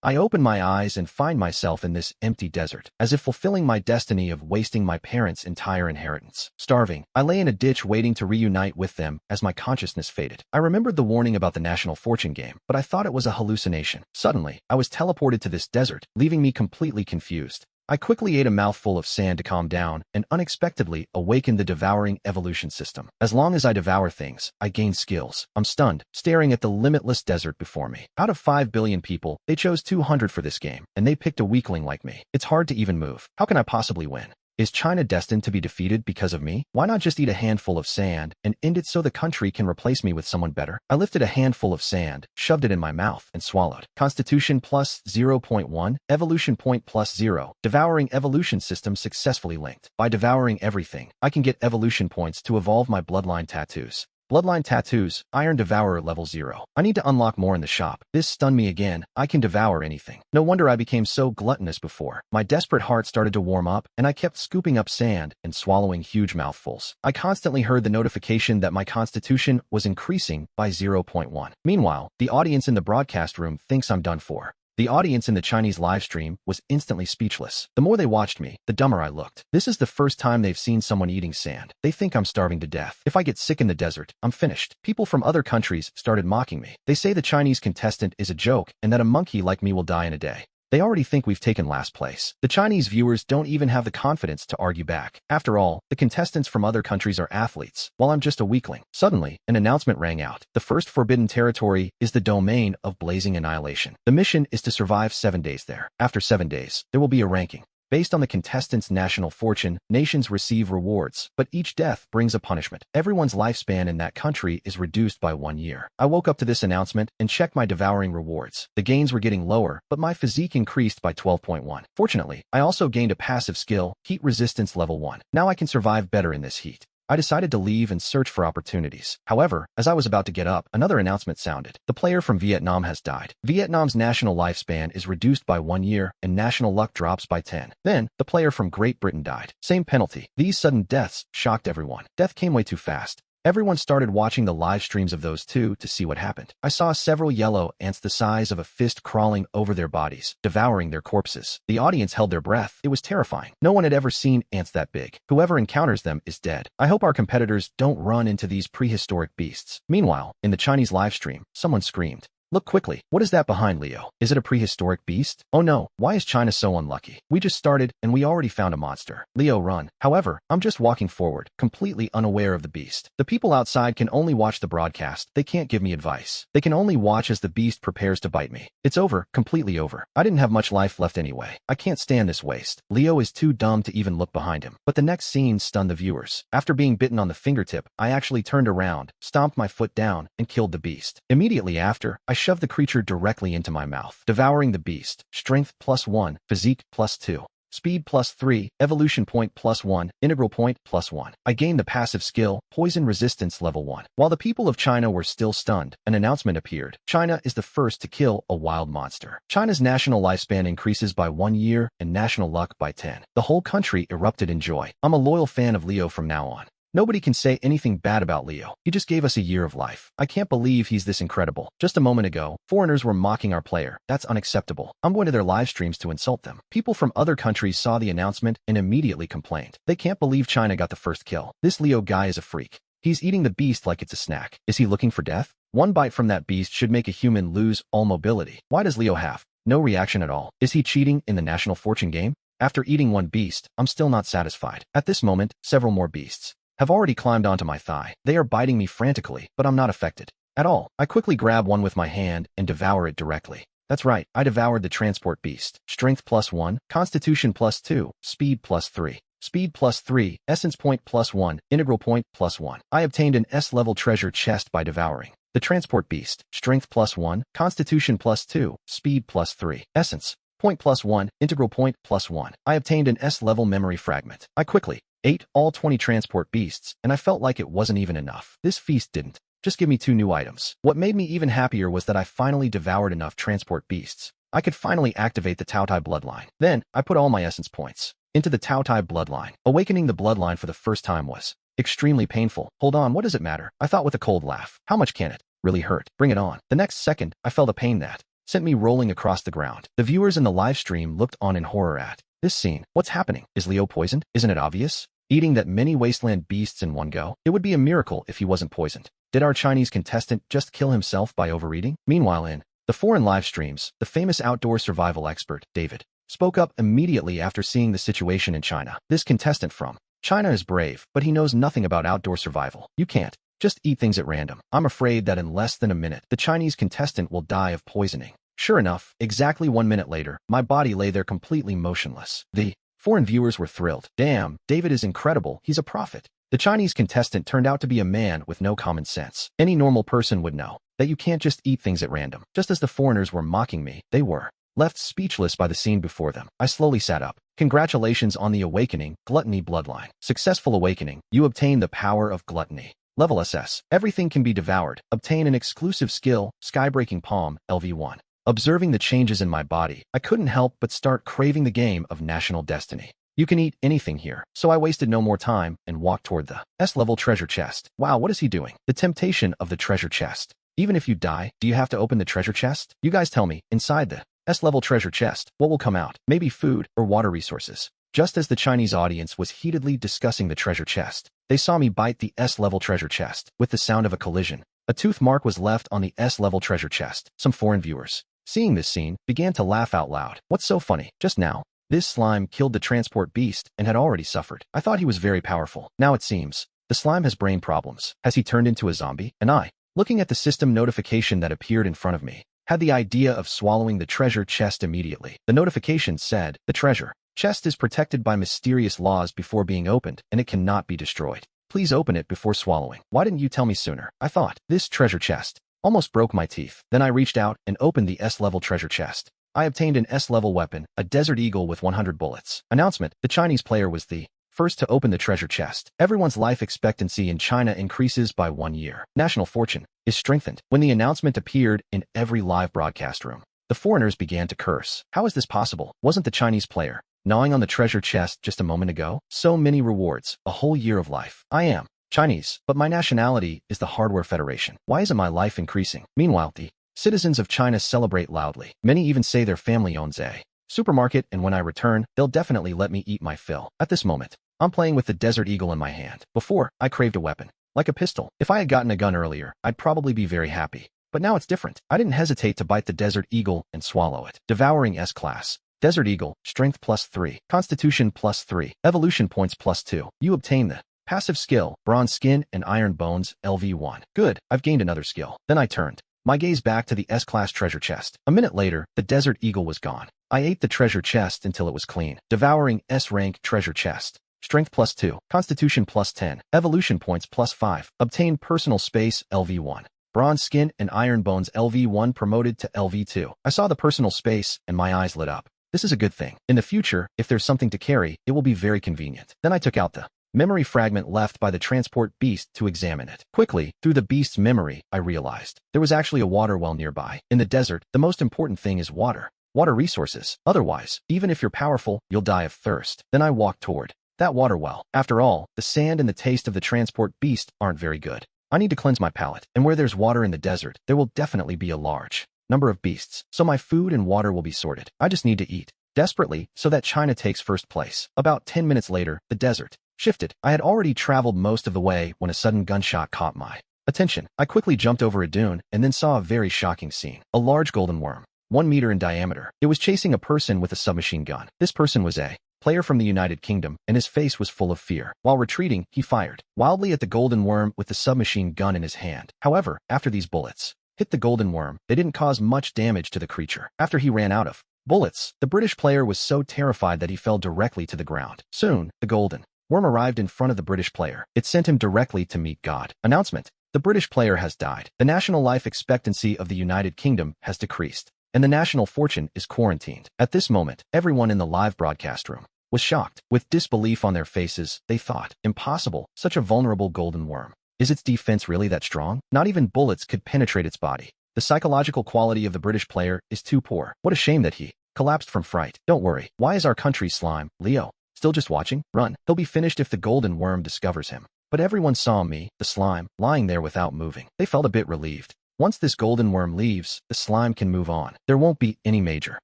I open my eyes and find myself in this empty desert, as if fulfilling my destiny of wasting my parents' entire inheritance. Starving, I lay in a ditch waiting to reunite with them as my consciousness faded. I remembered the warning about the National Fortune game, but I thought it was a hallucination. Suddenly, I was teleported to this desert, leaving me completely confused. I quickly ate a mouthful of sand to calm down and unexpectedly awakened the devouring evolution system. As long as I devour things, I gain skills. I'm stunned, staring at the limitless desert before me. Out of 5 billion people, they chose 200 for this game, and they picked a weakling like me. It's hard to even move. How can I possibly win? Is China destined to be defeated because of me? Why not just eat a handful of sand and end it so the country can replace me with someone better? I lifted a handful of sand, shoved it in my mouth, and swallowed. Constitution plus 0.1, evolution point plus 0. Devouring evolution system successfully linked. By devouring everything, I can get evolution points to evolve my bloodline tattoos. Bloodline tattoos, Iron Devourer level 0. I need to unlock more in the shop. This stunned me again. I can devour anything. No wonder I became so gluttonous before. My desperate heart started to warm up, and I kept scooping up sand and swallowing huge mouthfuls. I constantly heard the notification that my constitution was increasing by 0.1. Meanwhile, the audience in the broadcast room thinks I'm done for. The audience in the Chinese live stream was instantly speechless. The more they watched me, the dumber I looked. This is the first time they've seen someone eating sand. They think I'm starving to death. If I get sick in the desert, I'm finished. People from other countries started mocking me. They say the Chinese contestant is a joke and that a monkey like me will die in a day. They already think we've taken last place. The Chinese viewers don't even have the confidence to argue back. After all, the contestants from other countries are athletes, while I'm just a weakling. Suddenly, an announcement rang out. The first forbidden territory is the domain of blazing annihilation. The mission is to survive 7 days there. After 7 days, there will be a ranking. Based on the contestant's national fortune, nations receive rewards, but each death brings a punishment. Everyone's lifespan in that country is reduced by 1 year. I woke up to this announcement and checked my devouring rewards. The gains were getting lower, but my physique increased by 12.1. Fortunately, I also gained a passive skill, heat resistance level 1. Now I can survive better in this heat. I decided to leave and search for opportunities. However, as I was about to get up, another announcement sounded. The player from Vietnam has died. Vietnam's national lifespan is reduced by 1 year and national luck drops by 10. Then, the player from Great Britain died. Same penalty. These sudden deaths shocked everyone. Death came way too fast. Everyone started watching the live streams of those two to see what happened. I saw several yellow ants the size of a fist crawling over their bodies, devouring their corpses. The audience held their breath. It was terrifying. No one had ever seen ants that big. Whoever encounters them is dead. I hope our competitors don't run into these prehistoric beasts. Meanwhile, in the Chinese live stream, someone screamed, "Look quickly. What is that behind Leo? Is it a prehistoric beast? Oh no, why is China so unlucky? We just started and we already found a monster. Leo, run." However, I'm just walking forward, completely unaware of the beast. The people outside can only watch the broadcast. They can't give me advice. They can only watch as the beast prepares to bite me. It's over, completely over. I didn't have much life left anyway. I can't stand this waste. Leo is too dumb to even look behind him. But the next scene stunned the viewers. After being bitten on the fingertip, I actually turned around, stomped my foot down, and killed the beast. Immediately after, I shoved the creature directly into my mouth. Devouring the beast. Strength plus 1, physique plus 2. Speed plus 3, evolution point plus 1, integral point plus 1. I gained the passive skill, poison resistance level 1. While the people of China were still stunned, an announcement appeared. China is the first to kill a wild monster. China's national lifespan increases by 1 year and national luck by 10. The whole country erupted in joy. I'm a loyal fan of Leo from now on. Nobody can say anything bad about Leo. He just gave us a year of life. I can't believe he's this incredible. Just a moment ago, foreigners were mocking our player. That's unacceptable. I'm going to their live streams to insult them. People from other countries saw the announcement and immediately complained. They can't believe China got the first kill. This Leo guy is a freak. He's eating the beast like it's a snack. Is he looking for death? One bite from that beast should make a human lose all mobility. Why does Leo have no reaction at all? Is he cheating in the national fortune game? After eating one beast, I'm still not satisfied. At this moment, several more beasts have already climbed onto my thigh. They are biting me frantically, but I'm not affected at all. I quickly grab one with my hand and devour it directly. That's right, I devoured the transport beast. Strength plus 1, constitution plus 2, speed plus 3. Speed plus 3, essence point plus 1, integral point plus 1. I obtained an S-level treasure chest by devouring the transport beast. Strength plus 1, constitution plus 2, speed plus 3, essence point plus 1, integral point plus 1. I obtained an S-level memory fragment. I quickly ate all 20 transport beasts, and I felt like it wasn't even enough. This feast didn't just give me 2 new items. What made me even happier was that I finally devoured enough transport beasts. I could finally activate the Taotai bloodline. Then, I put all my essence points into the Taotai bloodline. Awakening the bloodline for the first time was extremely painful. Hold on, what does it matter? I thought with a cold laugh. How much can it really hurt? Bring it on. The next second, I felt a pain that sent me rolling across the ground. The viewers in the live stream looked on in horror at this scene. What's happening? Is Leo poisoned? Isn't it obvious? Eating that many wasteland beasts in one go? It would be a miracle if he wasn't poisoned. Did our Chinese contestant just kill himself by overeating? Meanwhile, in the foreign live streams, the famous outdoor survival expert, David, spoke up immediately after seeing the situation in China. This contestant from China is brave, but he knows nothing about outdoor survival. You can't just eat things at random. I'm afraid that in less than a minute, the Chinese contestant will die of poisoning. Sure enough, exactly 1 minute later, my body lay there completely motionless. The foreign viewers were thrilled. Damn, David is incredible. He's a prophet. The Chinese contestant turned out to be a man with no common sense. Any normal person would know that you can't just eat things at random. Just as the foreigners were mocking me, they were left speechless by the scene before them. I slowly sat up. Congratulations on the awakening, gluttony bloodline. Successful awakening. You obtain the power of gluttony. Level SS. Everything can be devoured. Obtain an exclusive skill, Skybreaking Palm, LV1. Observing the changes in my body, I couldn't help but start craving the game of National Destiny. You can eat anything here, so I wasted no more time and walked toward the S-level treasure chest. Wow, what is he doing? The temptation of the treasure chest. Even if you die, do you have to open the treasure chest? You guys tell me, inside the S-level treasure chest, what will come out? Maybe food or water resources. Just as the Chinese audience was heatedly discussing the treasure chest, they saw me bite the S-level treasure chest. With the sound of a collision, a tooth mark was left on the S-level treasure chest. Some foreign viewers, seeing this scene, began to laugh out loud. What's so funny? Just now, this slime killed the transport beast and had already suffered. I thought he was very powerful. Now it seems the slime has brain problems. Has he turned into a zombie? And I, looking at the system notification that appeared in front of me, had the idea of swallowing the treasure chest immediately. The notification said, the treasure chest is protected by mysterious laws before being opened, and it cannot be destroyed. Please open it before swallowing. Why didn't you tell me sooner? I thought. This treasure chest almost broke my teeth. Then I reached out and opened the S-level treasure chest. I obtained an S-level weapon, a Desert Eagle with 100 bullets. Announcement. The Chinese player was the first to open the treasure chest. Everyone's life expectancy in China increases by 1 year. National fortune is strengthened. When the announcement appeared in every live broadcast room, the foreigners began to curse. How is this possible? Wasn't the Chinese player gnawing on the treasure chest just a moment ago? So many rewards, a whole year of life. I am Chinese, but my nationality is the Hardware Federation. Why isn't my life increasing? Meanwhile, the citizens of China celebrate loudly. Many even say their family owns a supermarket, and when I return, they'll definitely let me eat my fill. At this moment, I'm playing with the Desert Eagle in my hand. Before, I craved a weapon, like a pistol. If I had gotten a gun earlier, I'd probably be very happy. But now it's different. I didn't hesitate to bite the Desert Eagle and swallow it. Devouring S-Class. Desert Eagle, Strength +3, Constitution +3, Evolution Points +2. You obtain the passive skill, Bronze Skin and Iron Bones, LV1. Good, I've gained another skill. Then I turned my gaze back to the S-Class treasure chest. A minute later, the Desert Eagle was gone. I ate the treasure chest until it was clean. Devouring S-Rank treasure chest. Strength +2, Constitution +10, Evolution Points +5. Obtain Personal Space, LV1. Bronze Skin and Iron Bones, LV1 promoted to LV2. I saw the personal space and my eyes lit up. This is a good thing. In the future, if there's something to carry, it will be very convenient. Then I took out the memory fragment left by the transport beast to examine it. Quickly, through the beast's memory, I realized there was actually a water well nearby. In the desert, the most important thing is water. Water resources. Otherwise, even if you're powerful, you'll die of thirst. Then I walked toward that water well. After all, the sand and the taste of the transport beast aren't very good. I need to cleanse my palate. And where there's water in the desert, there will definitely be a large number of beasts. So my food and water will be sorted. I just need to eat desperately so that China takes first place. About 10 minutes later, the desert shifted. I had already traveled most of the way when a sudden gunshot caught my attention. I quickly jumped over a dune and then saw a very shocking scene. A large golden worm, 1 meter in diameter. It was chasing a person with a submachine gun. This person was a player from the United Kingdom, and his face was full of fear. While retreating, he fired wildly at the golden worm with the submachine gun in his hand. However, after these bullets hit the golden worm, they didn't cause much damage to the creature. After he ran out of bullets, the British player was so terrified that he fell directly to the ground. Soon, the golden worm arrived in front of the British player. It sent him directly to meet God. Announcement. The British player has died. The national life expectancy of the United Kingdom has decreased, and the national fortune is quarantined. At this moment, everyone in the live broadcast room was shocked. With disbelief on their faces, they thought, impossible, such a vulnerable golden worm. Is its defense really that strong? Not even bullets could penetrate its body. The psychological quality of the British player is too poor. What a shame that he collapsed from fright. Don't worry. Why is our country's slime, Leo, still just watching? Run. He'll be finished if the golden worm discovers him. But everyone saw me, the slime, lying there without moving. They felt a bit relieved. Once this golden worm leaves, the slime can move on. There won't be any major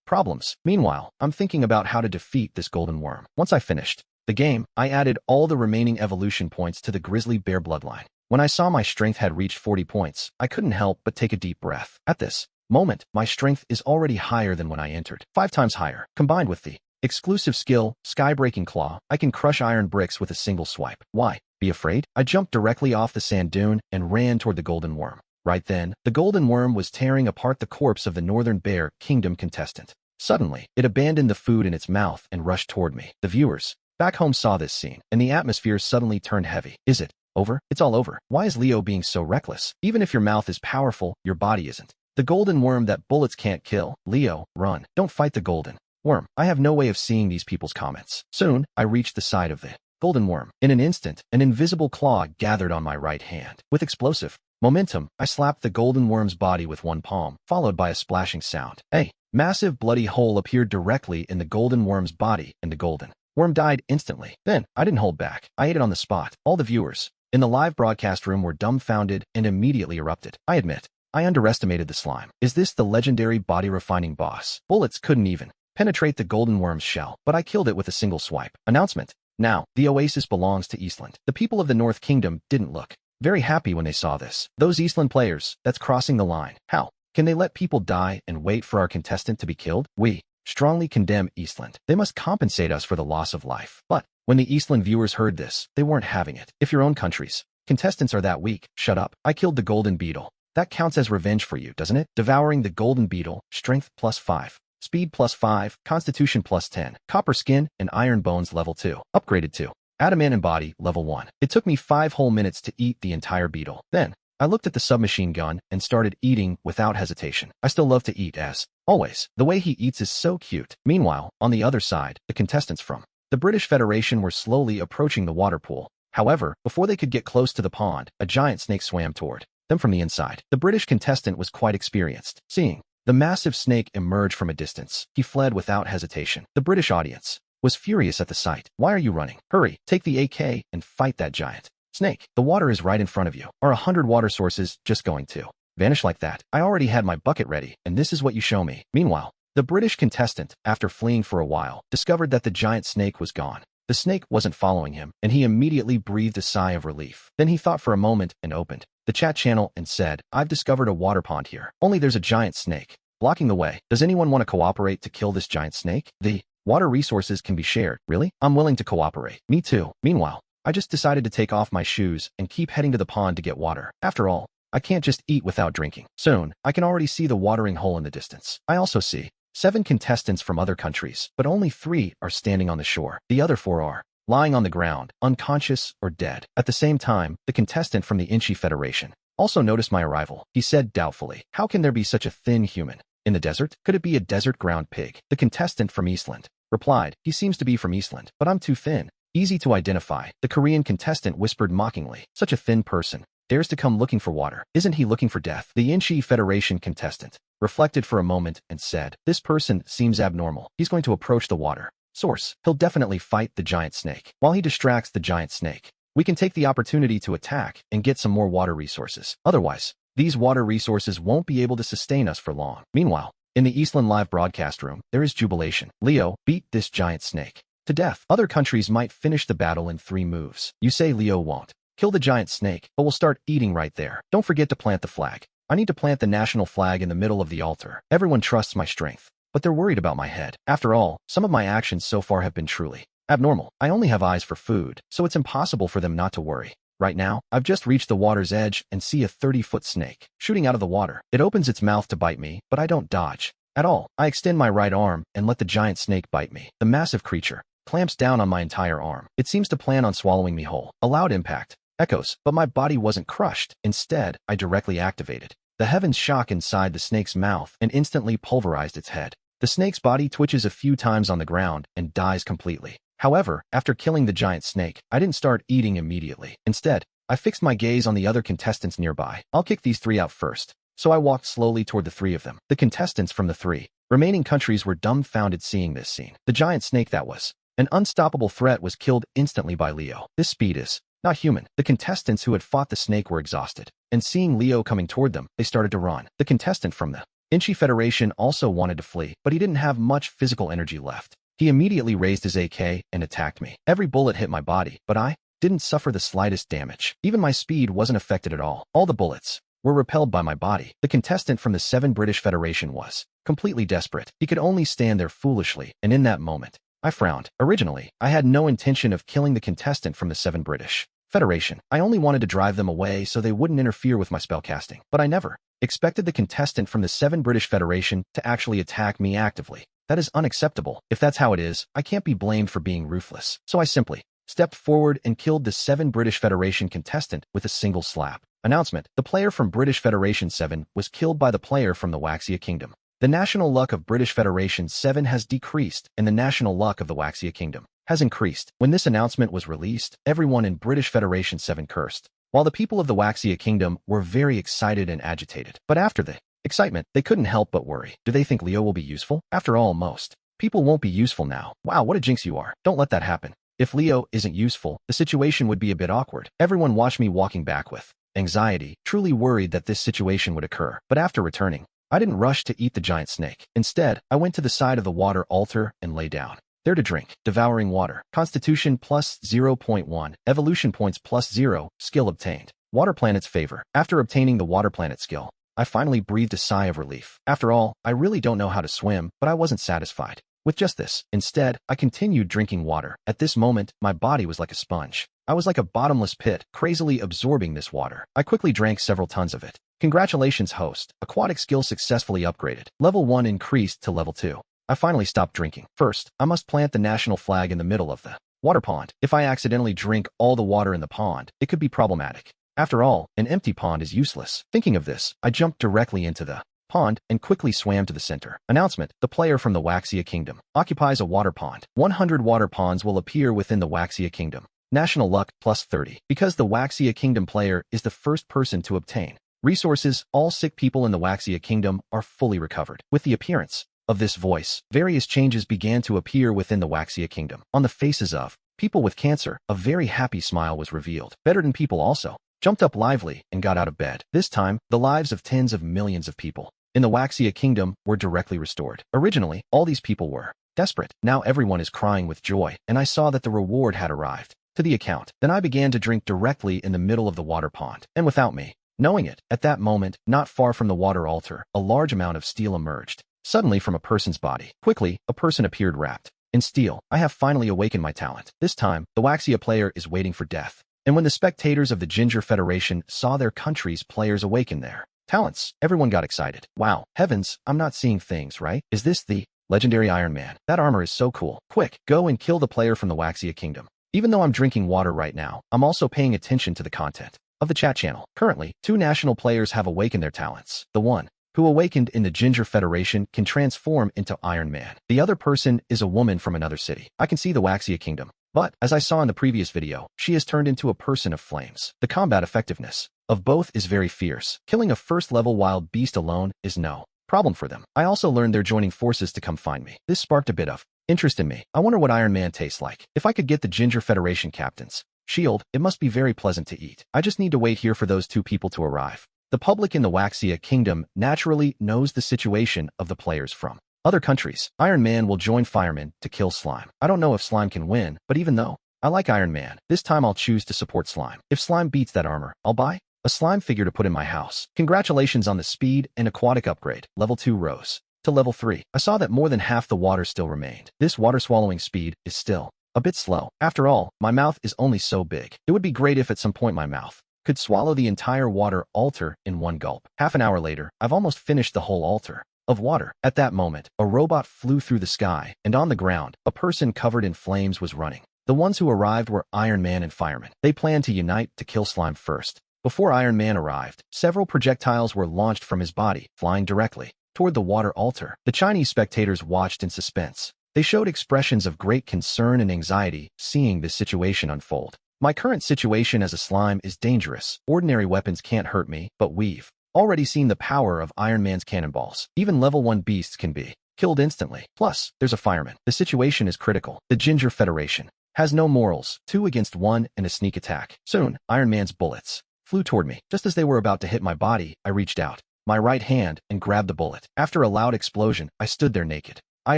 problems. Meanwhile, I'm thinking about how to defeat this golden worm. Once I finished the game, I added all the remaining evolution points to the grizzly bear bloodline. When I saw my strength had reached 40 points, I couldn't help but take a deep breath. At this moment, my strength is already higher than when I entered. 5 times higher. Combined with the exclusive skill, Sky-Breaking Claw, I can crush iron bricks with a single swipe. Why be afraid? I jumped directly off the sand dune and ran toward the golden worm. Right then, the golden worm was tearing apart the corpse of the Northern Bear Kingdom contestant. Suddenly, it abandoned the food in its mouth and rushed toward me. The viewers back home saw this scene, and the atmosphere suddenly turned heavy. Is it over? It's all over. Why is Leo being so reckless? Even if your mouth is powerful, your body isn't. The golden worm that bullets can't kill. Leo, run. Don't fight the golden worm. I have no way of seeing these people's comments. Soon, I reached the side of the golden worm. In an instant, an invisible claw gathered on my right hand. With explosive momentum, I slapped the golden worm's body with one palm, followed by a splashing sound. A massive bloody hole appeared directly in the golden worm's body, and the golden worm died instantly. Then, I didn't hold back. I ate it on the spot. All the viewers in the live broadcast room were dumbfounded and immediately erupted. I admit, I underestimated the slime. Is this the legendary body-refining boss? Bullets couldn't even penetrate the golden worm's shell, but I killed it with a single swipe. Announcement. Now, the oasis belongs to Eastland. The people of the North Kingdom didn't look very happy when they saw this. Those Eastland players, that's crossing the line. How can they let people die and wait for our contestant to be killed? We strongly condemn Eastland. They must compensate us for the loss of life. But when the Eastland viewers heard this, they weren't having it. If your own country's contestants are that weak, shut up. I killed the golden beetle. That counts as revenge for you, doesn't it? Devouring the golden beetle, strength +5, speed +5, constitution +10, copper skin and iron bones level 2, upgraded to adamant body level 1. It took me 5 whole minutes to eat the entire beetle. Then, I looked at the submachine gun and started eating without hesitation. I still love to eat as always. The way he eats is so cute. Meanwhile, on the other side, the contestants from the British Federation were slowly approaching the water pool. However, before they could get close to the pond, a giant snake swam toward them from the inside. The British contestant was quite experienced. Seeing the massive snake emerge from a distance, he fled without hesitation. The British audience was furious at the sight. Why are you running? Hurry, take the AK and fight that giant snake. The water is right in front of you. Are 100 water sources just going to vanish like that? I already had my bucket ready, and this is what you show me. Meanwhile, the British contestant, after fleeing for a while, discovered that the giant snake was gone. The snake wasn't following him, and he immediately breathed a sigh of relief. Then he thought for a moment and opened the chat channel and said, I've discovered a water pond here. Only there's a giant snake blocking the way. Does anyone want to cooperate to kill this giant snake? The water resources can be shared. Really? I'm willing to cooperate. Me too. Meanwhile, I just decided to take off my shoes and keep heading to the pond to get water. After all, I can't just eat without drinking. Soon, I can already see the watering hole in the distance. I also see 7 contestants from other countries, but only 3 are standing on the shore. The other 4 are lying on the ground, unconscious or dead. At the same time, the contestant from the Inchi Federation also noticed my arrival. He said doubtfully, how can there be such a thin human in the desert? Could it be a desert ground pig? The contestant from Eastland replied, he seems to be from Eastland, but I'm too thin. Easy to identify. The Korean contestant whispered mockingly, such a thin person dares to come looking for water. Isn't he looking for death? The Inchi Federation contestant reflected for a moment and said, this person seems abnormal. He's going to approach the water source. He'll definitely fight the giant snake. While he distracts the giant snake, we can take the opportunity to attack and get some more water resources. Otherwise, these water resources won't be able to sustain us for long. Meanwhile, in the Eastland live broadcast room, there is jubilation. Leo beat this giant snake to death. Other countries might finish the battle in 3 moves. You say Leo won't kill the giant snake, but we'll start eating right there. Don't forget to plant the flag. I need to plant the national flag in the middle of the altar. Everyone trusts my strength, but they're worried about my head. After all, some of my actions so far have been truly abnormal. I only have eyes for food, so it's impossible for them not to worry. Right now, I've just reached the water's edge and see a 30-foot snake shooting out of the water. It opens its mouth to bite me, but I don't dodge at all. I extend my right arm and let the giant snake bite me. The massive creature clamps down on my entire arm. It seems to plan on swallowing me whole. A loud impact echoes, but my body wasn't crushed. Instead, I directly activated the heavens shock inside the snake's mouth and instantly pulverized its head. The snake's body twitches a few times on the ground and dies completely. However, after killing the giant snake, I didn't start eating immediately. Instead, I fixed my gaze on the other contestants nearby. I'll kick these 3 out first. So I walked slowly toward the 3 of them. The contestants from the 3 remaining countries were dumbfounded seeing this scene. The giant snake that was an unstoppable threat was killed instantly by Leo. This speed is not human. The contestants who had fought the snake were exhausted. and seeing Leo coming toward them, they started to run. The contestant from the Inchi Federation also wanted to flee, but he didn't have much physical energy left. He immediately raised his AK and attacked me. Every bullet hit my body, but I didn't suffer the slightest damage. Even my speed wasn't affected at all. All the bullets were repelled by my body. The contestant from the 7 British Federation was completely desperate. He could only stand there foolishly, and in that moment, I frowned. Originally, I had no intention of killing the contestant from the 7 British Federation. I only wanted to drive them away so they wouldn't interfere with my spellcasting. But I never expected the contestant from the 7 British Federation to actually attack me actively. That is unacceptable. If that's how it is, I can't be blamed for being ruthless. So I simply stepped forward and killed the 7 British Federation contestant with a single slap. Announcement: the player from British Federation 7 was killed by the player from the Waxia Kingdom. The national luck of British Federation 7 has decreased, and the national luck of the Waxia Kingdom has increased. When this announcement was released, everyone in British Federation 7 cursed, while the people of the Waxia Kingdom were very excited and agitated. But after the excitement, they couldn't help but worry. Do they think Leo will be useful? After all, most people won't be useful now. Wow, what a jinx you are. Don't let that happen. If Leo isn't useful, the situation would be a bit awkward. Everyone watched me walking back with anxiety, truly worried that this situation would occur. But after returning, I didn't rush to eat the giant snake. Instead, I went to the side of the water altar and lay down there to drink. Devouring water. Constitution plus 0.1. Evolution points plus 0. Skill obtained. Water planet's favor. After obtaining the water planet skill, I finally breathed a sigh of relief. After all, I really don't know how to swim, but I wasn't satisfied with just this. Instead, I continued drinking water. At this moment, my body was like a sponge. I was like a bottomless pit, crazily absorbing this water. I quickly drank several tons of it. Congratulations, host. Aquatic skill successfully upgraded. Level 1 increased to level 2. I finally stopped drinking. First, I must plant the national flag in the middle of the water pond. If I accidentally drink all the water in the pond, it could be problematic. After all, an empty pond is useless. Thinking of this, I jumped directly into the pond and quickly swam to the center. Announcement: the player from the Waxia Kingdom occupies a water pond. 100 water ponds will appear within the Waxia Kingdom. National luck plus 30. Because the Waxia Kingdom player is the first person to obtain resources, all sick people in the Waxia Kingdom are fully recovered. With the appearance of this voice, various changes began to appear within the Waxia Kingdom. On the faces of people with cancer, a very happy smile was revealed. Veteran people also jumped up lively and got out of bed. This time, the lives of tens of millions of people in the Waxia Kingdom were directly restored. Originally, all these people were desperate. Now everyone is crying with joy, and I saw that the reward had arrived to the account. Then I began to drink directly in the middle of the water pond, and without me knowing it, at that moment, not far from the water altar, a large amount of steel emerged suddenly from a person's body. Quickly, a person appeared wrapped in steel. I have finally awakened my talent. This time, the Waxia player is waiting for death. And when the spectators of the Ginger Federation saw their country's players awaken their talents, everyone got excited. Wow, heavens, I'm not seeing things, right? Is this the legendary Iron Man? That armor is so cool. Quick, go and kill the player from the Waxia Kingdom. Even though I'm drinking water right now, I'm also paying attention to the content of the chat channel. Currently, 2 national players have awakened their talents. The one who awakened in the Ginger Federation can transform into Iron Man. The other person is a woman from another city. I can see the Waxia Kingdom, but as I saw in the previous video, she has turned into a person of flames. The combat effectiveness of both is very fierce. Killing a first-level wild beast alone is no problem for them. I also learned they're joining forces to come find me. This sparked a bit of interest in me. I wonder what Iron Man tastes like. If I could get the Ginger Federation captain's shield, it must be very pleasant to eat. I just need to wait here for those 2 people to arrive. The public in the Waxia Kingdom naturally knows the situation of the players from other countries. Iron Man will join Fireman to kill Slime. I don't know if Slime can win, but even though I like Iron Man, this time I'll choose to support Slime. If Slime beats that armor, I'll buy a slime figure to put in my house. Congratulations on the speed and aquatic upgrade. Level 2 rose to level 3. I saw that more than half the water still remained. This water swallowing speed is still a bit slow. After all, my mouth is only so big. It would be great if at some point my mouth could swallow the entire water altar in one gulp. Half an hour later, I've almost finished the whole altar of water. At that moment, a robot flew through the sky, and on the ground, a person covered in flames was running. The ones who arrived were Iron Man and Fireman. They planned to unite to kill Slime first. Before Iron Man arrived, several projectiles were launched from his body, flying directly toward the water altar. The Chinese spectators watched in suspense. They showed expressions of great concern and anxiety seeing this situation unfold. My current situation as a slime is dangerous. Ordinary weapons can't hurt me, but we've already seen the power of Iron Man's cannonballs. Even level 1 beasts can be killed instantly. Plus, there's a fireman. The situation is critical. The Ginger Federation has no morals, 2 against 1 and a sneak attack. Soon, Iron Man's bullets flew toward me. Just as they were about to hit my body, I reached out my right hand and grabbed the bullet. After a loud explosion, I stood there naked. I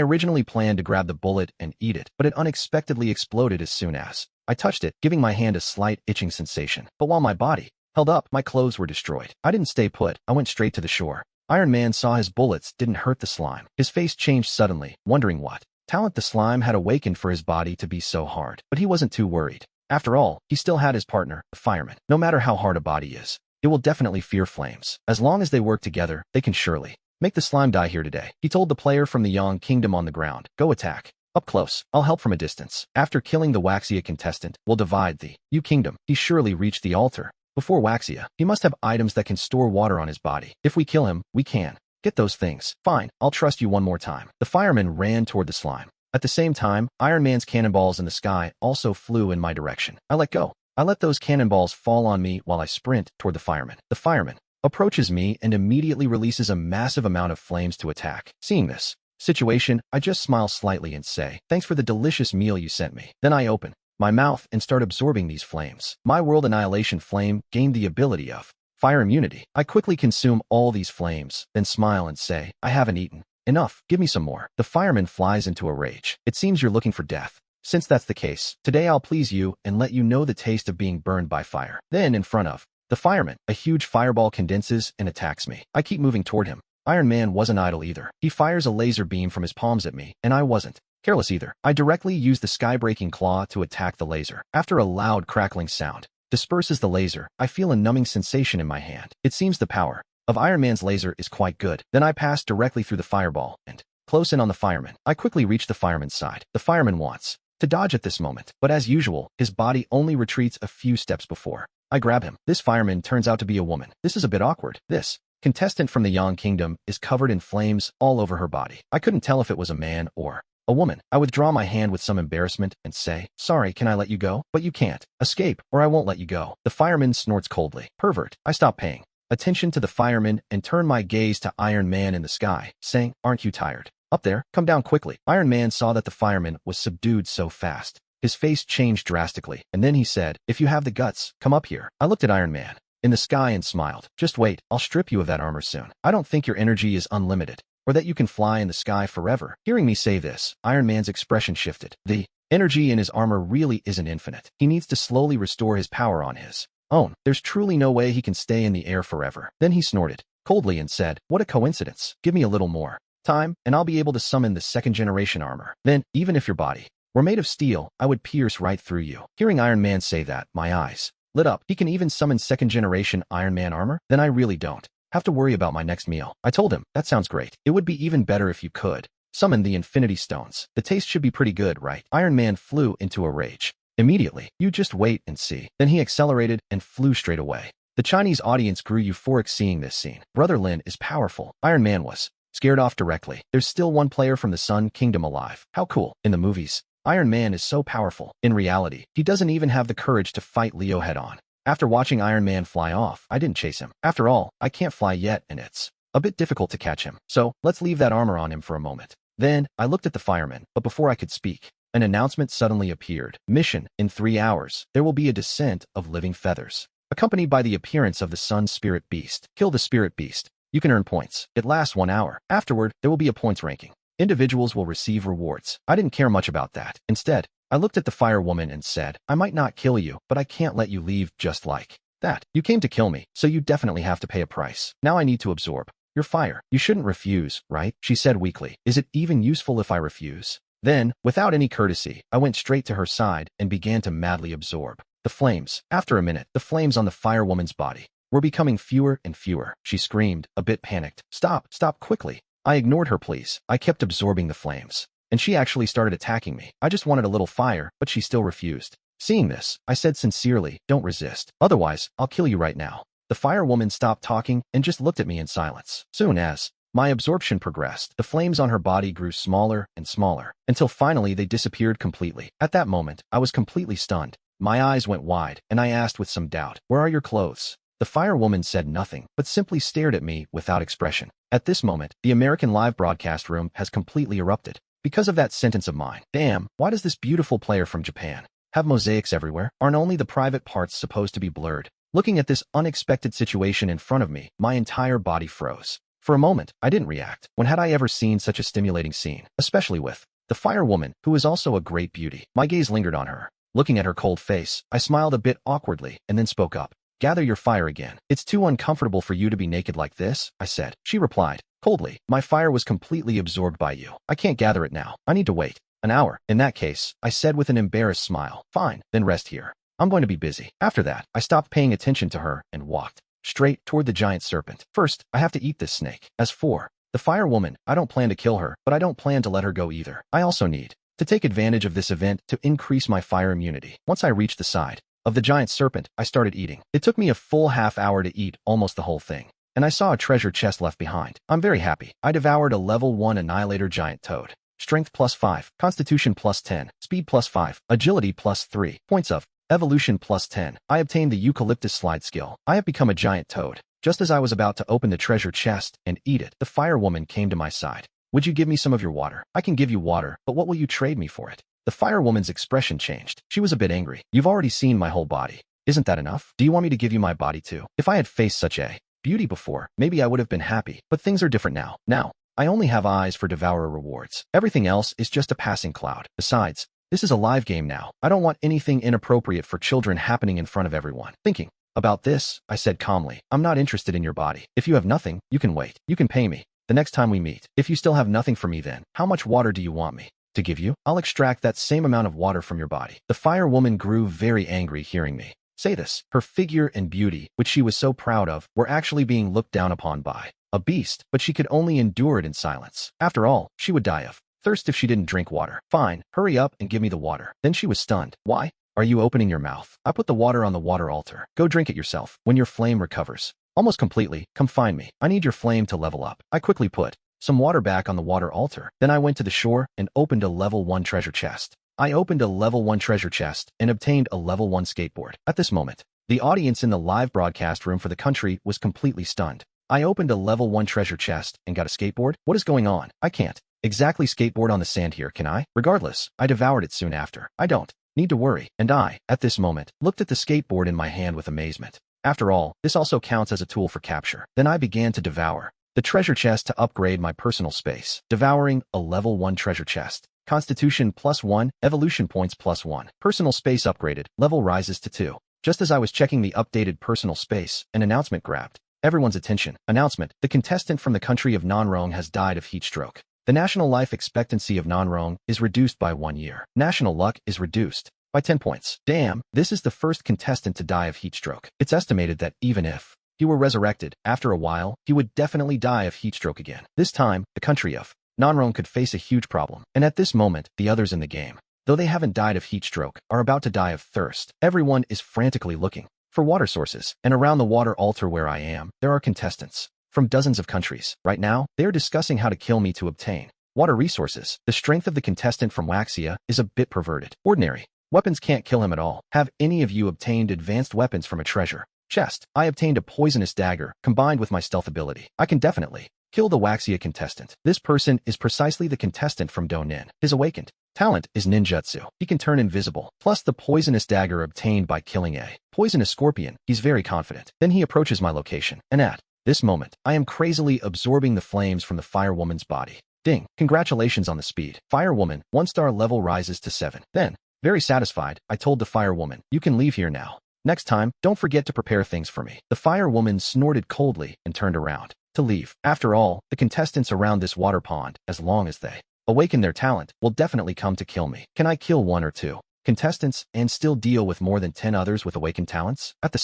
originally planned to grab the bullet and eat it, but it unexpectedly exploded as soon as I touched it, giving my hand a slight itching sensation. But while my body held up, my clothes were destroyed. I didn't stay put. I went straight to the shore. Iron Man saw his bullets didn't hurt the slime. His face changed suddenly, wondering what talent the slime had awakened for his body to be so hard. But he wasn't too worried. After all, he still had his partner, the fireman. No matter how hard a body is, it will definitely fear flames. As long as they work together, they can surely make the slime die here today. He told the player from the Yang Kingdom on the ground, go attack. Up close, I'll help from a distance. After killing the Waxia contestant, we'll divide the U Kingdom. He surely reached the altar. Before Waxia, he must have items that can store water on his body. If we kill him, we can get those things. Fine, I'll trust you one more time. The fireman ran toward the slime. At the same time, Iron Man's cannonballs in the sky also flew in my direction. I let go. I let those cannonballs fall on me while I sprint toward the fireman. The fireman approaches me and immediately releases a massive amount of flames to attack. Seeing this situation, I just smile slightly and say, thanks for the delicious meal you sent me. Then I open my mouth and start absorbing these flames. My World Annihilation Flame gained the ability of fire immunity. I quickly consume all these flames, then smile and say, I haven't eaten enough. Give me some more. The fireman flies into a rage. It seems you're looking for death. Since that's the case, today I'll please you and let you know the taste of being burned by fire. Then, in front of the fireman, a huge fireball condenses and attacks me. I keep moving toward him. Iron Man wasn't idle either. He fires a laser beam from his palms at me, and I wasn't careless either. I directly used the sky-breaking claw to attack the laser. After a loud crackling sound disperses the laser, I feel a numbing sensation in my hand. It seems the power of Iron Man's laser is quite good. Then I pass directly through the fireball and close in on the fireman. I quickly reach the fireman's side. The fireman wants to dodge at this moment, but as usual, his body only retreats a few steps before I grab him. This fireman turns out to be a woman. This is a bit awkward. This contestant from the Yang Kingdom is covered in flames all over her body. I couldn't tell if it was a man or a woman. I withdraw my hand with some embarrassment and say, sorry, can I let you go? But you can't. Escape, or I won't let you go. The fireman snorts coldly. Pervert. I stop paying attention to the fireman and turn my gaze to Iron Man in the sky, saying, aren't you tired? Up there, come down quickly. Iron Man saw that the fireman was subdued so fast. His face changed drastically, and then he said, if you have the guts, come up here. I looked at Iron Man in the sky and smiled. Just wait, I'll strip you of that armor soon. I don't think your energy is unlimited, or that you can fly in the sky forever. Hearing me say this, Iron Man's expression shifted. The energy in his armor really isn't infinite. He needs to slowly restore his power on his own. There's truly no way he can stay in the air forever. Then he snorted coldly and said, what a coincidence. Give me a little more time, and I'll be able to summon the second-generation armor. Then, even if your body were made of steel, I would pierce right through you. Hearing Iron Man say that, my eyes lit up. He can even summon second-generation Iron Man armor? Then I really don't have to worry about my next meal. I told him, that sounds great. It would be even better if you could summon the Infinity Stones. The taste should be pretty good, right? Iron Man flew into a rage. Immediately, you just wait and see. Then he accelerated and flew straight away. The Chinese audience grew euphoric seeing this scene. Brother Lin is powerful. Iron Man was scared off directly. There's still one player from the Sun Kingdom alive. How cool. In the movies, Iron Man is so powerful. In reality, he doesn't even have the courage to fight Leo head-on. After watching Iron Man fly off, I didn't chase him. After all, I can't fly yet, and it's a bit difficult to catch him. So, let's leave that armor on him for a moment. Then, I looked at the fireman, but before I could speak, an announcement suddenly appeared. Mission: in 3 hours, there will be a descent of living feathers, accompanied by the appearance of the Sun Spirit Beast. Kill the Spirit Beast. You can earn points. It lasts 1 hour. Afterward, there will be a points ranking. Individuals will receive rewards. I didn't care much about that. Instead, I looked at the fire woman and said, I might not kill you, but I can't let you leave just like that. You came to kill me, so you definitely have to pay a price. Now I need to absorb your fire. You shouldn't refuse, right? She said weakly. Is it even useful if I refuse? Then, without any courtesy, I went straight to her side and began to madly absorb the flames. After a minute, the flames on the fire woman's body were becoming fewer and fewer. She screamed, a bit panicked. Stop quickly. I ignored her pleas. I kept absorbing the flames, and she actually started attacking me. I just wanted a little fire, but she still refused. Seeing this, I said sincerely, don't resist. Otherwise, I'll kill you right now. The fire woman stopped talking and just looked at me in silence. Soon as my absorption progressed, the flames on her body grew smaller and smaller, until finally they disappeared completely. At that moment, I was completely stunned. My eyes went wide, and I asked with some doubt, where are your clothes? The fire woman said nothing, but simply stared at me without expression. At this moment, the American live broadcast room has completely erupted because of that sentence of mine. Damn, why does this beautiful player from Japan have mosaics everywhere? Aren't only the private parts supposed to be blurred? Looking at this unexpected situation in front of me, my entire body froze. For a moment, I didn't react. When had I ever seen such a stimulating scene, especially with the fire woman, who is also a great beauty? My gaze lingered on her. Looking at her cold face, I smiled a bit awkwardly and then spoke up. Gather your fire again. It's too uncomfortable for you to be naked like this, I said. She replied, coldly, my fire was completely absorbed by you. I can't gather it now. I need to wait an hour. In that case, I said with an embarrassed smile. Fine, then rest here. I'm going to be busy. After that, I stopped paying attention to her and walked straight toward the giant serpent. First, I have to eat this snake. As for the fire woman, I don't plan to kill her, but I don't plan to let her go either. I also need to take advantage of this event to increase my fire immunity. Once I reached the side of the giant serpent, I started eating. It took me a full half hour to eat almost the whole thing, and I saw a treasure chest left behind. I'm very happy. I devoured a level 1 annihilator giant toad. Strength +5, Constitution +10, Speed +5, Agility +3, points of Evolution +10. I obtained the Eucalyptus slide skill. I have become a giant toad. Just as I was about to open the treasure chest and eat it, the fire woman came to my side. Would you give me some of your water? I can give you water, but what will you trade me for it? The fire woman's expression changed. She was a bit angry. You've already seen my whole body. Isn't that enough? Do you want me to give you my body too? If I had faced such a beauty before, maybe I would have been happy, but things are different now. Now, I only have eyes for devourer rewards. Everything else is just a passing cloud. Besides, this is a live game now. I don't want anything inappropriate for children happening in front of everyone. Thinking about this, I said calmly, I'm not interested in your body. If you have nothing, you can wait. You can pay me the next time we meet. If you still have nothing for me then, how much water do you want me to give you? I'll extract that same amount of water from your body. The fire woman grew very angry hearing me say this. Her figure and beauty, which she was so proud of, were actually being looked down upon by a beast, but she could only endure it in silence. After all, she would die of thirst if she didn't drink water. Fine, hurry up and give me the water. Then she was stunned. Why are you opening your mouth? I put the water on the water altar. Go drink it yourself. When your flame recovers almost completely, come find me. I need your flame to level up. I quickly put some water back on the water altar. Then I went to the shore and opened a level 1 treasure chest. I opened a level 1 treasure chest and obtained a level 1 skateboard. At this moment, the audience in the live broadcast room for the country was completely stunned. I opened a level 1 treasure chest and got a skateboard? What is going on? I can't exactly skateboard on the sand here, can I? Regardless, I devoured it soon after. I don't need to worry. And I, at this moment, looked at the skateboard in my hand with amazement. After all, this also counts as a tool for capture. Then I began to devour the treasure chest to upgrade my personal space. Devouring a level 1 treasure chest. Constitution +1, Evolution points +1. Personal space upgraded. Level rises to 2. Just as I was checking the updated personal space, an announcement grabbed everyone's attention. Announcement: the contestant from the country of Nanrong has died of heat stroke. The national life expectancy of Nanrong is reduced by 1 year. National luck is reduced by 10 points. Damn, this is the first contestant to die of heat stroke. It's estimated that even if he were resurrected, after a while, he would definitely die of heat stroke again. This time, the country of Nanrong could face a huge problem. And at this moment, the others in the game, though they haven't died of heat stroke, are about to die of thirst. Everyone is frantically looking for water sources. And around the water altar where I am, there are contestants from dozens of countries. Right now, they are discussing how to kill me to obtain water resources. The strength of the contestant from Waxia is a bit perverted. Ordinary weapons can't kill him at all. Have any of you obtained advanced weapons from a treasure chest? I obtained a poisonous dagger combined with my stealth ability. I can definitely kill the Waxia contestant. This person is precisely the contestant from Donin. His awakened talent is ninjutsu. He can turn invisible. Plus the poisonous dagger obtained by killing a poisonous scorpion. He's very confident. Then he approaches my location. And at this moment, I am crazily absorbing the flames from the fire woman's body. Ding. Congratulations on the speed. Fire woman, 1-star level rises to 7. Then, very satisfied, I told the fire woman, you can leave here now. Next time, don't forget to prepare things for me. The fire woman snorted coldly and turned around to leave. After all, the contestants around this water pond, as long as they awaken their talent, will definitely come to kill me. Can I kill 1 or 2 contestants and still deal with more than 10 others with awakened talents? At the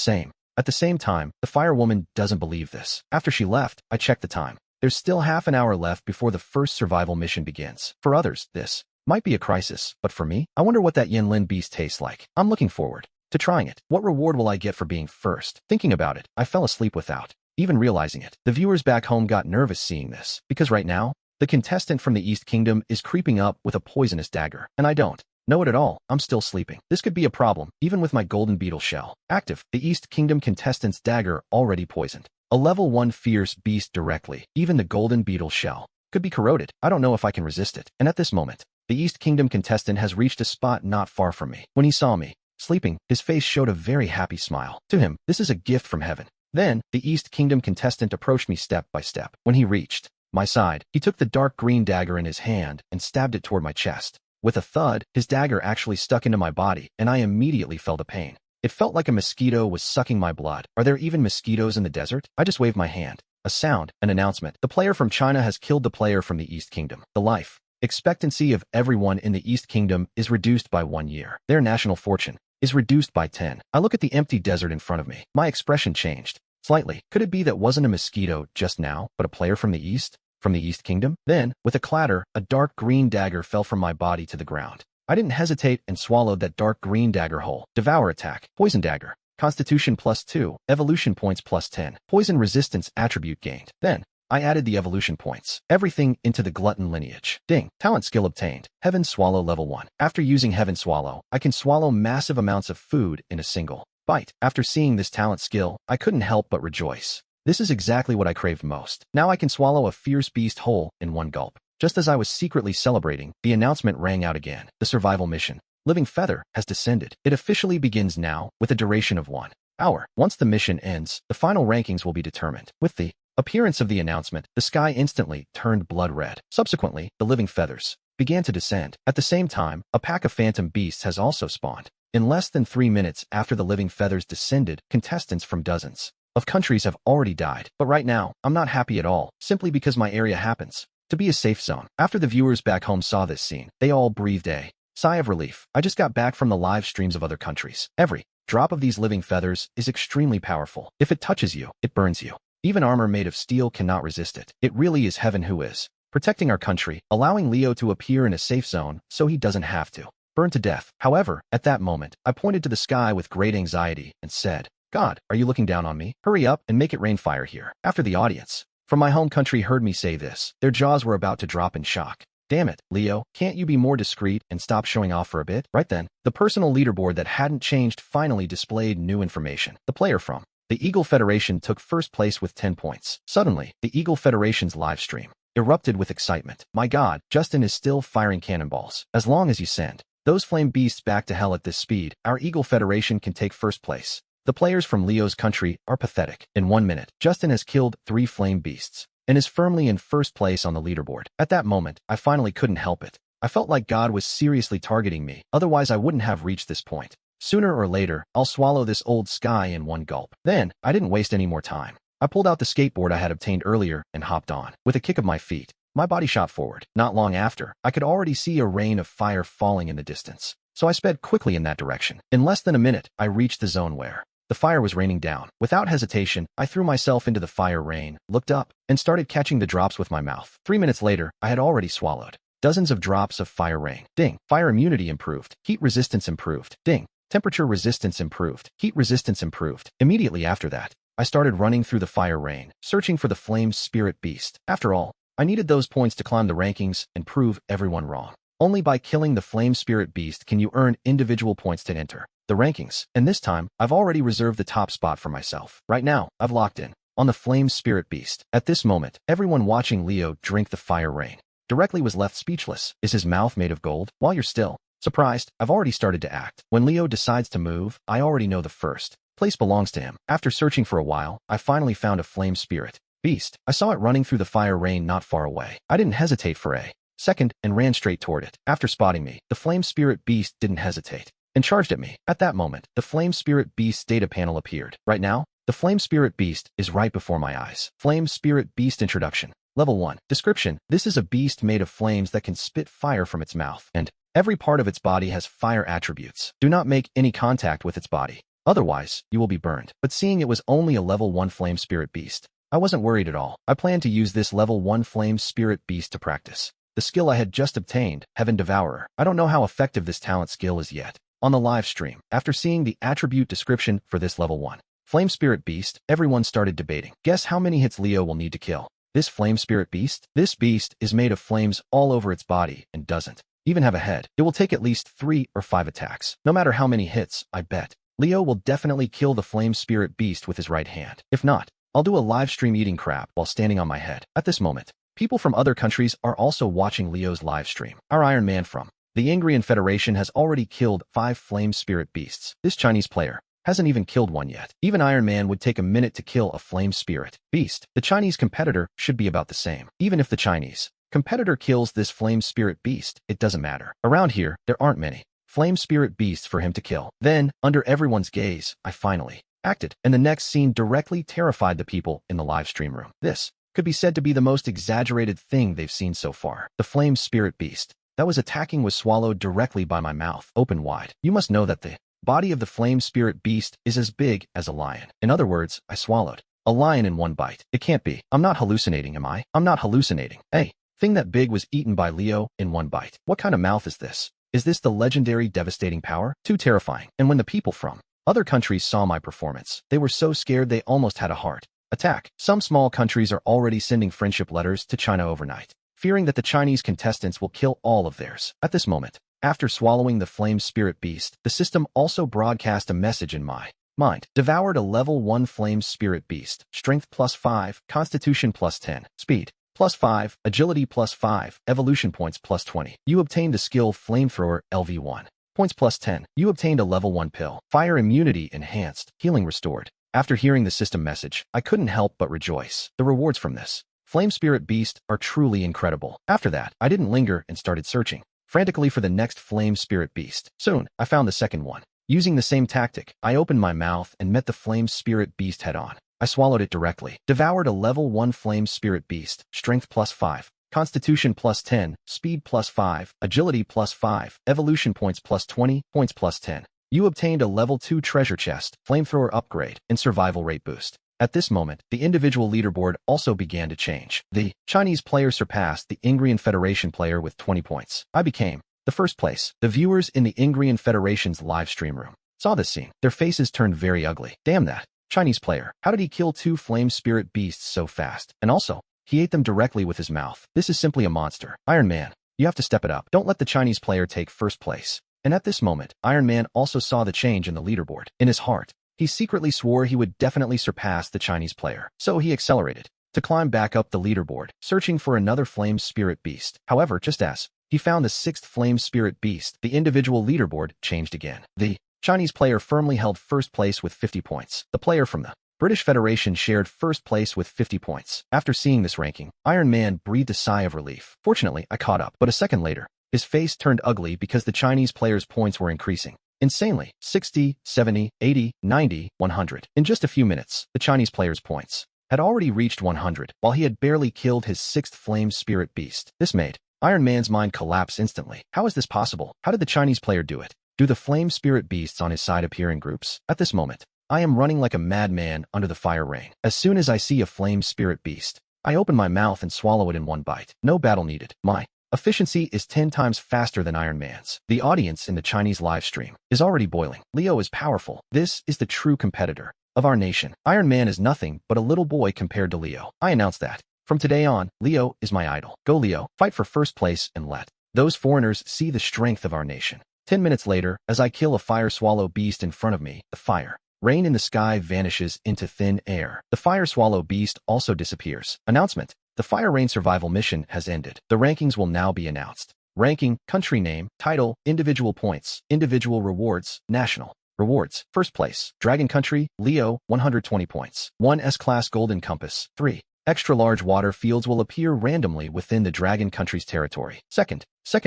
same time, the fire woman doesn't believe this. After she left, I checked the time. There's still half an hour left before the first survival mission begins. For others, this might be a crisis, but for me, I wonder what that Yanlin beast tastes like. I'm looking forward to trying it. What reward will I get for being first? Thinking about it, I fell asleep without even realizing it. The viewers back home got nervous seeing this, because right now, the contestant from the East Kingdom is creeping up with a poisonous dagger, and I don't know it at all. I'm still sleeping. This could be a problem, even with my golden beetle shell active. The East Kingdom contestant's dagger already poisoned. A level 1 fierce beast directly. Even the golden beetle shell could be corroded. I don't know if I can resist it. And at this moment, the East Kingdom contestant has reached a spot not far from me. When he saw me Sleeping, his face showed a very happy smile. To him, this is a gift from heaven. Then, the East Kingdom contestant approached me step by step. When he reached my side, he took the dark green dagger in his hand and stabbed it toward my chest. With a thud, his dagger actually stuck into my body, and I immediately felt a pain. It felt like a mosquito was sucking my blood. Are there even mosquitoes in the desert? I just waved my hand. A sound, an announcement. The player from China has killed the player from the East Kingdom. The life expectancy of everyone in the East Kingdom is reduced by 1 year. Their national fortune is reduced by 10. I look at the empty desert in front of me. My expression changed slightly. Could it be that wasn't a mosquito just now, but a player from the East? From the East Kingdom? Then, with a clatter, a dark green dagger fell from my body to the ground. I didn't hesitate and swallowed that dark green dagger whole. Devour attack. Poison dagger. Constitution +2. Evolution points +10. Poison resistance attribute gained. Then, I added the evolution points. Everything into the glutton lineage. Ding. Talent skill obtained. Heaven Swallow level 1. After using Heaven Swallow, I can swallow massive amounts of food in a single bite. After seeing this talent skill, I couldn't help but rejoice. This is exactly what I craved most. Now I can swallow a fierce beast whole in one gulp. Just as I was secretly celebrating, the announcement rang out again. The survival mission, Living Feather, has descended. It officially begins now, with a duration of 1 hour. Once the mission ends, the final rankings will be determined. With the appearance of the announcement, the sky instantly turned blood red. Subsequently, the living feathers began to descend. At the same time, a pack of phantom beasts has also spawned. In less than 3 minutes after the living feathers descended, contestants from dozens of countries have already died. But right now, I'm not happy at all, simply because my area happens to be a safe zone. After the viewers back home saw this scene, they all breathed a sigh of relief. I just got back from the live streams of other countries. Every drop of these living feathers is extremely powerful. If it touches you, it burns you. Even armor made of steel cannot resist it. It really is heaven who is protecting our country, allowing Leo to appear in a safe zone so he doesn't have to burn to death. However, at that moment, I pointed to the sky with great anxiety and said, God, are you looking down on me? Hurry up and make it rain fire here. After the audience from my home country heard me say this, their jaws were about to drop in shock. Damn it, Leo, can't you be more discreet and stop showing off for a bit? Right then, the personal leaderboard that hadn't changed finally displayed new information. The player from the Eagle Federation took first place with 10 points. Suddenly, the Eagle Federation's live stream erupted with excitement. My God, Justin is still firing cannonballs. As long as you send those flame beasts back to hell at this speed, our Eagle Federation can take first place. The players from Leo's country are pathetic. In 1 minute, Justin has killed 3 flame beasts and is firmly in first place on the leaderboard. At that moment, I finally couldn't help it. I felt like God was seriously targeting me, otherwise I wouldn't have reached this point. Sooner or later, I'll swallow this old sky in one gulp. Then, I didn't waste any more time. I pulled out the skateboard I had obtained earlier and hopped on. With a kick of my feet, my body shot forward. Not long after, I could already see a rain of fire falling in the distance, so I sped quickly in that direction. In less than a minute, I reached the zone where the fire was raining down. Without hesitation, I threw myself into the fire rain, looked up, and started catching the drops with my mouth. 3 minutes later, I had already swallowed dozens of drops of fire rain. Ding. Fire immunity improved. Heat resistance improved. Ding. Temperature resistance improved. Heat resistance improved. Immediately after that, I started running through the fire rain, searching for the flame spirit beast. After all, I needed those points to climb the rankings and prove everyone wrong. Only by killing the flame spirit beast can you earn individual points to enter the rankings, and this time, I've already reserved the top spot for myself. Right now, I've locked in on the flame spirit beast. At this moment, everyone watching Leo drink the fire rain directly was left speechless. Is his mouth made of gold? While you're still surprised, I've already started to act. When Leo decides to move, I already know the first place belongs to him. After searching for a while, I finally found a flame spirit beast. I saw it running through the fire rain not far away. I didn't hesitate for a second and ran straight toward it. After spotting me, the flame spirit beast didn't hesitate and charged at me. At that moment, the Flame Spirit Beast data panel appeared. Right now, the Flame Spirit Beast is right before my eyes. Flame Spirit Beast Introduction. Level 1. Description. This is a beast made of flames that can spit fire from its mouth, and every part of its body has fire attributes. Do not make any contact with its body. Otherwise, you will be burned. But seeing it was only a level 1 Flame Spirit Beast, I wasn't worried at all. I planned to use this level 1 Flame Spirit Beast to practice the skill I had just obtained, Heaven Devourer. I don't know how effective this talent skill is yet. On the live stream, after seeing the attribute description for this level 1 Flame Spirit Beast, everyone started debating. Guess how many hits Leo will need to kill this Flame Spirit Beast? This beast is made of flames all over its body and doesn't even have a head. It will take at least 3 or 5 attacks. No matter how many hits, I bet Leo will definitely kill the Flame Spirit Beast with his right hand. If not, I'll do a live stream eating crap while standing on my head. At this moment, people from other countries are also watching Leo's live stream. Our Iron Man from The Ingrian Federation has already killed 5 flame spirit beasts. This Chinese player hasn't even killed one yet. Even Iron Man would take a minute to kill a flame spirit beast. The Chinese competitor should be about the same. Even if the Chinese competitor kills this flame spirit beast, it doesn't matter. Around here, there aren't many flame spirit beasts for him to kill. Then, under everyone's gaze, I finally acted, and the next scene directly terrified the people in the live stream room. This could be said to be the most exaggerated thing they've seen so far. The flame spirit beast that was attacking was swallowed directly by my mouth, open wide. You must know that the body of the flame spirit beast is as big as a lion. In other words, I swallowed a lion in one bite. It can't be. I'm not hallucinating, am I? I'm not hallucinating. Hey, thing that big was eaten by Leo in one bite. What kind of mouth is this? Is this the legendary devastating power? Too terrifying. And when the people from other countries saw my performance, they were so scared they almost had a heart attack. Some small countries are already sending friendship letters to China overnight, fearing that the Chinese contestants will kill all of theirs. At this moment, after swallowing the flame spirit beast, the system also broadcast a message in my mind. Devoured a level 1 flame spirit beast. Strength +5, Constitution +10, Speed +5, Agility +5, Evolution points +20. You obtained the skill Flamethrower LV1. Points +10. You obtained a level 1 pill. Fire immunity enhanced. Healing restored. After hearing the system message, I couldn't help but rejoice. The rewards from this flame spirit beast are truly incredible. After that, I didn't linger and started searching frantically for the next flame spirit beast. Soon, I found the second one. Using the same tactic, I opened my mouth and met the flame spirit beast head on. I swallowed it directly. Devoured a level 1 flame spirit beast. Strength +5, Constitution +10, Speed +5, Agility +5, Evolution points +20, points +10. You obtained a level 2 treasure chest, flamethrower upgrade, and survival rate boost. At this moment, the individual leaderboard also began to change. The Chinese player surpassed the Ingrian Federation player with 20 points. I became the first place. The viewers in the Ingrian Federation's live stream room saw this scene. Their faces turned very ugly. Damn that Chinese player. How did he kill 2 flame spirit beasts so fast? And also, he ate them directly with his mouth. This is simply a monster. Iron Man, you have to step it up. Don't let the Chinese player take first place. And at this moment, Iron Man also saw the change in the leaderboard. In his heart, he secretly swore he would definitely surpass the Chinese player. So he accelerated to climb back up the leaderboard, searching for another flame spirit beast. However, just as he found the 6th flame spirit beast, the individual leaderboard changed again. The Chinese player firmly held first place with 50 points. The player from the British Federation shared first place with 50 points. After seeing this ranking, Iron Man breathed a sigh of relief. Fortunately, I caught up, but a second later, his face turned ugly because the Chinese player's points were increasing insanely. 60, 70, 80, 90, 100. In just a few minutes, the Chinese player's points had already reached 100, while he had barely killed his 6th flame spirit beast. This made Iron Man's mind collapse instantly. How is this possible? How did the Chinese player do it? Do the flame spirit beasts on his side appear in groups? At this moment, I am running like a madman under the fire rain. As soon as I see a flame spirit beast, I open my mouth and swallow it in one bite. No battle needed. My efficiency is 10 times faster than Iron Man's. The audience in the Chinese live stream is already boiling. Leo is powerful. This is the true competitor of our nation. Iron Man is nothing but a little boy compared to Leo. I announce that from today on, Leo is my idol. Go Leo, fight for first place and let those foreigners see the strength of our nation. 10 minutes later, as I kill a fire swallow beast in front of me, the fire rain in the sky vanishes into thin air. The fire swallow beast also disappears. Announcement. The Fire Rain survival mission has ended. The rankings will now be announced. Ranking, country name, title, individual points, individual rewards, national rewards. First place, Dragon Country, Leo, 120 points. 1 S-Class Golden Compass. 3 extra-large water fields will appear randomly within the Dragon Country's territory. Second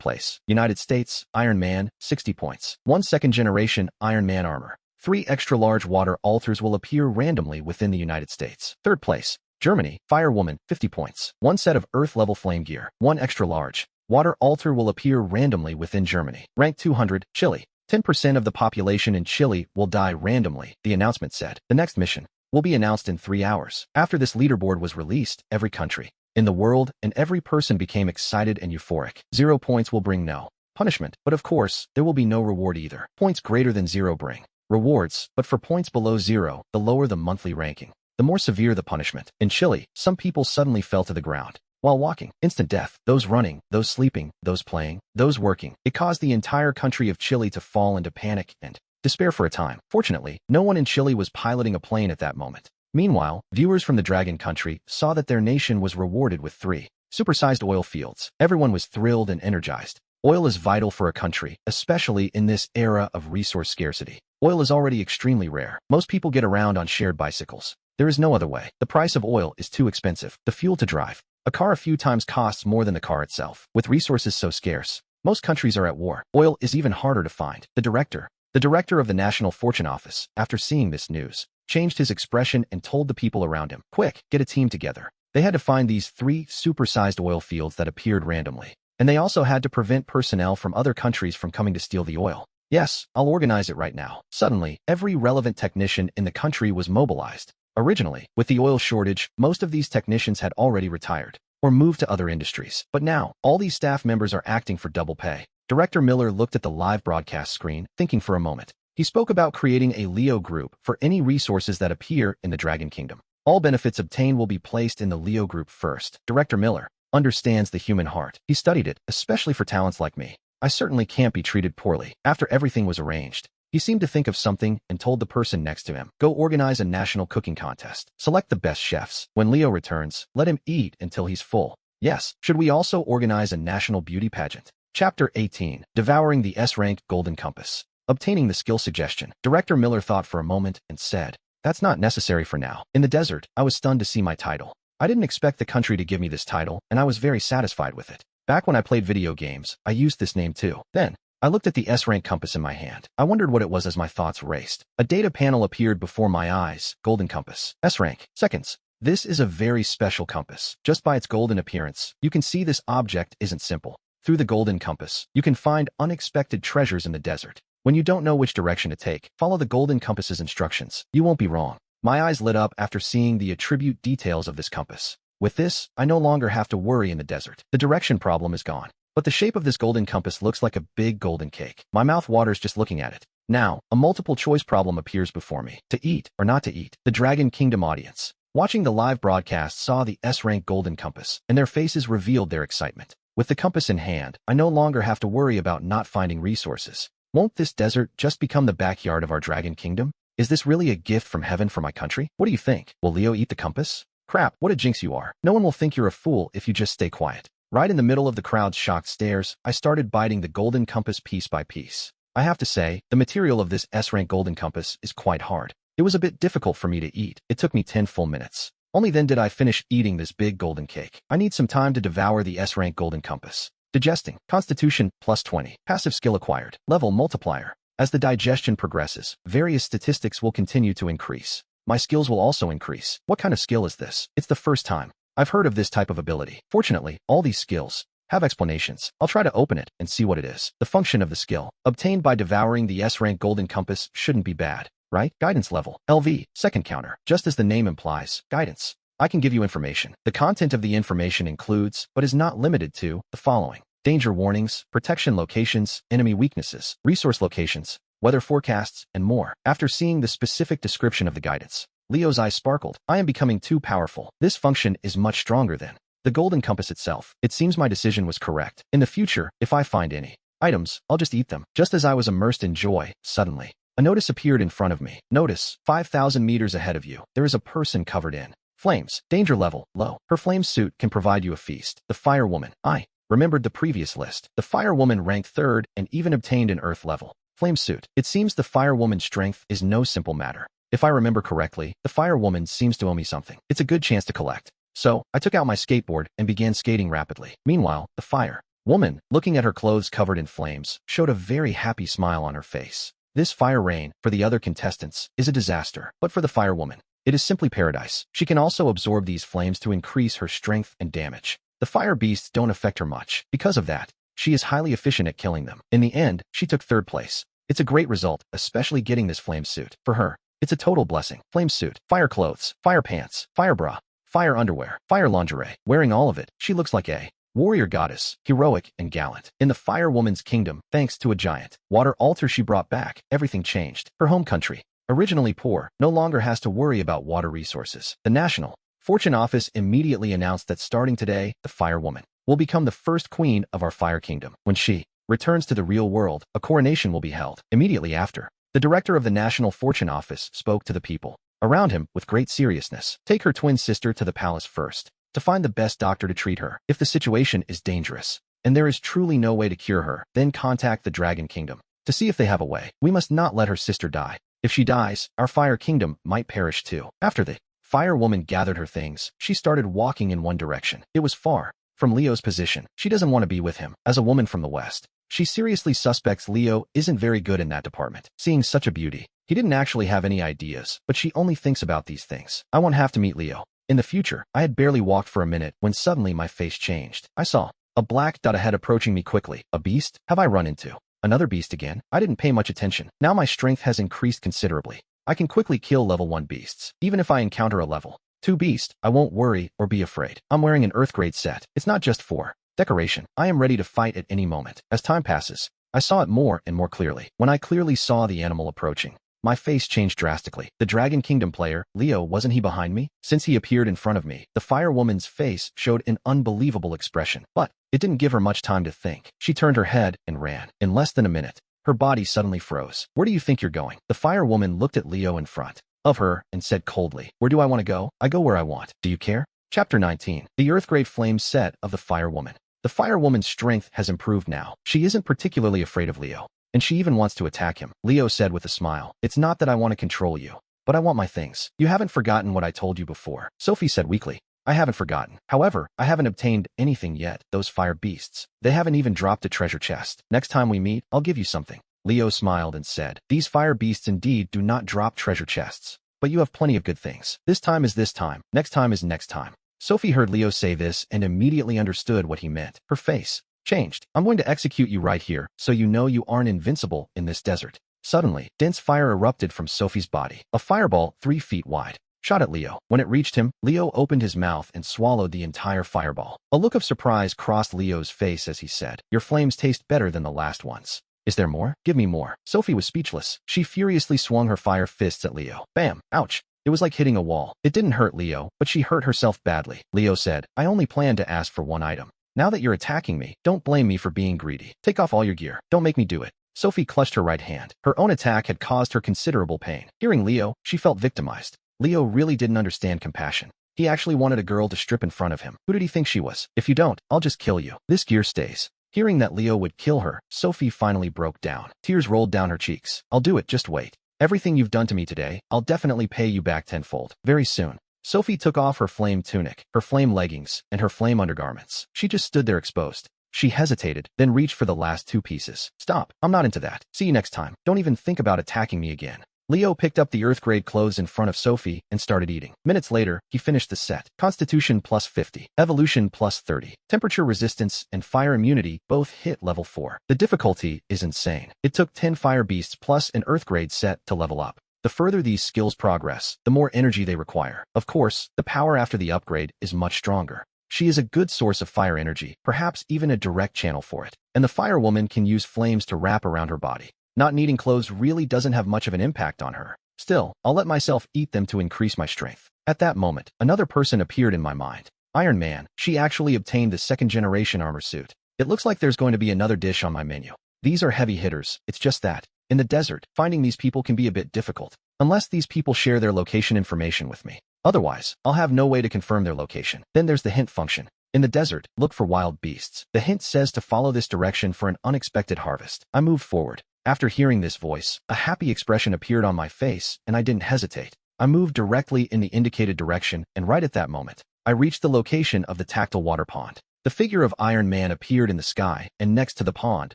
place, United States, Iron Man, 60 points. 1 second-generation Iron Man armor. 3 extra-large water altars will appear randomly within the United States. Third place, Germany, Firewoman, 50 points. 1 set of Earth-level flame gear. 1 extra-large water altar will appear randomly within Germany. Rank 200, Chile. 10% of the population in Chile will die randomly, the announcement said. The next mission will be announced in 3 hours. After this leaderboard was released, every country in the world and every person became excited and euphoric. 0 points will bring no punishment, but of course, there will be no reward either. Points greater than 0 bring rewards, but for points below 0, the lower the monthly ranking, the more severe the punishment. In Chile, some people suddenly fell to the ground while walking. Instant death. Those running, those sleeping, those playing, those working. It caused the entire country of Chile to fall into panic and despair for a time. Fortunately, no one in Chile was piloting a plane at that moment. Meanwhile, viewers from the Dragon Country saw that their nation was rewarded with 3 supersized oil fields. Everyone was thrilled and energized. Oil is vital for a country, especially in this era of resource scarcity. Oil is already extremely rare. Most people get around on shared bicycles. There is no other way. The price of oil is too expensive. The fuel to drive a car a few times costs more than the car itself. With resources so scarce, most countries are at war. Oil is even harder to find. The director of the National Fortune Office, after seeing this news, changed his expression and told the people around him, "Quick, get a team together." They had to find these 3 supersized oil fields that appeared randomly. And they also had to prevent personnel from other countries from coming to steal the oil. "Yes, I'll organize it right now." Suddenly, every relevant technician in the country was mobilized. Originally, with the oil shortage, most of these technicians had already retired or moved to other industries. But now, all these staff members are acting for double pay. Director Miller looked at the live broadcast screen, thinking for a moment. He spoke about creating a Leo group for any resources that appear in the Dragon Kingdom. All benefits obtained will be placed in the Leo group first. Director Miller understands the human heart. He studied it, especially for talents like me. I certainly can't be treated poorly. After everything was arranged, he seemed to think of something and told the person next to him, "Go organize a national cooking contest. Select the best chefs. When Leo returns, let him eat until he's full." Yes, should we also organize a national beauty pageant? Chapter 18, Devouring the S-Rank Golden Compass. Obtaining the skill suggestion. Director Miller thought for a moment and said, "That's not necessary for now." In the desert, I was stunned to see my title. I didn't expect the country to give me this title, and I was very satisfied with it. Back when I played video games, I used this name too. Then, I looked at the S-Rank compass in my hand. I wondered what it was as my thoughts raced. A data panel appeared before my eyes. Golden compass. S-Rank. Seconds. This is a very special compass. Just by its golden appearance, you can see this object isn't simple. Through the golden compass, you can find unexpected treasures in the desert. When you don't know which direction to take, follow the golden compass's instructions. You won't be wrong. My eyes lit up after seeing the attribute details of this compass. With this, I no longer have to worry in the desert. The direction problem is gone. But the shape of this golden compass looks like a big golden cake. My mouth waters just looking at it. Now, a multiple choice problem appears before me. To eat or not to eat. The Dragon Kingdom audience, watching the live broadcast, saw the S-Rank golden compass, and their faces revealed their excitement. With the compass in hand, I no longer have to worry about not finding resources. Won't this desert just become the backyard of our Dragon Kingdom? Is this really a gift from heaven for my country? What do you think? Will Leo eat the compass? Crap, what a jinx you are. No one will think you're a fool if you just stay quiet. Right in the middle of the crowd's shocked stares, I started biting the golden compass piece by piece. I have to say, the material of this S-Rank golden compass is quite hard. It was a bit difficult for me to eat. It took me 10 full minutes. Only then did I finish eating this big golden cake. I need some time to devour the S-Rank golden compass. Digesting. Constitution, +20. Passive skill acquired. Level multiplier. As the digestion progresses, various statistics will continue to increase. My skills will also increase. What kind of skill is this? It's the first time I've heard of this type of ability. Fortunately, all these skills have explanations. I'll try to open it and see what it is. The function of the skill, obtained by devouring the S-Rank golden compass, shouldn't be bad, right? Guidance level. LV. Second counter. Just as the name implies, guidance. I can give you information. The content of the information includes, but is not limited to, the following: danger warnings, protection locations, enemy weaknesses, resource locations, weather forecasts, and more. After seeing the specific description of the guidance, Leo's eyes sparkled. I am becoming too powerful. This function is much stronger than the golden compass itself. It seems my decision was correct. In the future, if I find any items, I'll just eat them. Just as I was immersed in joy, suddenly, a notice appeared in front of me. Notice, 5,000 meters ahead of you, there is a person covered in flames. Danger level, low. Her flame suit can provide you a feast. The Fire Woman. I remembered the previous list. The Fire Woman ranked 3rd and even obtained an Earth level flame suit. It seems the Fire Woman's strength is no simple matter. If I remember correctly, the Fire Woman seems to owe me something. It's a good chance to collect. So, I took out my skateboard and began skating rapidly. Meanwhile, the Fire Woman, looking at her clothes covered in flames, showed a very happy smile on her face. This fire rain, for the other contestants, is a disaster. But for the Fire Woman, it is simply paradise. She can also absorb these flames to increase her strength and damage. The fire beasts don't affect her much. Because of that, she is highly efficient at killing them. In the end, she took 3rd place. It's a great result, especially getting this flame suit. For her, it's a total blessing. Flame suit, fire clothes, fire pants, fire bra, fire underwear, fire lingerie. Wearing all of it, she looks like a warrior goddess, heroic and gallant. In the Fire Woman's kingdom, thanks to a giant water altar she brought back, everything changed. Her home country, originally poor, no longer has to worry about water resources. The National Fortune Office immediately announced that starting today, the Fire Woman will become the first queen of our Fire Kingdom. When she returns to the real world, a coronation will be held. Immediately after, the director of the National Fortune Office spoke to the people around him with great seriousness. Take her twin sister to the palace first, to find the best doctor to treat her. If the situation is dangerous, and there is truly no way to cure her, then contact the Dragon Kingdom to see if they have a way. We must not let her sister die. If she dies, our Fire Kingdom might perish too. After the Fire Woman gathered her things, she started walking in one direction. It was far from Leo's position. She doesn't want to be with him. As a woman from the West, she seriously suspects Leo isn't very good in that department. Seeing such a beauty, he didn't actually have any ideas, but she only thinks about these things. I won't have to meet Leo. In the future, I had barely walked for a minute when suddenly my face changed. I saw a black dot ahead approaching me quickly. A beast? Have I run into another beast again? I didn't pay much attention. Now my strength has increased considerably. I can quickly kill level 1 beasts. Even if I encounter a level 2 beast, I won't worry or be afraid. I'm wearing an Earthgrade set. It's not just for decoration. I am ready to fight at any moment. As time passes, I saw it more and more clearly. When I clearly saw the animal approaching, my face changed drastically. The Dragon Kingdom player, Leo, wasn't he behind me? Since he appeared in front of me, the Fire Woman's face showed an unbelievable expression, but it didn't give her much time to think. She turned her head and ran. In less than a minute, her body suddenly froze. Where do you think you're going? The Fire Woman looked at Leo in front of her and said coldly, where do I want to go? I go where I want. Do you care? Chapter 19. The Earthgrade Flame Set of the Fire Woman. The Fire Woman's strength has improved now. She isn't particularly afraid of Leo, and she even wants to attack him. Leo said with a smile, it's not that I want to control you, but I want my things. You haven't forgotten what I told you before. Sophie said weakly, I haven't forgotten. However, I haven't obtained anything yet. Those fire beasts, they haven't even dropped a treasure chest. Next time we meet, I'll give you something. Leo smiled and said, these fire beasts indeed do not drop treasure chests, but you have plenty of good things. This time is this time. Next time is next time. Sophie heard Leo say this and immediately understood what he meant. Her face changed. I'm going to execute you right here, so you know you aren't invincible in this desert. Suddenly, dense fire erupted from Sophie's body. A fireball 3 feet wide shot at Leo. When it reached him, Leo opened his mouth and swallowed the entire fireball. A look of surprise crossed Leo's face as he said, your flames taste better than the last ones. Is there more? Give me more. Sophie was speechless. She furiously swung her fire fists at Leo. Bam! Ouch! It was like hitting a wall. It didn't hurt Leo, but she hurt herself badly. Leo said, I only planned to ask for one item. Now that you're attacking me, don't blame me for being greedy. Take off all your gear. Don't make me do it. Sophie clutched her right hand. Her own attack had caused her considerable pain. Hearing Leo, she felt victimized. Leo really didn't understand compassion. He actually wanted a girl to strip in front of him. Who did he think she was? If you don't, I'll just kill you. This gear stays. Hearing that Leo would kill her, Sophie finally broke down. Tears rolled down her cheeks. I'll do it, just wait. Everything you've done to me today, I'll definitely pay you back tenfold. Very soon. Sophie took off her flame tunic, her flame leggings, and her flame undergarments. She just stood there exposed. She hesitated, then reached for the last 2 pieces. Stop, I'm not into that. See you next time. Don't even think about attacking me again. Leo picked up the Earthgrade clothes in front of Sophie and started eating. Minutes later, he finished the set. Constitution plus 50, Evolution plus 30, Temperature Resistance and Fire Immunity both hit level 4. The difficulty is insane. It took 10 Fire Beasts plus an Earthgrade set to level up. The further these skills progress, the more energy they require. Of course, the power after the upgrade is much stronger. She is a good source of fire energy, perhaps even a direct channel for it. And the Fire Woman can use flames to wrap around her body. Not needing clothes really doesn't have much of an impact on her. Still, I'll let myself eat them to increase my strength. At that moment, another person appeared in my mind. Iron Man. She actually obtained the 2nd generation armor suit. It looks like there's going to be another dish on my menu. These are heavy hitters. It's just that. In the desert, finding these people can be a bit difficult, unless these people share their location information with me. Otherwise, I'll have no way to confirm their location. Then there's the hint function. In the desert, look for wild beasts. The hint says to follow this direction for an unexpected harvest. I moved forward. After hearing this voice, a happy expression appeared on my face, and I didn't hesitate. I moved directly in the indicated direction, and right at that moment, I reached the location of the tactile water pond. The figure of Iron Man appeared in the sky, and next to the pond,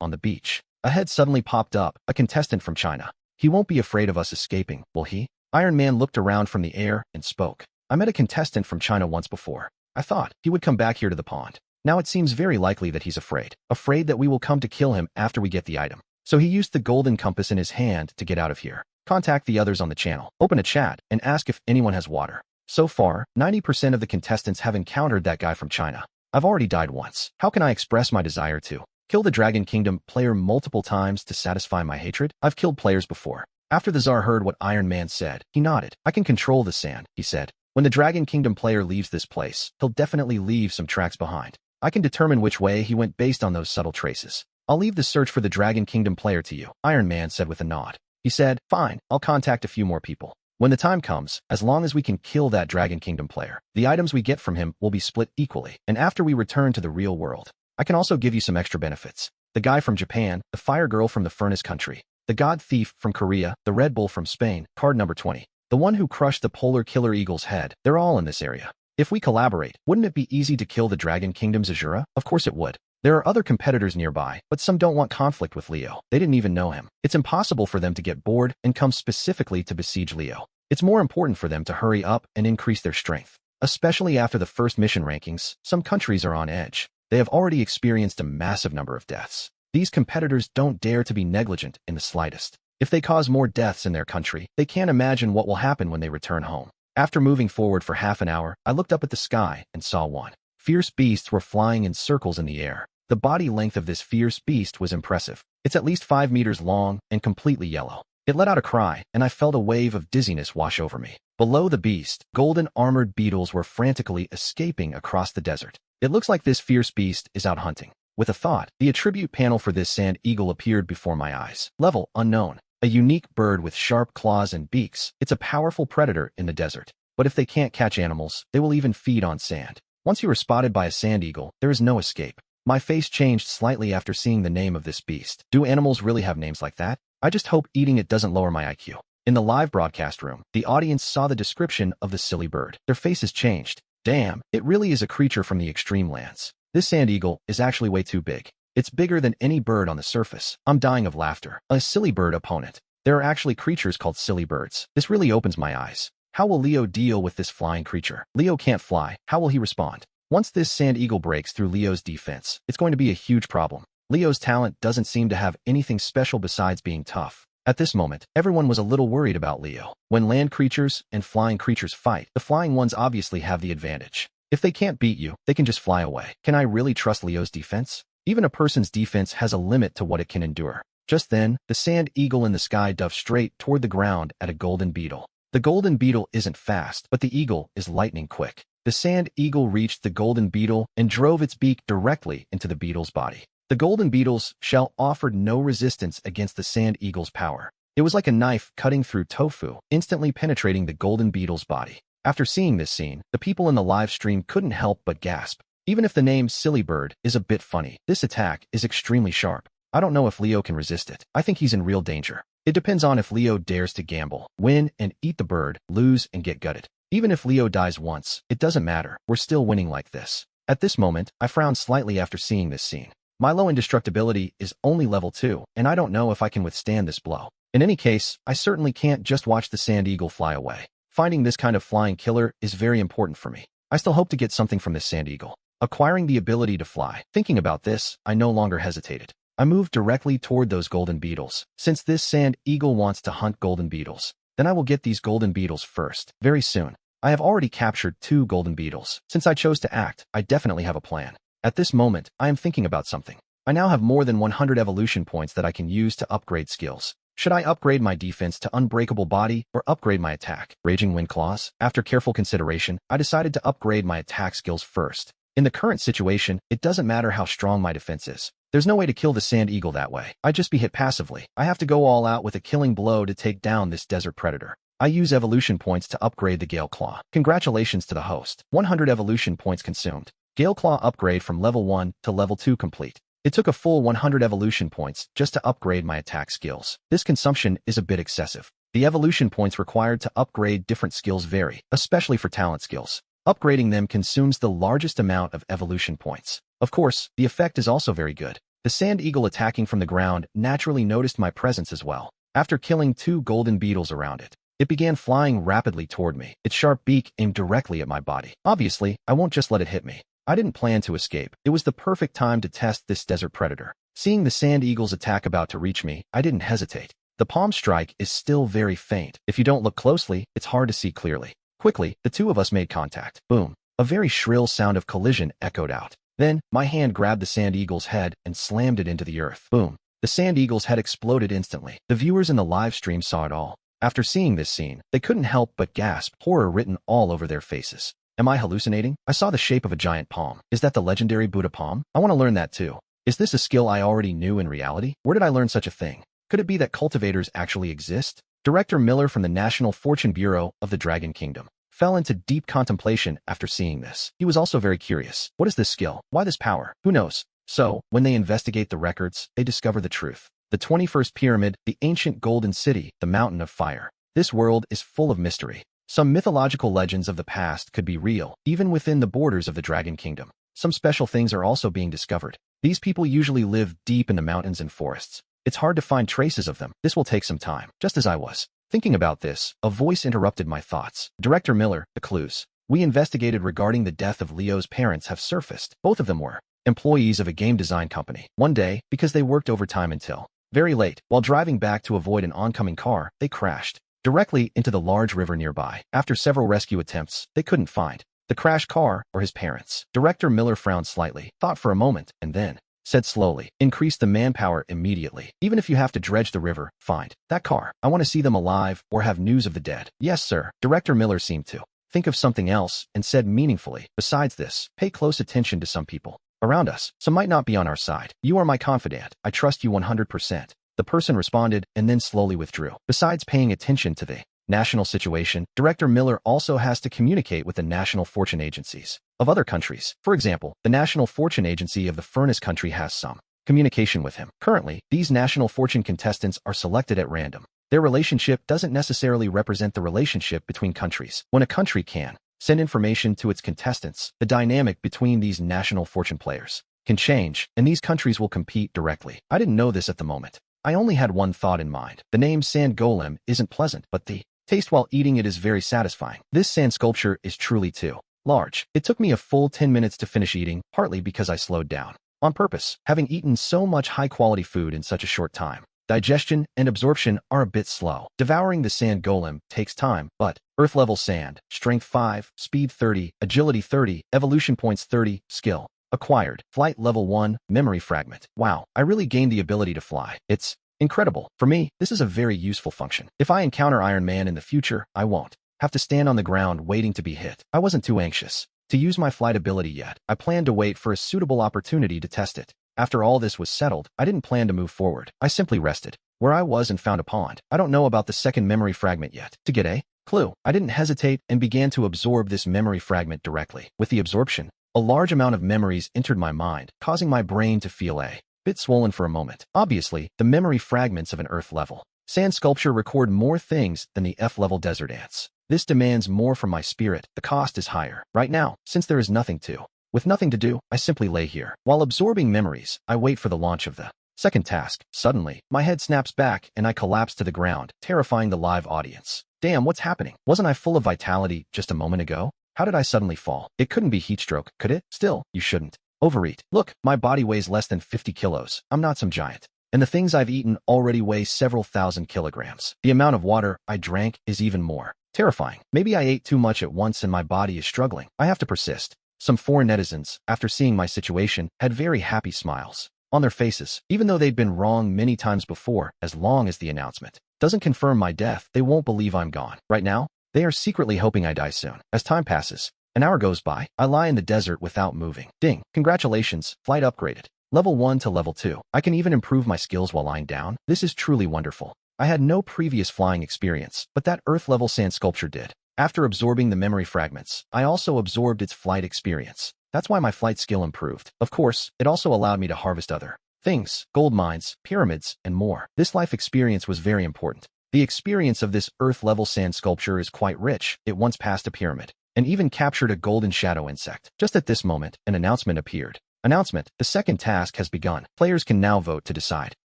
on the beach, a head suddenly popped up, a contestant from China. He won't be afraid of us escaping, will he? Iron Man looked around from the air and spoke. I met a contestant from China once before. I thought he would come back here to the pond. Now it seems very likely that he's afraid that we will come to kill him after we get the item. So he used the golden compass in his hand to get out of here. Contact the others on the channel, open a chat, and ask if anyone has water. So far, 90% of the contestants have encountered that guy from China. I've already died once. How can I express my desire to kill the Dragon Kingdom player multiple times to satisfy my hatred? I've killed players before. After the Tsar heard what Iron Man said, he nodded. I can control the sand, he said. When the Dragon Kingdom player leaves this place, he'll definitely leave some tracks behind. I can determine which way he went based on those subtle traces. I'll leave the search for the Dragon Kingdom player to you, Iron Man said with a nod. He said, fine, I'll contact a few more people. When the time comes, as long as we can kill that Dragon Kingdom player, the items we get from him will be split equally, and after we return to the real world, I can also give you some extra benefits. The guy from Japan, the fire girl from the furnace country, the god thief from Korea, the Red Bull from Spain, card number 20. The one who crushed the polar killer eagle's head. They're all in this area. If we collaborate, wouldn't it be easy to kill the Dragon Kingdom's Asura? Of course it would. There are other competitors nearby, but some don't want conflict with Leo. They didn't even know him. It's impossible for them to get bored and come specifically to besiege Leo. It's more important for them to hurry up and increase their strength. Especially after the first mission rankings, some countries are on edge. They have already experienced a massive number of deaths. These competitors don't dare to be negligent in the slightest. If they cause more deaths in their country, they can't imagine what will happen when they return home. After moving forward for half an hour, I looked up at the sky and saw one. Fierce beasts were flying in circles in the air. The body length of this fierce beast was impressive. It's at least 5 meters long and completely yellow. It let out a cry, and I felt a wave of dizziness wash over me. Below the beast, golden armored beetles were frantically escaping across the desert. It looks like this fierce beast is out hunting. With a thought, the attribute panel for this sand eagle appeared before my eyes. Level, unknown. A unique bird with sharp claws and beaks. It's a powerful predator in the desert. But if they can't catch animals, they will even feed on sand. Once you are spotted by a sand eagle, there is no escape. My face changed slightly after seeing the name of this beast. Do animals really have names like that? I just hope eating it doesn't lower my IQ. In the live broadcast room, the audience saw the description of the silly bird. Their faces changed. Damn, it really is a creature from the extreme lands. This sand eagle is actually way too big. It's bigger than any bird on the surface. I'm dying of laughter. A silly bird opponent. There are actually creatures called silly birds. This really opens my eyes. How will Leo deal with this flying creature? Leo can't fly. How will he respond? Once this sand eagle breaks through Leo's defense, it's going to be a huge problem. Leo's talent doesn't seem to have anything special besides being tough. At this moment, everyone was a little worried about Leo. When land creatures and flying creatures fight, the flying ones obviously have the advantage. If they can't beat you, they can just fly away. Can I really trust Leo's defense? Even a person's defense has a limit to what it can endure. Just then, the sand eagle in the sky dove straight toward the ground at a golden beetle. The golden beetle isn't fast, but the eagle is lightning quick. The sand eagle reached the golden beetle and drove its beak directly into the beetle's body. The golden beetle's shell offered no resistance against the sand eagle's power. It was like a knife cutting through tofu, instantly penetrating the golden beetle's body. After seeing this scene, the people in the live stream couldn't help but gasp. Even if the name Silly Bird is a bit funny, this attack is extremely sharp. I don't know if Leo can resist it. I think he's in real danger. It depends on if Leo dares to gamble, win and eat the bird, lose and get gutted. Even if Leo dies once, it doesn't matter. We're still winning like this. At this moment, I frowned slightly after seeing this scene. My low indestructibility is only level 2, and I don't know if I can withstand this blow. In any case, I certainly can't just watch the sand eagle fly away. Finding this kind of flying killer is very important for me. I still hope to get something from this sand eagle. Acquiring the ability to fly. Thinking about this, I no longer hesitated. I moved directly toward those golden beetles. Since this sand eagle wants to hunt golden beetles, then I will get these golden beetles first, very soon. I have already captured 2 golden beetles. Since I chose to act, I definitely have a plan. At this moment, I am thinking about something. I now have more than 100 evolution points that I can use to upgrade skills. Should I upgrade my defense to Unbreakable Body or upgrade my attack? Raging Wind Claws? After careful consideration, I decided to upgrade my attack skills first. In the current situation, it doesn't matter how strong my defense is. There's no way to kill the sand eagle that way. I'd just be hit passively. I have to go all out with a killing blow to take down this desert predator. I use evolution points to upgrade the Gale Claw. Congratulations to the host. 100 evolution points consumed. Gale Claw upgrade from level 1 to level 2 complete. It took a full 100 evolution points just to upgrade my attack skills. This consumption is a bit excessive. The evolution points required to upgrade different skills vary, especially for talent skills. Upgrading them consumes the largest amount of evolution points. Of course, the effect is also very good. The sand eagle attacking from the ground naturally noticed my presence as well. After killing 2 golden beetles around it, it began flying rapidly toward me, its sharp beak aimed directly at my body. Obviously, I won't just let it hit me. I didn't plan to escape. It was the perfect time to test this desert predator. Seeing the sand eagle's attack about to reach me, I didn't hesitate. The palm strike is still very faint. If you don't look closely, it's hard to see clearly. Quickly, the 2 of us made contact. Boom. A very shrill sound of collision echoed out. Then, my hand grabbed the sand eagle's head and slammed it into the earth. Boom. The sand eagle's head exploded instantly. The viewers in the live stream saw it all. After seeing this scene, they couldn't help but gasp, horror written all over their faces. Am I hallucinating? I saw the shape of a giant palm. Is that the legendary Buddha palm? I want to learn that too. Is this a skill I already knew in reality? Where did I learn such a thing? Could it be that cultivators actually exist? Director Miller from the National Fortune Bureau of the Dragon Kingdom fell into deep contemplation after seeing this. He was also very curious. What is this skill? Why this power? Who knows? So, when they investigate the records, they discover the truth. The 21st Pyramid, the ancient golden city, the mountain of fire. This world is full of mystery. Some mythological legends of the past could be real, even within the borders of the Dragon Kingdom. Some special things are also being discovered. These people usually live deep in the mountains and forests. It's hard to find traces of them. This will take some time. Just as I was thinking about this, a voice interrupted my thoughts. Director Miller, the clues we investigated regarding the death of Leo's parents have surfaced. Both of them were employees of a game design company. One day, because they worked overtime until very late, while driving back to avoid an oncoming car, they crashed directly into the large river nearby. After several rescue attempts, they couldn't find the crashed car or his parents. Director Miller frowned slightly, thought for a moment, and then said slowly, increase the manpower immediately. Even if you have to dredge the river, find that car. I want to see them alive or have news of the dead. Yes, sir. Director Miller seemed to think of something else and said meaningfully, besides this, pay close attention to some people around us. Some might not be on our side. You are my confidant. I trust you 100%. The person responded and then slowly withdrew. Besides paying attention to the national situation, Director Miller also has to communicate with the national fortune agencies of other countries. For example, the National Fortune Agency of the Furnace country has some communication with him. Currently, these national fortune contestants are selected at random. Their relationship doesn't necessarily represent the relationship between countries. When a country can send information to its contestants, the dynamic between these national fortune players can change, and these countries will compete directly. I didn't know this at the moment. I only had one thought in mind. The name Sand Golem isn't pleasant, but the taste while eating it is very satisfying. This sand sculpture is truly too large. It took me a full 10 minutes to finish eating, partly because I slowed down on purpose. Having eaten so much high-quality food in such a short time, digestion and absorption are a bit slow. Devouring the Sand Golem takes time, but Earth-level sand, Strength 5, Speed 30, Agility 30, Evolution Points 30, Skill acquired, Flight Level 1, Memory Fragment. Wow, I really gained the ability to fly. It's incredible. For me, this is a very useful function. If I encounter Iron Man in the future, I won't have to stand on the ground waiting to be hit. I wasn't too anxious to use my flight ability yet. I planned to wait for a suitable opportunity to test it. After all this was settled, I didn't plan to move forward. I simply rested where I was and found a pond. I don't know about the second memory fragment yet. To get a clue, I didn't hesitate and began to absorb this memory fragment directly. With the absorption, a large amount of memories entered my mind, causing my brain to feel a bit swollen for a moment. Obviously, the memory fragments of an Earth-level sand sculpture record more things than the F-level desert ants. This demands more from my spirit. The cost is higher. Right now, since there is nothing to do, I simply lay here. While absorbing memories, I wait for the launch of the second task. Suddenly, my head snaps back and I collapse to the ground, terrifying the live audience. Damn, what's happening? Wasn't I full of vitality just a moment ago? How did I suddenly fall? It couldn't be heatstroke, could it? Still, you shouldn't overeat. Look, my body weighs less than 50 kilos. I'm not some giant. And the things I've eaten already weigh several thousand kilograms. The amount of water I drank is even more terrifying. Maybe I ate too much at once and my body is struggling. I have to persist. Some foreign netizens, after seeing my situation, had very happy smiles on their faces. Even though they'd been wrong many times before, as long as the announcement doesn't confirm my death, they won't believe I'm gone. Right now, they are secretly hoping I die soon. As time passes, an hour goes by. I lie in the desert without moving. Ding. Congratulations, flight upgraded. Level 1 to Level 2. I can even improve my skills while lying down. This is truly wonderful. I had no previous flying experience, but that Earth-level sand sculpture did. After absorbing the memory fragments, I also absorbed its flight experience. That's why my flight skill improved. Of course, it also allowed me to harvest other things, gold mines, pyramids, and more. This life experience was very important. The experience of this Earth-level sand sculpture is quite rich. It once passed a pyramid, and even captured a golden shadow insect. Just at this moment, an announcement appeared. Announcement: the second task has begun. Players can now vote to decide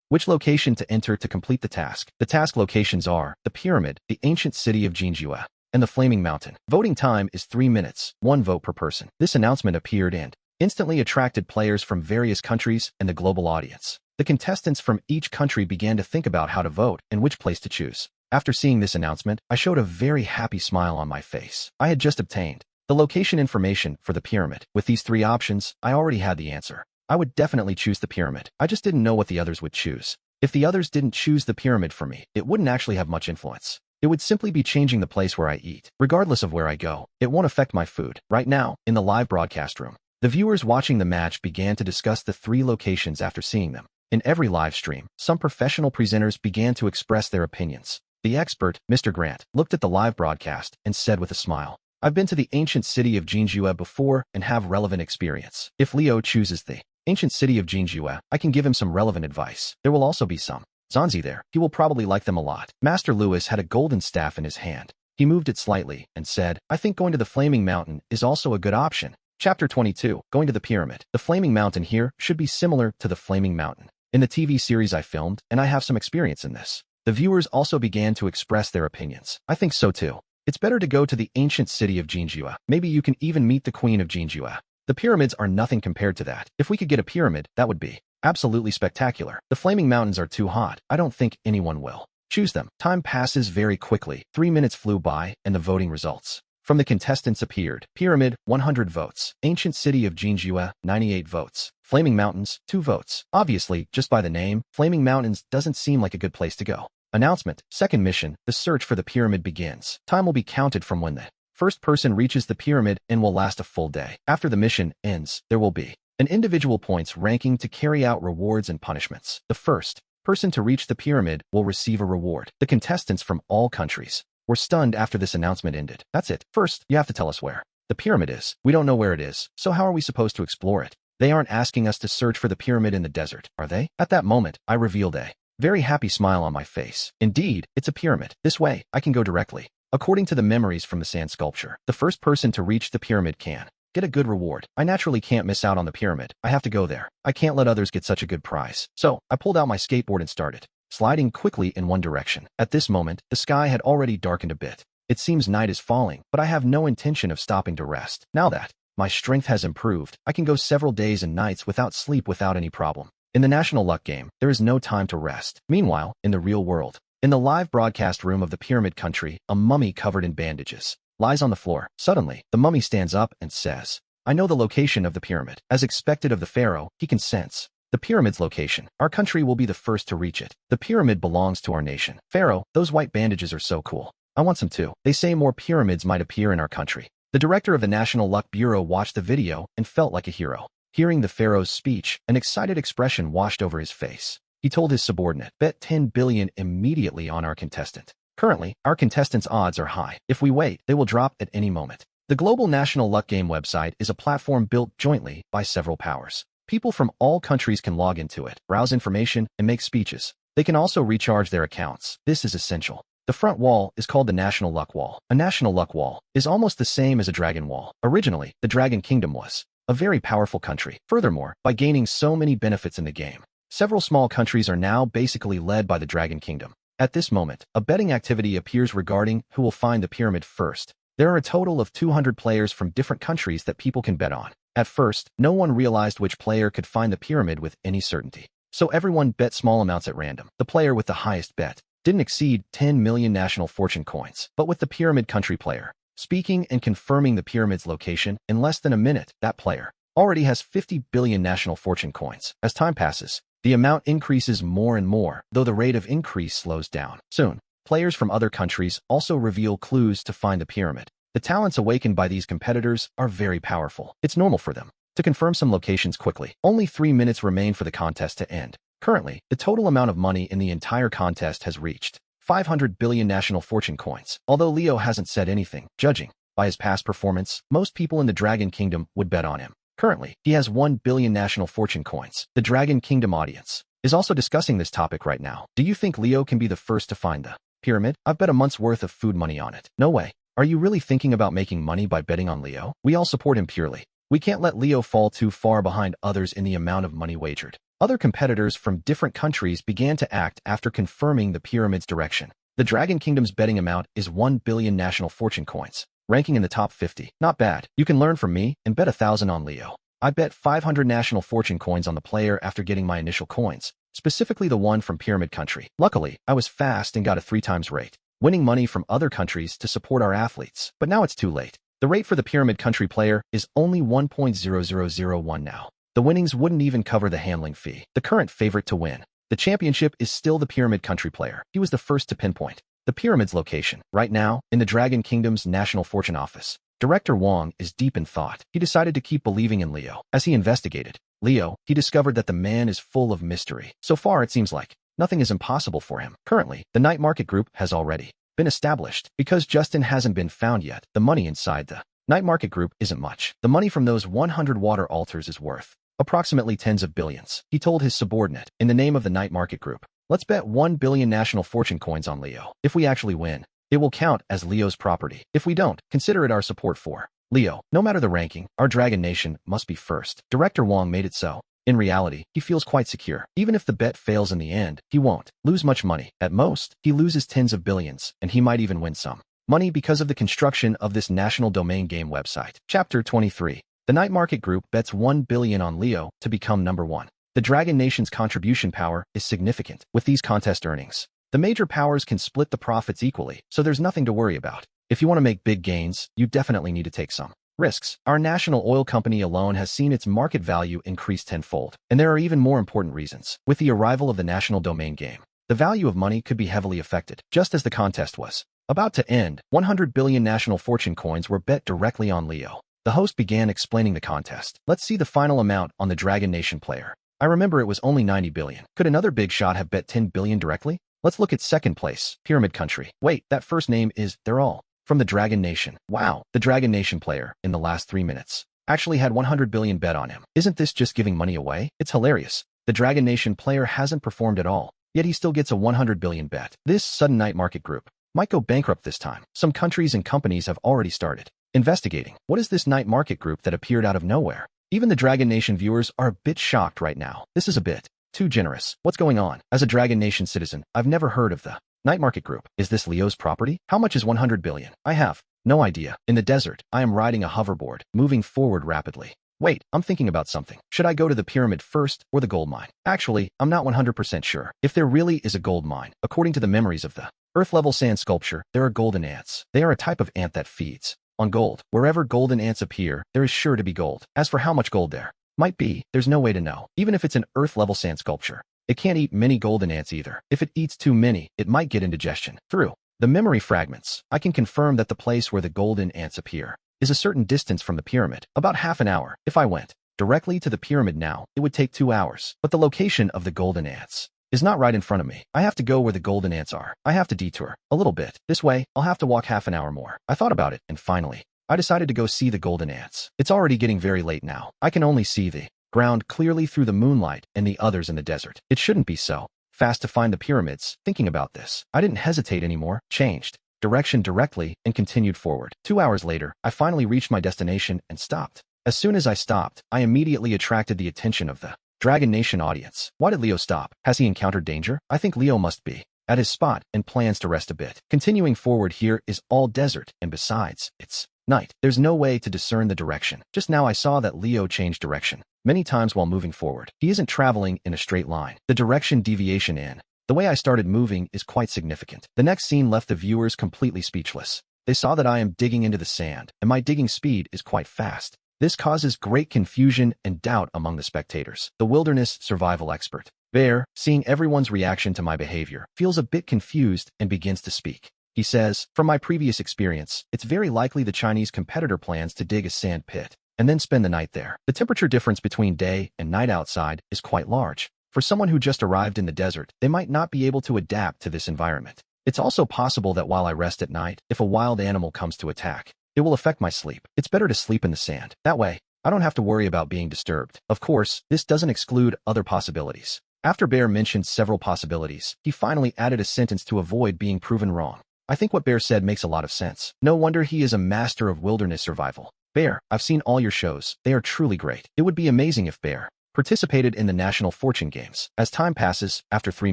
which location to enter to complete the task. The task locations are the pyramid, the ancient city of Jinjua, and the Flaming Mountain. Voting time is 3 minutes, 1 vote per person. This announcement appeared and instantly attracted players from various countries and the global audience. The contestants from each country began to think about how to vote and which place to choose. After seeing this announcement, I showed a very happy smile on my face. I had just obtained the location information for the pyramid. With these 3 options, I already had the answer. I would definitely choose the pyramid. I just didn't know what the others would choose. If the others didn't choose the pyramid for me, it wouldn't actually have much influence. It would simply be changing the place where I eat. Regardless of where I go, it won't affect my food. Right now, in the live broadcast room, the viewers watching the match began to discuss the 3 locations after seeing them. In every live stream, some professional presenters began to express their opinions. The expert, Mr. Grant, looked at the live broadcast and said with a smile, "I've been to the ancient city of Jinjua before and have relevant experience. If Leo chooses the Ancient city of Jinjue. I can give him some relevant advice. There will also be some Zanzi there. He will probably like them a lot. Master Lewis had a golden staff in his hand. He moved it slightly and said, I think going to the Flaming Mountain is also a good option. Chapter 22. Going to the Pyramid. The Flaming Mountain here should be similar to the Flaming Mountain in the TV series I filmed, and I have some experience in this. The viewers also began to express their opinions. I think so too. It's better to go to the ancient city of Jinjue. Maybe you can even meet the queen of Jinjue. The pyramids are nothing compared to that. If we could get a pyramid, that would be absolutely spectacular. The Flaming Mountains are too hot. I don't think anyone will choose them. Time passes very quickly. 3 minutes flew by, and the voting results from the contestants appeared. Pyramid, 100 votes. Ancient city of Jinjue, 98 votes. Flaming Mountains, 2 votes. Obviously, just by the name, Flaming Mountains doesn't seem like a good place to go. Announcement. Second mission. The search for the pyramid begins. Time will be counted from when the first person reaches the pyramid and will last a full day. After the mission ends, there will be an individual points ranking to carry out rewards and punishments. The first person to reach the pyramid will receive a reward. The contestants from all countries were stunned after this announcement ended. That's it. First, you have to tell us where the pyramid is. We don't know where it is, so how are we supposed to explore it? They aren't asking us to search for the pyramid in the desert, are they? At that moment, I revealed a very happy smile on my face. Indeed, it's a pyramid. This way, I can go directly. According to the memories from the sand sculpture, the first person to reach the pyramid can get a good reward. I naturally can't miss out on the pyramid. I have to go there. I can't let others get such a good prize. So, I pulled out my skateboard and started sliding quickly in one direction. At this moment, the sky had already darkened a bit. It seems night is falling, but I have no intention of stopping to rest. Now that my strength has improved, I can go several days and nights without sleep without any problem. In the National Luck game, there is no time to rest. Meanwhile, in the real world, in the live broadcast room of the Pyramid Country, a mummy covered in bandages lies on the floor. Suddenly, the mummy stands up and says, I know the location of the pyramid. As expected of the pharaoh, he can sense the pyramid's location. Our country will be the first to reach it. The pyramid belongs to our nation. Pharaoh, those white bandages are so cool. I want some too. They say more pyramids might appear in our country. The director of the National Luck Bureau watched the video and felt like a hero. Hearing the pharaoh's speech, an excited expression washed over his face. He told his subordinate, bet 10 billion immediately on our contestant. Currently, our contestants' odds are high. If we wait, they will drop at any moment. The Global National Luck Game website is a platform built jointly by several powers. People from all countries can log into it, browse information, and make speeches. They can also recharge their accounts. This is essential. The front wall is called the National Luck Wall. A National Luck Wall is almost the same as a Dragon Wall. Originally, the Dragon Kingdom was a very powerful country. Furthermore, by gaining so many benefits in the game, several small countries are now basically led by the Dragon Kingdom. At this moment, a betting activity appears regarding who will find the pyramid first. There are a total of 200 players from different countries that people can bet on. At first, no one realized which player could find the pyramid with any certainty. So everyone bet small amounts at random. The player with the highest bet didn't exceed 10 million national fortune coins. But with the pyramid country player speaking and confirming the pyramid's location in less than a minute, that player already has 50 billion national fortune coins. As time passes, the amount increases more and more, though the rate of increase slows down. Soon, players from other countries also reveal clues to find the pyramid. The talents awakened by these competitors are very powerful. It's normal for them to confirm some locations quickly. Only 3 minutes remain for the contest to end. Currently, the total amount of money in the entire contest has reached 500 billion national fortune coins. Although Leo hasn't said anything, judging by his past performance, most people in the Dragon Kingdom would bet on him. Currently, he has 1 billion national fortune coins. The Dragon Kingdom audience is also discussing this topic right now. Do you think Leo can be the first to find the pyramid? I've bet a month's worth of food money on it. No way. Are you really thinking about making money by betting on Leo? We all support him purely. We can't let Leo fall too far behind others in the amount of money wagered. Other competitors from different countries began to act after confirming the pyramid's direction. The Dragon Kingdom's betting amount is 1 billion national fortune coins, ranking in the top 50. Not bad. You can learn from me and bet 1,000 on Leo. I bet 500 national fortune coins on the player after getting my initial coins, specifically the one from Pyramid Country. Luckily, I was fast and got a 3 times rate, winning money from other countries to support our athletes. But now it's too late. The rate for the Pyramid Country player is only 1.0001 now. The winnings wouldn't even cover the handling fee. The current favorite to win the championship is still the Pyramid Country player. He was the first to pinpoint the pyramid's location. Right now, in the Dragon Kingdom's National Fortune Office, Director Wong is deep in thought. He decided to keep believing in Leo. As he investigated Leo, he discovered that the man is full of mystery. So far, it seems like nothing is impossible for him. Currently, the night market group has already been established. Because Justin hasn't been found yet, the money inside the night market group isn't much. The money from those 100 water altars is worth approximately tens of billions. He told his subordinate, in the name of the night market group, let's bet 1 billion national fortune coins on Leo. If we actually win, it will count as Leo's property. If we don't, consider it our support for Leo. No matter the ranking, our Dragon Nation must be first. Director Wong made it so. In reality, he feels quite secure. Even if the bet fails in the end, he won't lose much money. At most, he loses tens of billions, and he might even win some money because of the construction of this national domain game website. Chapter 23. The Night Market Group bets 1 billion on Leo to become number 1. The Dragon Nation's contribution power is significant. With these contest earnings, the major powers can split the profits equally, so there's nothing to worry about. If you want to make big gains, you definitely need to take some risks. Our national oil company alone has seen its market value increase tenfold, and there are even more important reasons. With the arrival of the national domain game, the value of money could be heavily affected. Just as the contest was about to end, 100 billion national fortune coins were bet directly on Leo. The host began explaining the contest. Let's see the final amount on the Dragon Nation player. I remember it was only 90 billion. Could another big shot have bet 10 billion directly? Let's look at second place, Pyramid Country. Wait, that first name is, they're all from the Dragon Nation. Wow, the Dragon Nation player, in the last 3 minutes, actually had 100 billion bet on him. Isn't this just giving money away? It's hilarious. The Dragon Nation player hasn't performed at all, yet he still gets a 100 billion bet. This sudden night market group might go bankrupt this time. Some countries and companies have already started investigating. What is this night market group that appeared out of nowhere? Even the Dragon Nation viewers are a bit shocked right now. This is a bit too generous. What's going on? As a Dragon Nation citizen, I've never heard of the Night Market Group. Is this Leo's property? How much is 100 billion? I have no idea. In the desert, I am riding a hoverboard, moving forward rapidly. Wait, I'm thinking about something. Should I go to the pyramid first or the gold mine? Actually, I'm not 100% sure if there really is a gold mine. According to the memories of the Earth-level sand sculpture, there are golden ants. They are a type of ant that feeds on gold. Wherever golden ants appear, there is sure to be gold. As for how much gold there might be, there's no way to know. Even if it's an Earth-level sand sculpture, it can't eat many golden ants either. If it eats too many, it might get indigestion. Through the memory fragments, I can confirm that the place where the golden ants appear is a certain distance from the pyramid, about half an hour. If I went directly to the pyramid now, it would take 2 hours. But the location of the golden ants is not right in front of me. I have to go where the golden ants are. I have to detour a little bit. This way, I'll have to walk half an hour more. I thought about it, and finally, I decided to go see the golden ants. It's already getting very late now. I can only see the ground clearly through the moonlight and the others in the desert. It shouldn't be so fast to find the pyramids. Thinking about this, I didn't hesitate anymore, changed direction directly, and continued forward. 2 hours later, I finally reached my destination and stopped. As soon as I stopped, I immediately attracted the attention of the Dragon Nation audience. Why did Leo stop? Has he encountered danger? I think Leo must be at his spot and plans to rest a bit. Continuing forward, here is all desert, and besides, it's night. There's no way to discern the direction. Just now I saw that Leo changed direction many times while moving forward. He isn't traveling in a straight line. The direction deviation in the way I started moving is quite significant. The next scene left the viewers completely speechless. They saw that I am digging into the sand, and my digging speed is quite fast. This causes great confusion and doubt among the spectators. The wilderness survival expert, Bear, seeing everyone's reaction to my behavior, feels a bit confused and begins to speak. He says, from my previous experience, it's very likely the Chinese competitor plans to dig a sand pit and then spend the night there. The temperature difference between day and night outside is quite large. For someone who just arrived in the desert, they might not be able to adapt to this environment. It's also possible that while I rest at night, if a wild animal comes to attack, it will affect my sleep. It's better to sleep in the sand. That way, I don't have to worry about being disturbed. Of course, this doesn't exclude other possibilities. After Bear mentioned several possibilities, he finally added a sentence to avoid being proven wrong. I think what Bear said makes a lot of sense. No wonder he is a master of wilderness survival. Bear, I've seen all your shows. They are truly great. It would be amazing if Bear participated in the National Fortune Games. As time passes, after 3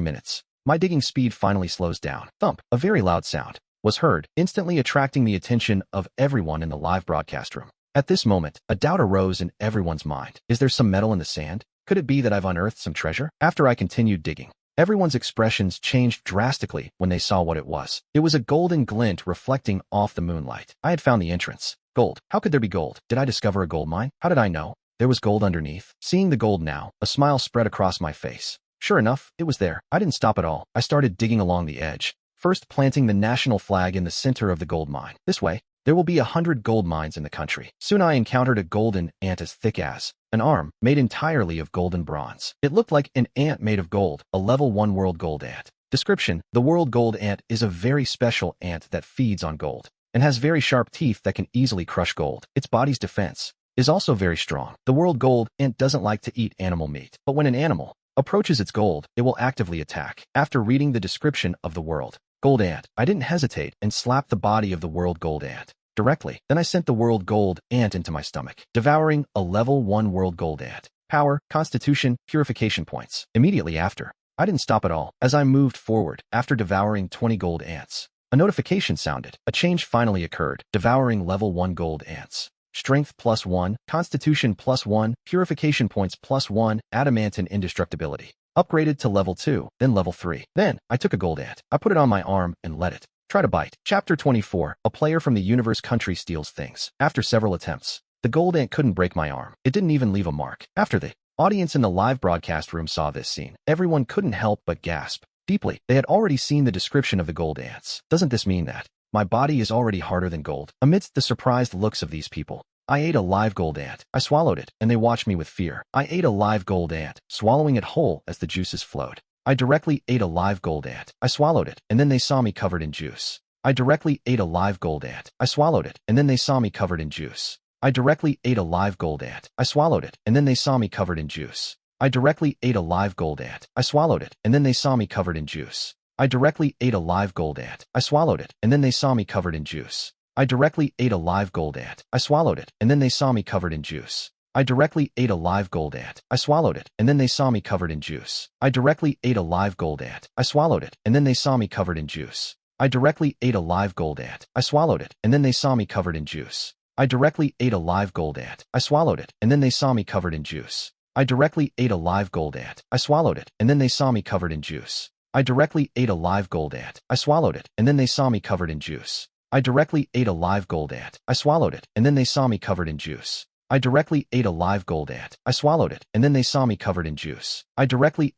minutes, my digging speed finally slows down. Thump, a very loud sound was heard, instantly attracting the attention of everyone in the live broadcast room. At this moment, a doubt arose in everyone's mind. Is there some metal in the sand? Could it be that I've unearthed some treasure? After I continued digging, everyone's expressions changed drastically when they saw what it was. It was a golden glint reflecting off the moonlight. I had found the entrance. Gold. How could there be gold? Did I discover a gold mine? How did I know there was gold underneath? Seeing the gold now, a smile spread across my face. Sure enough, it was there. I didn't stop at all. I started digging along the edge, first planting the national flag in the center of the gold mine. This way, there will be 100 gold mines in the country. Soon I encountered a golden ant as thick as an arm, made entirely of golden bronze. It looked like an ant made of gold, a level 1 world gold ant. Description: the world gold ant is a very special ant that feeds on gold and has very sharp teeth that can easily crush gold. Its body's defense is also very strong. The world gold ant doesn't like to eat animal meat, but when an animal approaches its gold, it will actively attack. After reading the description of the world gold ant, I didn't hesitate and slapped the body of the world gold ant directly. Then I sent the world gold ant into my stomach, devouring a level 1 world gold ant. Power, constitution, purification points. Immediately after, I didn't stop at all. As I moved forward, after devouring 20 gold ants, a notification sounded. A change finally occurred. Devouring level 1 gold ants. Strength +1, constitution +1, purification points +1, adamant and indestructibility. Upgraded to level 2, then level 3. Then, I took a gold ant. I put it on my arm and let it try to bite. Chapter 24. A player from the universe country steals things. After several attempts, the gold ant couldn't break my arm. It didn't even leave a mark. After the audience in the live broadcast room saw this scene, everyone couldn't help but gasp deeply. They had already seen the description of the gold ants. Doesn't this mean that my body is already harder than gold? Amidst the surprised looks of these people, I ate a live gold ant. I swallowed it, and they watched me with fear. I ate a live gold ant, swallowing it whole as the juices flowed. I directly ate a live gold ant. I swallowed it, and then they saw me covered in juice. I directly ate a live gold ant. I swallowed it, and then they saw me covered in juice. I directly ate a live gold ant. I swallowed it, and then they saw me covered in juice. I directly ate a live gold ant. I swallowed it, and then they saw me covered in juice. I directly ate a live gold ant. I swallowed it, and then they saw me covered in juice. I directly ate a live gold ant. I swallowed it, and then they saw me covered in juice. I directly ate a live gold ant. I swallowed it, and then they saw me covered in juice. I directly ate a live gold ant. I swallowed it, and then they saw me covered in juice. I directly ate a live gold ant. I swallowed it, and then they saw me covered in juice. I directly ate a live gold ant. I swallowed it, and then they saw me covered in juice. I directly ate a live gold ant. I swallowed it, and then they saw me covered in juice. I directly ate a live gold ant. I swallowed it, and then they saw me covered in juice. I directly ate a live gold ant. I swallowed it, and then they saw me covered in juice. I directly ate a live gold ant. I swallowed it, and then they saw me covered in juice. I directly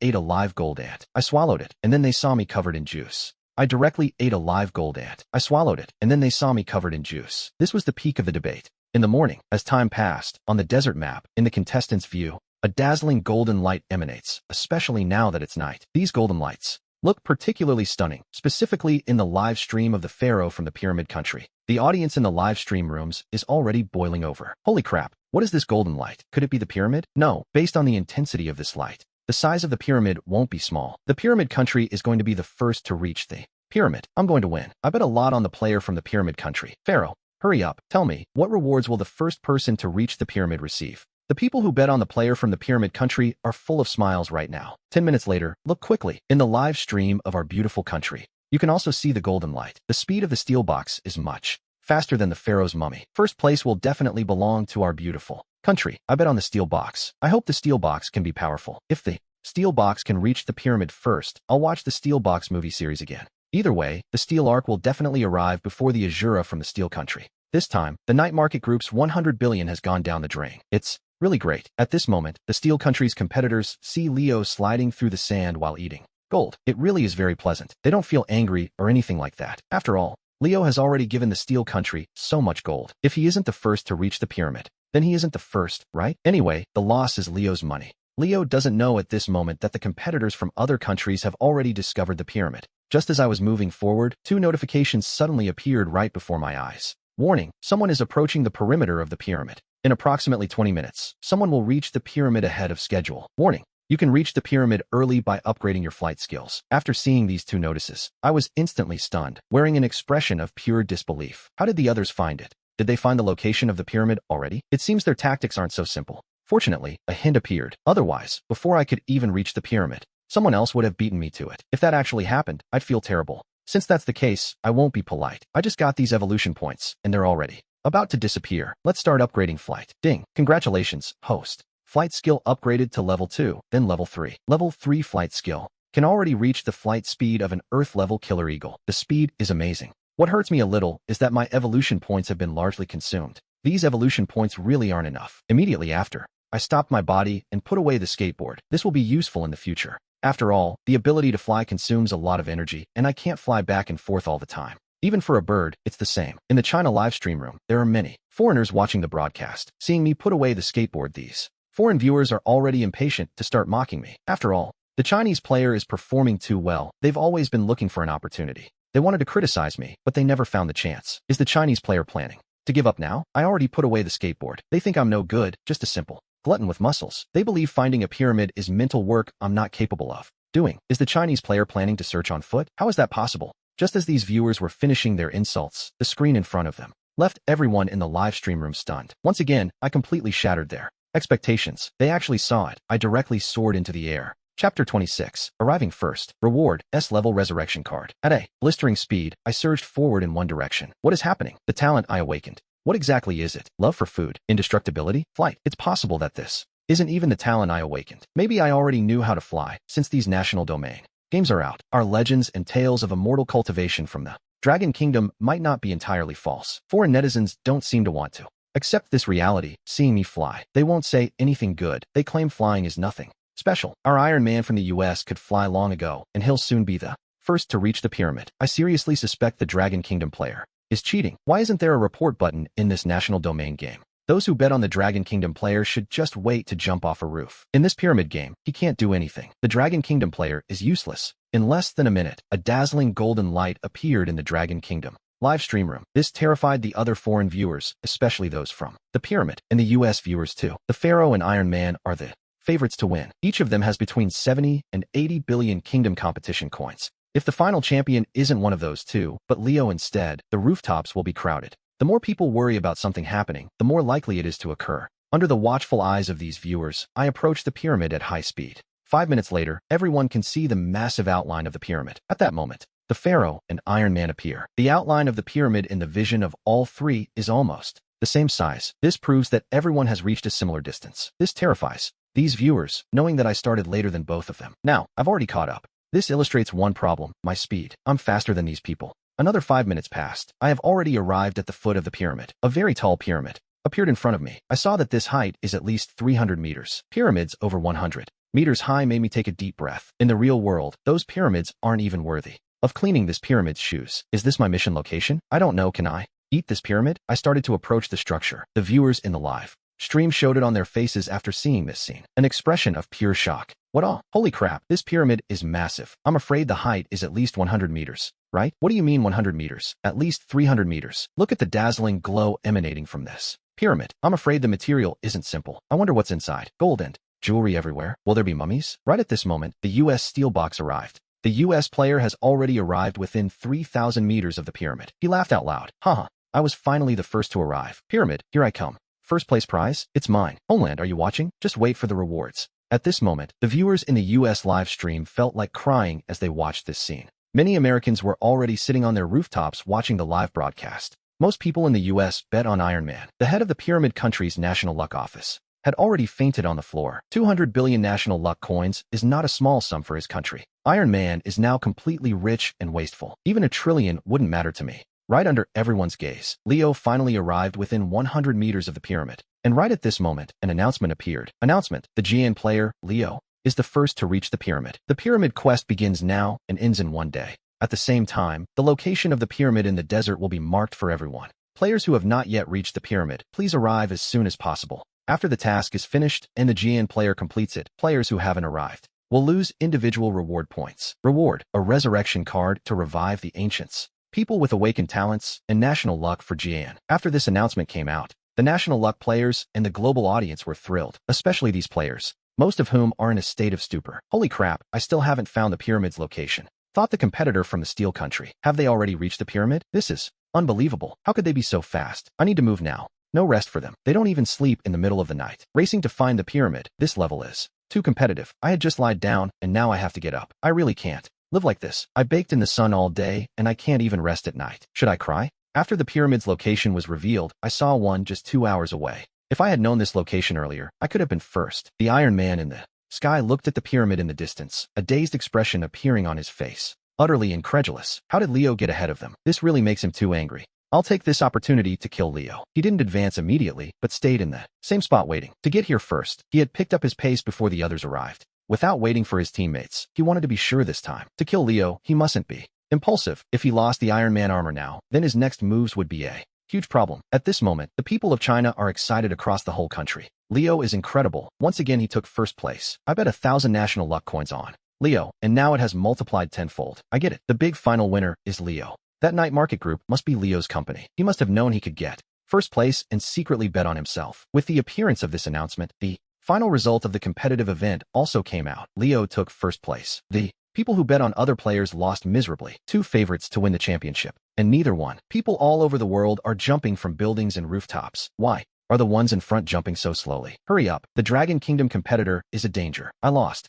ate a live gold ant. I swallowed it, and then they saw me covered in juice. I directly ate a live gold ant. I swallowed it, and then they saw me covered in juice. This was the peak of the debate. In the morning, as time passed, on the desert map, in the contestants' view, a dazzling golden light emanates, especially now that it's night. These golden lights look particularly stunning, specifically in the live stream of the pharaoh from the pyramid country. The audience in the live stream rooms is already boiling over. Holy crap, what is this golden light? Could it be the pyramid? No, based on the intensity of this light, the size of the pyramid won't be small. The pyramid country is going to be the first to reach the pyramid. I'm going to win. I bet a lot on the player from the pyramid country. Pharaoh, hurry up. Tell me, what rewards will the first person to reach the pyramid receive? The people who bet on the player from the pyramid country are full of smiles right now. 10 minutes later, look quickly. In the live stream of our beautiful country, you can also see the golden light. The speed of the steel box is much faster than the pharaoh's mummy. First place will definitely belong to our beautiful country. I bet on the steel box. I hope the steel box can be powerful. If the steel box can reach the pyramid first, I'll watch the steel box movie series again. Either way, the steel arc will definitely arrive before the Asura from the steel country. This time, the night market group's 100 billion has gone down the drain. It's really great. At this moment, the steel country's competitors see Leo sliding through the sand while eating gold. It really is very pleasant. They don't feel angry or anything like that. After all, Leo has already given the steel country so much gold. If he isn't the first to reach the pyramid, then he isn't the first, right? Anyway, the loss is Leo's money. Leo doesn't know at this moment that the competitors from other countries have already discovered the pyramid. Just as I was moving forward, 2 notifications suddenly appeared right before my eyes. Warning, someone is approaching the perimeter of the pyramid. In approximately 20 minutes, someone will reach the pyramid ahead of schedule. Warning, you can reach the pyramid early by upgrading your flight skills. After seeing these 2 notices, I was instantly stunned, wearing an expression of pure disbelief. How did the others find it? Did they find the location of the pyramid already? It seems their tactics aren't so simple. Fortunately, a hint appeared. Otherwise, before I could even reach the pyramid, someone else would have beaten me to it. If that actually happened, I'd feel terrible. Since that's the case, I won't be polite. I just got these evolution points, and they're already about to disappear. Let's start upgrading flight. Ding. Congratulations, host. Flight skill upgraded to level 2, then level 3. Level 3 flight skill can already reach the flight speed of an Earth-level killer eagle. The speed is amazing. What hurts me a little is that my evolution points have been largely consumed. These evolution points really aren't enough. Immediately after, I stopped my body and put away the skateboard. This will be useful in the future. After all, the ability to fly consumes a lot of energy, and I can't fly back and forth all the time. Even for a bird, it's the same. In the China livestream room, there are many foreigners watching the broadcast. Seeing me put away the skateboard, these foreign viewers are already impatient to start mocking me. After all, the Chinese player is performing too well. They've always been looking for an opportunity. They wanted to criticize me, but they never found the chance. Is the Chinese player planning To give up now? I already put away the skateboard. They think I'm no good, just a simple glutton with muscles. They believe finding a pyramid is mental work I'm not capable of doing. Is the Chinese player planning to search on foot? How is that possible? Just as these viewers were finishing their insults, the screen in front of them left everyone in the live stream room stunned. Once again, I completely shattered their expectations. They actually saw it. I directly soared into the air. Chapter 26. Arriving first. Reward. S-level resurrection card. At a blistering speed, I surged forward in one direction. What is happening? The talent I awakened. What exactly is it? Love for food? Indestructibility? Flight? It's possible that this isn't even the talent I awakened. Maybe I already knew how to fly, since these national domain games are out. Our legends and tales of immortal cultivation from the Dragon Kingdom might not be entirely false. Foreign netizens don't seem to want to accept this reality, seeing me fly. They won't say anything good. They claim flying is nothing special. Our Iron Man from the US could fly long ago, and he'll soon be the first to reach the pyramid. I seriously suspect the Dragon Kingdom player is cheating. Why isn't there a report button in this national domain game? Those who bet on the Dragon Kingdom player should just wait to jump off a roof. In this pyramid game, he can't do anything. The Dragon Kingdom player is useless. In less than a minute, a dazzling golden light appeared in the Dragon Kingdom live stream room. This terrified the other foreign viewers, especially those from the pyramid, and the US viewers too. The Pharaoh and Iron Man are the favorites to win. Each of them has between 70 and 80 billion kingdom competition coins. If the final champion isn't one of those two, but Leo instead, the rooftops will be crowded. The more people worry about something happening, the more likely it is to occur. Under the watchful eyes of these viewers, I approach the pyramid at high speed. 5 minutes later, everyone can see the massive outline of the pyramid. At that moment, the Pharaoh and Iron Man appear. The outline of the pyramid in the vision of all three is almost the same size. This proves that everyone has reached a similar distance. This terrifies these viewers, knowing that I started later than both of them. Now, I've already caught up. This illustrates one problem: my speed. I'm faster than these people. Another 5 minutes passed. I have already arrived at the foot of the pyramid. A very tall pyramid appeared in front of me. I saw that this height is at least 300 meters. Pyramids over 100 meters high made me take a deep breath. In the real world, those pyramids aren't even worthy of cleaning this pyramid's shoes. Is this my mission location? I don't know. Can I eat this pyramid? I started to approach the structure. The viewers in the live stream showed it on their faces after seeing this scene. An expression of pure shock. What all? Holy crap, this pyramid is massive. I'm afraid the height is at least 100 meters. Right? What do you mean 100 meters? At least 300 meters. Look at the dazzling glow emanating from this pyramid. I'm afraid the material isn't simple. I wonder what's inside. Gold and jewelry everywhere. Will there be mummies? Right at this moment, the US steel box arrived. The US player has already arrived within 3,000 meters of the pyramid. He laughed out loud. Haha, I was finally the first to arrive. Pyramid, here I come. First place prize? It's mine. Homeland, are you watching? Just wait for the rewards. At this moment, the viewers in the US live stream felt like crying as they watched this scene. Many Americans were already sitting on their rooftops watching the live broadcast. Most people in the US bet on Iron Man. The head of the pyramid country's national luck office had already fainted on the floor. 200 billion national luck coins is not a small sum for his country. Iron Man is now completely rich and wasteful. Even $1 trillion wouldn't matter to me. Right under everyone's gaze, Leo finally arrived within 100 meters of the pyramid. And right at this moment, an announcement appeared. Announcement: the GN player, Leo, is the first to reach the pyramid. The pyramid quest begins now and ends in one day. At the same time, the location of the pyramid in the desert will be marked for everyone. Players who have not yet reached the pyramid, please arrive as soon as possible. After the task is finished and the GN player completes it, players who haven't arrived will lose individual reward points. Reward: a resurrection card to revive the ancients, people with awakened talents, and national luck for GN. After this announcement came out, the national luck players and the global audience were thrilled, especially these players, most of whom are in a state of stupor. Holy crap, I still haven't found the pyramid's location. Thought the competitor from the steel country. Have they already reached the pyramid? This is unbelievable. How could they be so fast? I need to move now. No rest for them. They don't even sleep in the middle of the night. Racing to find the pyramid. This level is too competitive. I had just lied down, and now I have to get up. I really can't live like this. I baked in the sun all day, and I can't even rest at night. Should I cry? After the pyramid's location was revealed, I saw one just 2 hours away. If I had known this location earlier, I could have been first. The Iron Man in the sky looked at the pyramid in the distance, a dazed expression appearing on his face. Utterly incredulous. How did Leo get ahead of them? This really makes him too angry. I'll take this opportunity to kill Leo. He didn't advance immediately, but stayed in the same spot waiting. To get here first, he had picked up his pace before the others arrived. Without waiting for his teammates, he wanted to be sure this time. To kill Leo, he mustn't be impulsive. If he lost the Iron Man armor now, then his next moves would be a huge problem. At this moment, the people of China are excited across the whole country. Leo is incredible. Once again, he took first place. I bet 1,000 national luck coins on Leo, and now it has multiplied tenfold. I get it. The big final winner is Leo. That night market group must be Leo's company. He must have known he could get first place and secretly bet on himself. With the appearance of this announcement, the final result of the competitive event also came out. Leo took first place. The people who bet on other players lost miserably. Two favorites to win the championship, and neither won. People all over the world are jumping from buildings and rooftops. Why are the ones in front jumping so slowly? Hurry up. The Dragon Kingdom competitor is a danger. I lost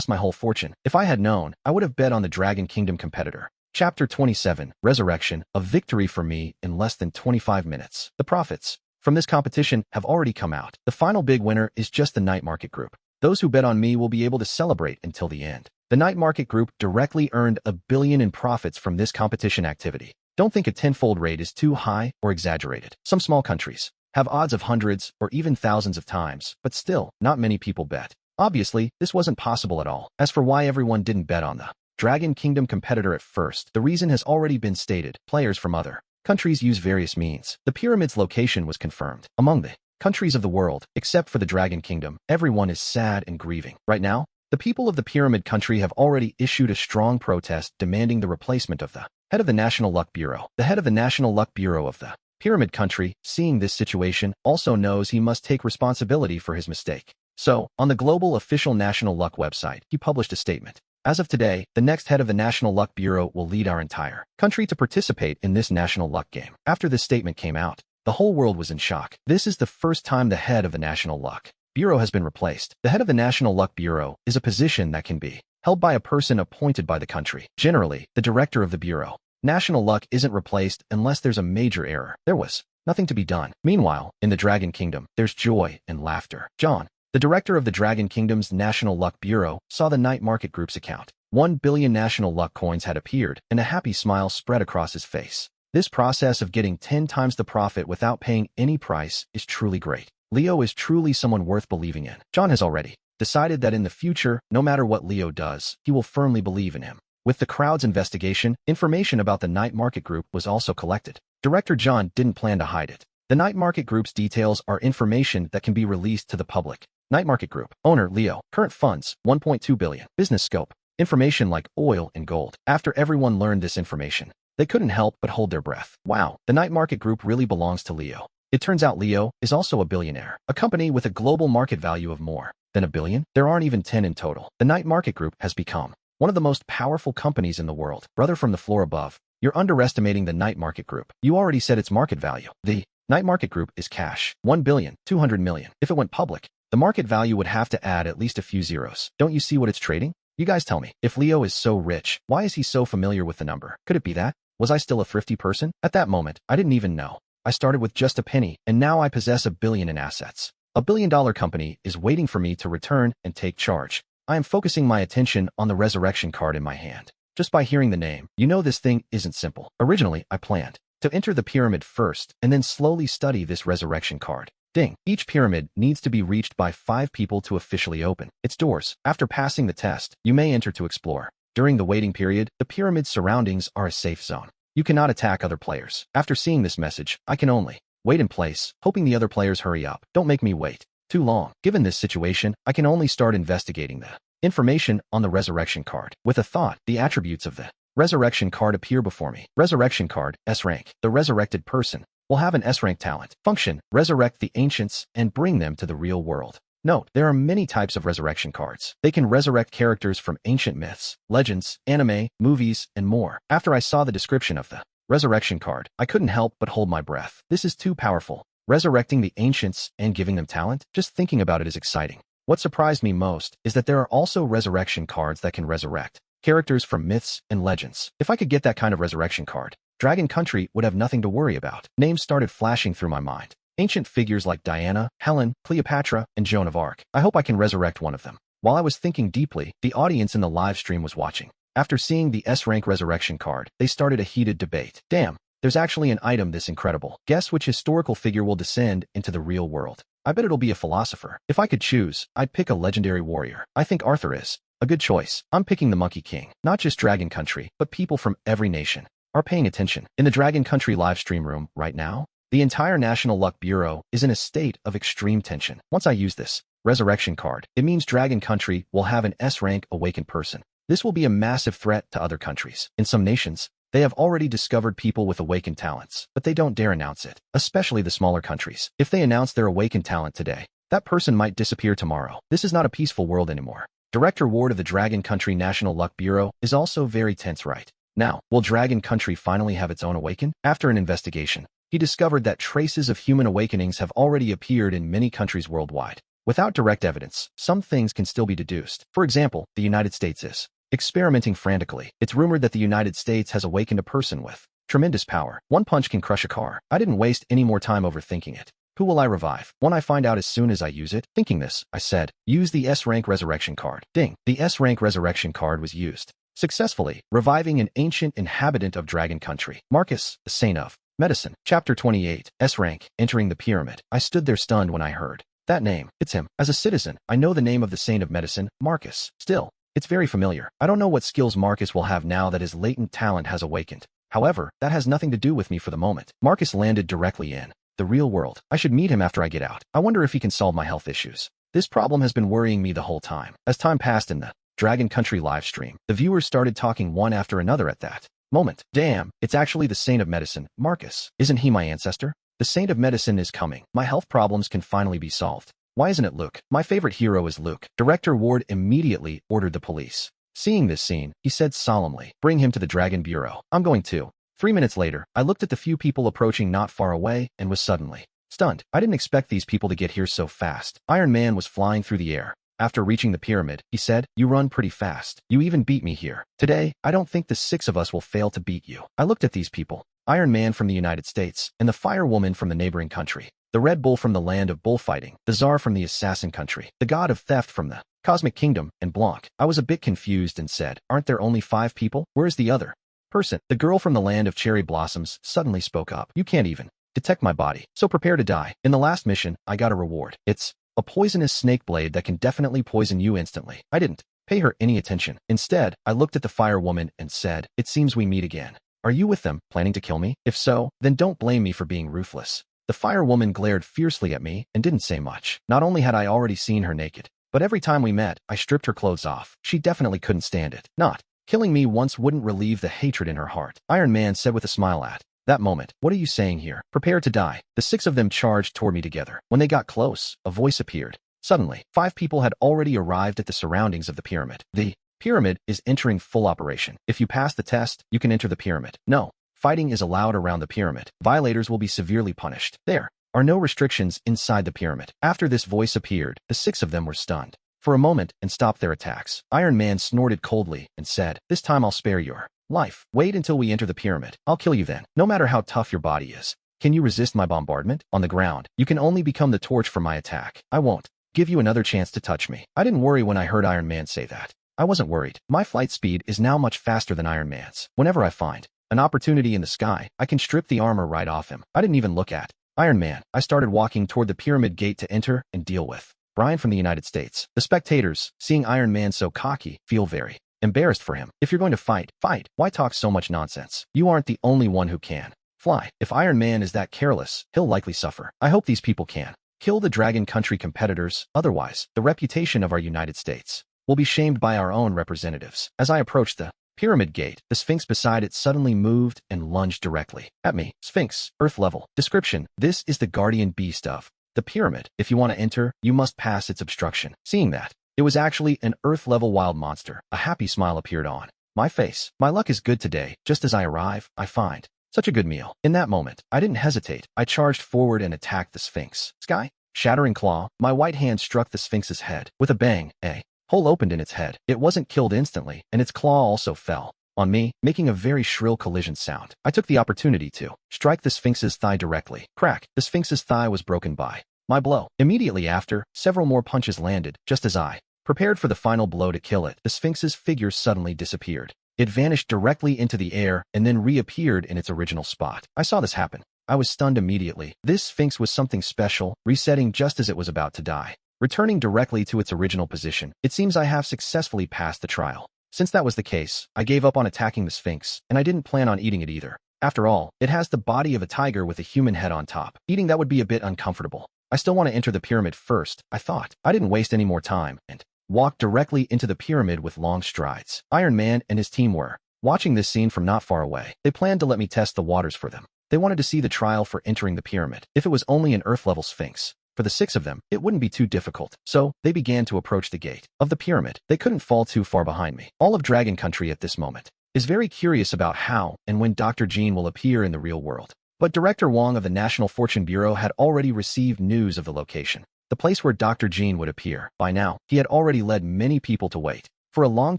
my whole fortune. If I had known, I would have bet on the Dragon Kingdom competitor. Chapter 27, Resurrection, a victory for me in less than 25 minutes. The profits from this competition have already come out. The final big winner is just the night market group. Those who bet on me will be able to celebrate until the end. The night market group directly earned $1 billion in profits from this competition activity. Don't think a tenfold rate is too high or exaggerated. Some small countries have odds of hundreds or even thousands of times, but still, not many people bet. Obviously, this wasn't possible at all. As for why everyone didn't bet on the Dragon Kingdom competitor at first, the reason has already been stated. Players from other countries use various means. The pyramid's location was confirmed. Among the countries of the world, except for the Dragon Kingdom, everyone is sad and grieving. Right now, the people of the Pyramid country have already issued a strong protest demanding the replacement of the head of the National Luck Bureau. The head of the National Luck Bureau of the Pyramid country, seeing this situation, also knows he must take responsibility for his mistake. So, on the global official National Luck website, he published a statement. As of today, the next head of the National Luck Bureau will lead our entire country to participate in this National Luck game. After this statement came out, the whole world was in shock. This is the first time the head of the National Luck Bureau has been replaced. The head of the National Luck Bureau is a position that can be held by a person appointed by the country. Generally, the director of the Bureau. National Luck isn't replaced unless there's a major error. There was nothing to be done. Meanwhile, in the Dragon Kingdom, there's joy and laughter. John, the director of the Dragon Kingdom's National Luck Bureau, saw the night market group's account. 1 billion National Luck coins had appeared, and a happy smile spread across his face. This process of getting 10 times the profit without paying any price is truly great. Leo is truly someone worth believing in. John has already decided that in the future, no matter what Leo does, he will firmly believe in him. With the crowd's investigation, information about the night market group was also collected. Director John didn't plan to hide it. The night market group's details are information that can be released to the public. Night market group. Owner, Leo. Current funds, 1.2 billion. Business scope. Information like oil and gold. After everyone learned this information, they couldn't help but hold their breath. Wow, the night market group really belongs to Leo. It turns out Leo is also a billionaire. A company with a global market value of more than $1 billion. There aren't even 10 in total. The night market group has become one of the most powerful companies in the world. Brother from the floor above, you're underestimating the night market group. You already said its market value. The night market group is cash. 1,200 million. If it went public, the market value would have to add at least a few zeros. Don't you see what it's trading? You guys tell me. If Leo is so rich, why is he so familiar with the number? Could it be that? Was I still a thrifty person? At that moment, I didn't even know. I started with just a penny, and now I possess $1 billion in assets. $1 billion company is waiting for me to return and take charge. I am focusing my attention on the resurrection card in my hand. Just by hearing the name, you know this thing isn't simple. Originally, I planned to enter the pyramid first and then slowly study this resurrection card. Ding. Each pyramid needs to be reached by 5 people to officially open its doors. After passing the test, you may enter to explore. During the waiting period, the pyramid's surroundings are a safe zone. You cannot attack other players. After seeing this message, I can only wait in place, hoping the other players hurry up. Don't make me wait too long. Given this situation, I can only start investigating the information on the resurrection card. With a thought, the attributes of the resurrection card appear before me. Resurrection card, S rank. The resurrected person will have an S-rank talent. Function, resurrect the ancients and bring them to the real world. Note, there are many types of resurrection cards. They can resurrect characters from ancient myths, legends, anime, movies, and more. After I saw the description of the resurrection card, I couldn't help but hold my breath. This is too powerful. Resurrecting the ancients and giving them talent? Just thinking about it is exciting. What surprised me most is that there are also resurrection cards that can resurrect characters from myths and legends. If I could get that kind of resurrection card, Dragon Country would have nothing to worry about. Names started flashing through my mind. Ancient figures like Diana, Helen, Cleopatra, and Joan of Arc. I hope I can resurrect one of them. While I was thinking deeply, the audience in the live stream was watching. After seeing the S-rank resurrection card, they started a heated debate. Damn, there's actually an item this incredible. Guess which historical figure will descend into the real world? I bet it'll be a philosopher. If I could choose, I'd pick a legendary warrior. I think Arthur is a good choice. I'm picking the Monkey King. Not just Dragon Country, but people from every nation are paying attention. In the Dragon Country live stream room right now, the entire National Luck Bureau is in a state of extreme tension. Once I use this resurrection card, it means Dragon Country will have an S-rank awakened person. This will be a massive threat to other countries. In some nations, They have already discovered people with awakened talents, but they don't dare announce it, especially the smaller countries. If they announce their awakened talent today, that person might disappear tomorrow. This is not a peaceful world anymore. Director Ward of the Dragon Country National Luck Bureau is also very tense right now. Will Dragon Country finally have its own awaken? After an investigation, he discovered that traces of human awakenings have already appeared in many countries worldwide. Without direct evidence, some things can still be deduced. For example, the United States is experimenting frantically. It's rumored that the United States has awakened a person with tremendous power. One punch can crush a car. I didn't waste any more time overthinking it. Who will I revive? One I find out as soon as I use it. Thinking this, I said, use the S-Rank Resurrection card. Ding. The S-Rank Resurrection card was used successfully, reviving an ancient inhabitant of Dragon Country. Marcus, the Saint of Medicine. Chapter 28. S-Rank, entering the pyramid. I stood there stunned when I heard that name. It's him. As a citizen, I know the name of the Saint of Medicine, Marcus. Still, it's very familiar. I don't know what skills Marcus will have now that his latent talent has awakened. However, that has nothing to do with me for the moment. Marcus landed directly in the real world. I should meet him after I get out. I wonder if he can solve my health issues. This problem has been worrying me the whole time. As time passed in the Dragon Country live stream, the viewers started talking one after another at that moment. Damn, it's actually the Saint of Medicine, Marcus. Isn't he my ancestor? The Saint of Medicine is coming. My health problems can finally be solved. Why isn't it Luke? My favorite hero is Luke. Director Ward immediately ordered the police. Seeing this scene, he said solemnly, bring him to the Dragon Bureau. I'm going to. 3 minutes later, I looked at the few people approaching not far away and was suddenly stunned. I didn't expect these people to get here so fast. Iron Man was flying through the air. After reaching the pyramid, he said, you run pretty fast. You even beat me here. Today, I don't think the 6 of us will fail to beat you. I looked at these people. Iron Man from the United States, and the Fire Woman from the neighboring country. The Red Bull from the land of bullfighting, the Tsar from the Assassin country, the God of Theft from the Cosmic Kingdom, and Blanc. I was a bit confused and said, aren't there only 5 people? Where's the other person? The girl from the land of cherry blossoms suddenly spoke up. You can't even detect my body, so prepare to die. In the last mission, I got a reward. It's a poisonous snake blade that can definitely poison you instantly. I didn't pay her any attention. Instead, I looked at the Fire Woman and said, it seems we meet again. Are you with them, planning to kill me? If so, then don't blame me for being ruthless. The Fire Woman glared fiercely at me and didn't say much. Not only had I already seen her naked, but every time we met, I stripped her clothes off. She definitely couldn't stand it. Not killing me once wouldn't relieve the hatred in her heart. Iron Man said with a smile at that moment, what are you saying here? Prepare to die. The 6 of them charged toward me together. When they got close, a voice appeared. Suddenly, 5 people had already arrived at the surroundings of the pyramid. The pyramid is entering full operation. If you pass the test, you can enter the pyramid. No. Fighting is allowed around the pyramid. Violators will be severely punished. There are no restrictions inside the pyramid. After this voice appeared, the 6 of them were stunned for a moment and stopped their attacks. Iron Man snorted coldly and said, this time I'll spare your life. Wait until we enter the pyramid. I'll kill you then. No matter how tough your body is. Can you resist my bombardment? On the ground, you can only become the torch for my attack. I won't give you another chance to touch me. I didn't worry when I heard Iron Man say that. I wasn't worried. My flight speed is now much faster than Iron Man's. Whenever I find an opportunity in the sky, I can strip the armor right off him. I didn't even look at Iron Man. I started walking toward the pyramid gate to enter and deal with Brian from the United States. The spectators, seeing Iron Man so cocky, feel very embarrassed for him. If you're going to fight, fight. Why talk so much nonsense? You aren't the only one who can fly. If Iron Man is that careless, he'll likely suffer. I hope these people can kill the Dragon Country competitors. Otherwise, the reputation of our United States will be shamed by our own representatives. As I approached the pyramid gate, the Sphinx beside it suddenly moved and lunged directly at me. Sphinx, Earth level. Description: this is the guardian beast of the pyramid. If you want to enter, you must pass its obstruction. Seeing that it was actually an Earth level wild monster, a happy smile appeared on my face. My luck is good today. Just as I arrive, I find such a good meal. In that moment, I didn't hesitate. I charged forward and attacked the Sphinx. Sky, shattering claw, my white hand struck the Sphinx's head. With a bang, a hole opened in its head. It wasn't killed instantly, and its claw also fell on me, making a very shrill collision sound. I took the opportunity to strike the Sphinx's thigh directly. Crack! The Sphinx's thigh was broken by my blow. Immediately after, several more punches landed. Just as I prepared for the final blow to kill it, the Sphinx's figure suddenly disappeared. It vanished directly into the air and then reappeared in its original spot. I saw this happen. I was stunned immediately. This Sphinx was something special, resetting just as it was about to die, returning directly to its original position. It seems I have successfully passed the trial. Since that was the case, I gave up on attacking the Sphinx, and I didn't plan on eating it either. After all, it has the body of a tiger with a human head on top. Eating that would be a bit uncomfortable. I still want to enter the pyramid first, I thought. I didn't waste any more time, and walked directly into the pyramid with long strides. Iron Man and his team were watching this scene from not far away. They planned to let me test the waters for them. They wanted to see the trial for entering the pyramid. If it was only an Earth-level Sphinx, for the 6 of them, it wouldn't be too difficult. So, they began to approach the gate of the pyramid. They couldn't fall too far behind me. All of Dragon Country at this moment is very curious about how and when Dr. Jean will appear in the real world. But Director Wong of the National Fortune Bureau had already received news of the location, the place where Dr. Jean would appear. By now, he had already led many people to wait for a long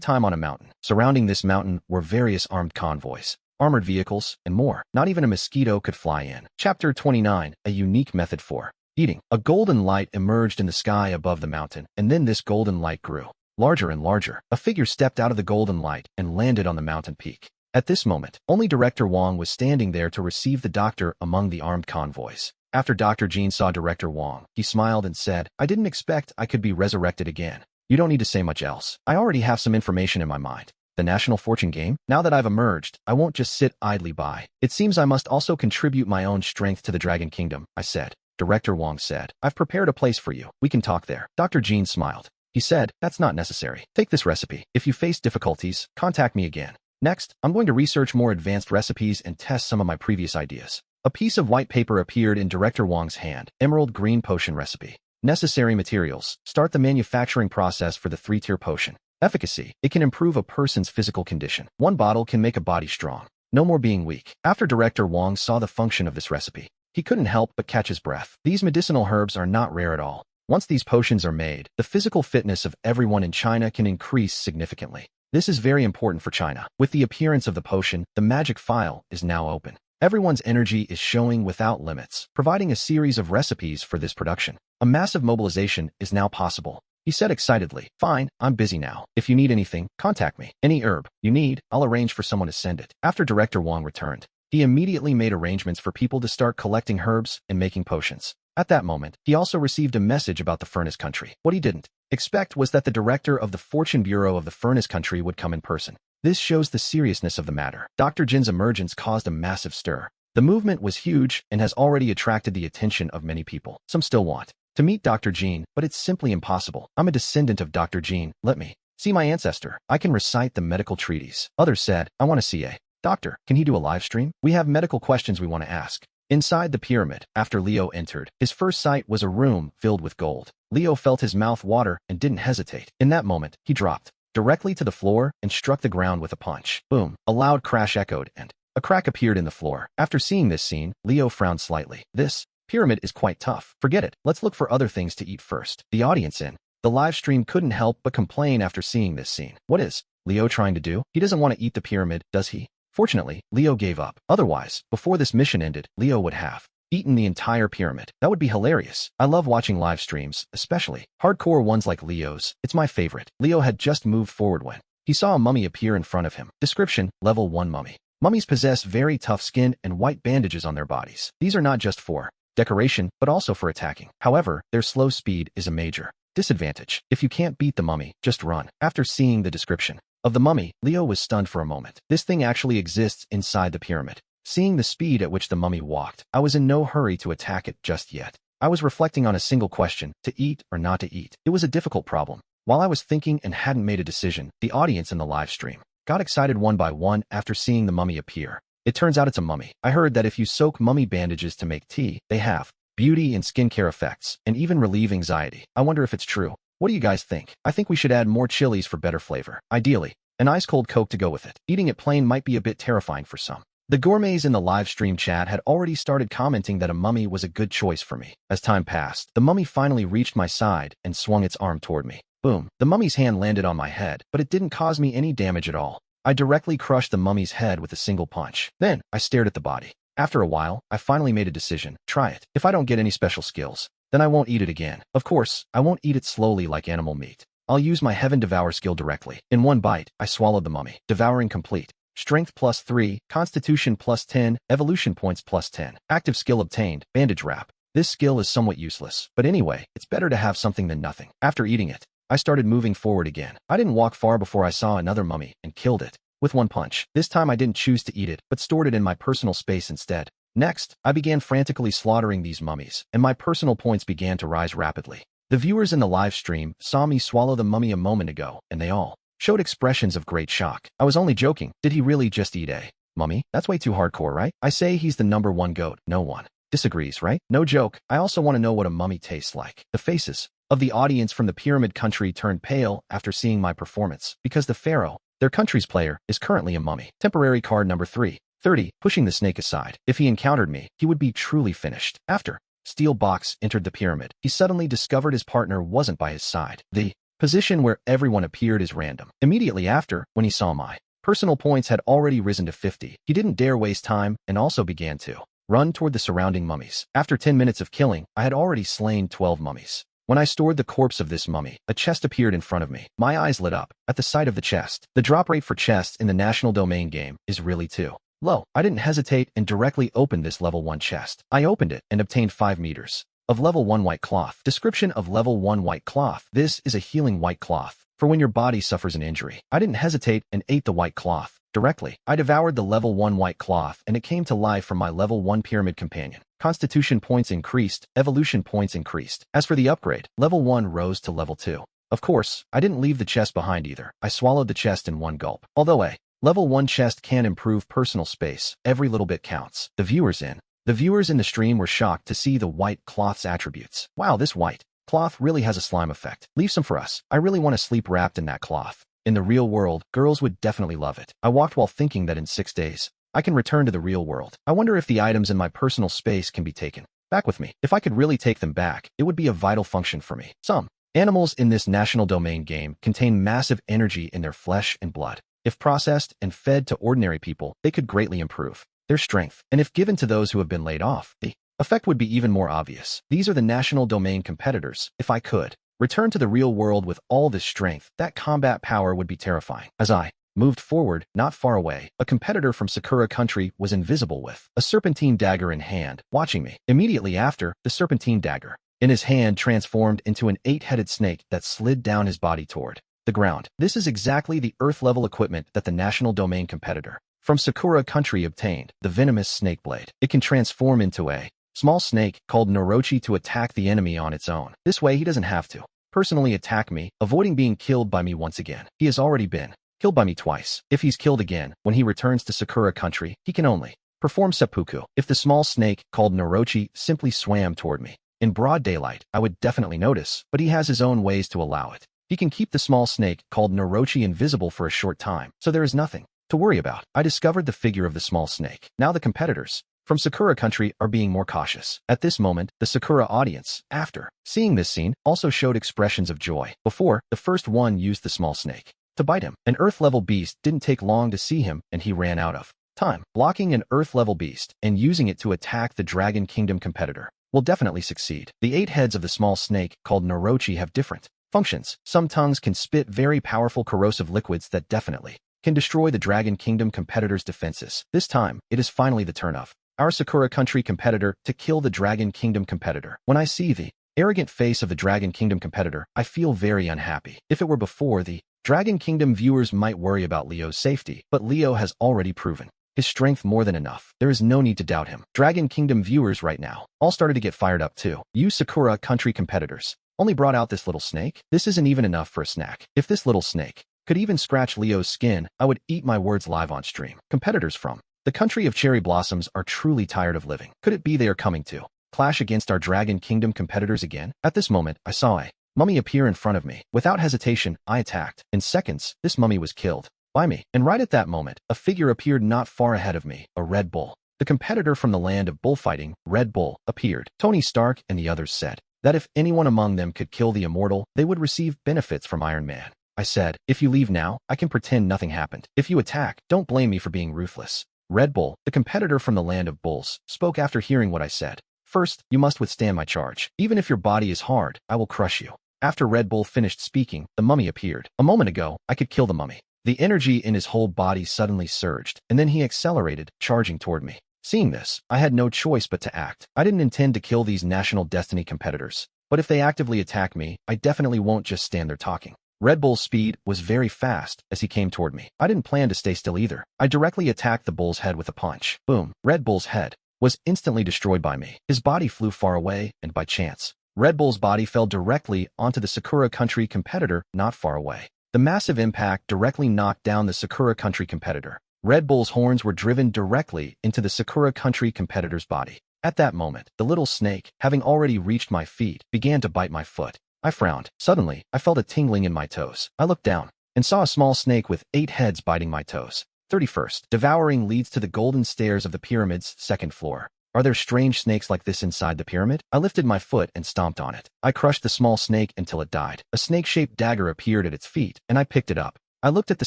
time on a mountain. Surrounding this mountain were various armed convoys, armored vehicles, and more. Not even a mosquito could fly in. Chapter 29, a unique method for eating. A golden light emerged in the sky above the mountain, and then this golden light grew larger and larger. A figure stepped out of the golden light and landed on the mountain peak. At this moment, only Director Wong was standing there to receive the doctor among the armed convoys. After Dr. Jean saw Director Wong, he smiled and said, "I didn't expect I could be resurrected again. You don't need to say much else. I already have some information in my mind. The National Fortune game? Now that I've emerged, I won't just sit idly by. It seems I must also contribute my own strength to the Dragon Kingdom," I said. Director Wong said, "I've prepared a place for you. We can talk there." Dr. Jean smiled. He said, "That's not necessary. Take this recipe. If you face difficulties, contact me again. Next, I'm going to research more advanced recipes and test some of my previous ideas." A piece of white paper appeared in Director Wong's hand. Emerald Green Potion Recipe. Necessary materials. Start the manufacturing process for the 3-tier potion. Efficacy. It can improve a person's physical condition. 1 bottle can make a body strong. No more being weak. After Director Wong saw the function of this recipe, he couldn't help but catch his breath. These medicinal herbs are not rare at all. Once these potions are made, the physical fitness of everyone in China can increase significantly. This is very important for China. With the appearance of the potion, the magic file is now open. Everyone's energy is showing without limits, providing a series of recipes for this production. A massive mobilization is now possible. He said excitedly, "Fine, I'm busy now. If you need anything, contact me. Any herb you need, I'll arrange for someone to send it." After Director Wong returned, he immediately made arrangements for people to start collecting herbs and making potions. At that moment, he also received a message about the Furnace Country. What he didn't expect was that the director of the Fortune Bureau of the Furnace Country would come in person. This shows the seriousness of the matter. Dr. Jin's emergence caused a massive stir. The movement was huge and has already attracted the attention of many people. Some still want to meet Dr. Jean, but it's simply impossible. "I'm a descendant of Dr. Jean. Let me see my ancestor. I can recite the medical treatise." Others said, "I want to see a doctor. Can he do a live stream? We have medical questions we want to ask." Inside the pyramid, after Leo entered, his first sight was a room filled with gold. Leo felt his mouth water and didn't hesitate. In that moment, he dropped directly to the floor and struck the ground with a punch. Boom! A loud crash echoed and a crack appeared in the floor. After seeing this scene, Leo frowned slightly. "This pyramid is quite tough. Forget it. Let's look for other things to eat first." The audience in the live stream couldn't help but complain after seeing this scene. What is Leo trying to do? He doesn't want to eat the pyramid, does he? Fortunately, Leo gave up. Otherwise, before this mission ended, Leo would have eaten the entire pyramid. That would be hilarious. I love watching live streams, especially hardcore ones like Leo's. It's my favorite. Leo had just moved forward when he saw a mummy appear in front of him. Description: Level 1 mummy. Mummies possess very tough skin and white bandages on their bodies. These are not just for decoration, but also for attacking. However, their slow speed is a major disadvantage. If you can't beat the mummy, just run. After seeing the description of the mummy, Leo was stunned for a moment. This thing actually exists inside the pyramid. Seeing the speed at which the mummy walked, I was in no hurry to attack it just yet. I was reflecting on a single question: to eat or not to eat. It was a difficult problem. While I was thinking and hadn't made a decision, the audience in the live stream got excited one by one after seeing the mummy appear. It turns out it's a mummy. I heard that if you soak mummy bandages to make tea, they have beauty and skincare effects, and even relieve anxiety. I wonder if it's true. What do you guys think? I think we should add more chilies for better flavor. Ideally, an ice-cold Coke to go with it. Eating it plain might be a bit terrifying for some. The gourmets in the live stream chat had already started commenting that a mummy was a good choice for me. As time passed, the mummy finally reached my side and swung its arm toward me. Boom! The mummy's hand landed on my head, but it didn't cause me any damage at all. I directly crushed the mummy's head with a single punch. Then, I stared at the body. After a while, I finally made a decision. Try it. If I don't get any special skills, then I won't eat it again. Of course, I won't eat it slowly like animal meat. I'll use my Heaven Devour skill directly. In one bite, I swallowed the mummy. Devouring complete. Strength +3, Constitution +10, Evolution points +10. Active skill obtained, Bandage Wrap. This skill is somewhat useless, but anyway, it's better to have something than nothing. After eating it, I started moving forward again. I didn't walk far before I saw another mummy and killed it with one punch. This time I didn't choose to eat it, but stored it in my personal space instead. Next, I began frantically slaughtering these mummies, and my personal points began to rise rapidly. The viewers in the live stream saw me swallow the mummy a moment ago, and they all showed expressions of great shock. I was only joking. Did he really just eat a mummy? That's way too hardcore, right? I say he's the #1 goat. No one disagrees, right? No joke. I also want to know what a mummy tastes like. The faces of the audience from the pyramid country turned pale after seeing my performance because the pharaoh, their country's player, is currently a mummy. Temporary card number 330, pushing the snake aside. If he encountered me, he would be truly finished. After Steel Box entered the pyramid, he suddenly discovered his partner wasn't by his side. The position where everyone appeared is random. Immediately after, when he saw my personal points had already risen to 50, he didn't dare waste time and also began to run toward the surrounding mummies. After 10 minutes of killing, I had already slain 12 mummies. When I stored the corpse of this mummy, a chest appeared in front of me. My eyes lit up at the sight of the chest. The drop rate for chests in the national domain game is really too low. I didn't hesitate and directly opened this level 1 chest. I opened it and obtained 5 meters of level 1 white cloth. Description of level 1 white cloth. This is a healing white cloth for when your body suffers an injury. I didn't hesitate and ate the white cloth directly. I devoured the level 1 white cloth and it came to life from my level 1 pyramid companion. Constitution points increased, evolution points increased. As for the upgrade, level 1 rose to level 2. Of course, I didn't leave the chest behind either. I swallowed the chest in one gulp. Although a level 1 chest can improve personal space, every little bit counts. The viewers in the stream were shocked to see the white cloth's attributes. Wow, this white cloth really has a slime effect. Leave some for us. I really want to sleep wrapped in that cloth. In the real world, girls would definitely love it. I walked while thinking that in 6 days, I can return to the real world. I wonder if the items in my personal space can be taken back with me. If I could really take them back, it would be a vital function for me. Some animals in this national domain game contain massive energy in their flesh and blood. If processed and fed to ordinary people, they could greatly improve their strength. And if given to those who have been laid off, the effect would be even more obvious. These are the national domain competitors. If I could return to the real world with all this strength, that combat power would be terrifying. As I moved forward, not far away, a competitor from Sakura country was invisible with a serpentine dagger in hand, watching me. Immediately after, the serpentine dagger in his hand transformed into an 8-headed snake that slid down his body toward the ground. This is exactly the Earth-level equipment that the national domain competitor from Sakura country obtained, the venomous snake blade. It can transform into a small snake called Norochi to attack the enemy on its own. This way he doesn't have to personally attack me, avoiding being killed by me once again. He has already been killed by me twice. If he's killed again, when he returns to Sakura country, he can only perform seppuku. If the small snake called Norochi simply swam toward me in broad daylight, I would definitely notice, but he has his own ways to allow it. He can keep the small snake called Norochi invisible for a short time, so there is nothing to worry about. I discovered the figure of the small snake. Now the competitors from Sakura country are being more cautious. At this moment, the Sakura audience, after seeing this scene, also showed expressions of joy. Before, the first one used the small snake to bite him. An Earth-level beast didn't take long to see him, and he ran out of time. Blocking an Earth-level beast and using it to attack the Dragon Kingdom competitor will definitely succeed. The 8 heads of the small snake called Norochi have different functions. Some tongues can spit very powerful corrosive liquids that definitely can destroy the Dragon Kingdom competitor's defenses. This time, it is finally the turn of our Sakura country competitor to kill the Dragon Kingdom competitor. When I see the arrogant face of the Dragon Kingdom competitor, I feel very unhappy. If it were before, the Dragon Kingdom viewers might worry about Leo's safety, but Leo has already proven his strength more than enough. There is no need to doubt him. Dragon Kingdom viewers right now all started to get fired up too. You Sakura country competitors only brought out this little snake? This isn't even enough for a snack. If this little snake could even scratch Leo's skin, I would eat my words live on stream. Competitors from the country of cherry blossoms are truly tired of living. Could it be they are coming to clash against our Dragon Kingdom competitors again? At this moment, I saw a mummy appear in front of me. Without hesitation, I attacked. In seconds, this mummy was killed by me. And right at that moment, a figure appeared not far ahead of me, a Red Bull. The competitor from the land of bullfighting, Red Bull, appeared. Tony Stark and the others said that if anyone among them could kill the immortal, they would receive benefits from Iron Man. I said, if you leave now, I can pretend nothing happened. If you attack, don't blame me for being ruthless. Red Bull, the competitor from the land of bulls, spoke after hearing what I said. First, you must withstand my charge. Even if your body is hard, I will crush you. After Red Bull finished speaking, the mummy appeared. A moment ago, I could kill the mummy. The energy in his whole body suddenly surged, and then he accelerated, charging toward me. Seeing this, I had no choice but to act. I didn't intend to kill these National Destiny competitors, but if they actively attack me, I definitely won't just stand there talking. Red Bull's speed was very fast as he came toward me. I didn't plan to stay still either. I directly attacked the bull's head with a punch. Boom. Red Bull's head was instantly destroyed by me. His body flew far away, and by chance, Red Bull's body fell directly onto the Sakura country competitor not far away. The massive impact directly knocked down the Sakura Country competitor. Red Bull's horns were driven directly into the Sakura Country competitor's body. At that moment, the little snake, having already reached my feet, began to bite my foot. I frowned. Suddenly, I felt a tingling in my toes. I looked down and saw a small snake with 8 heads biting my toes. 31st. Devouring leads to the golden stairs of the pyramid's second floor. Are there strange snakes like this inside the pyramid? I lifted my foot and stomped on it. I crushed the small snake until it died. A snake-shaped dagger appeared at its feet, and I picked it up. I looked at the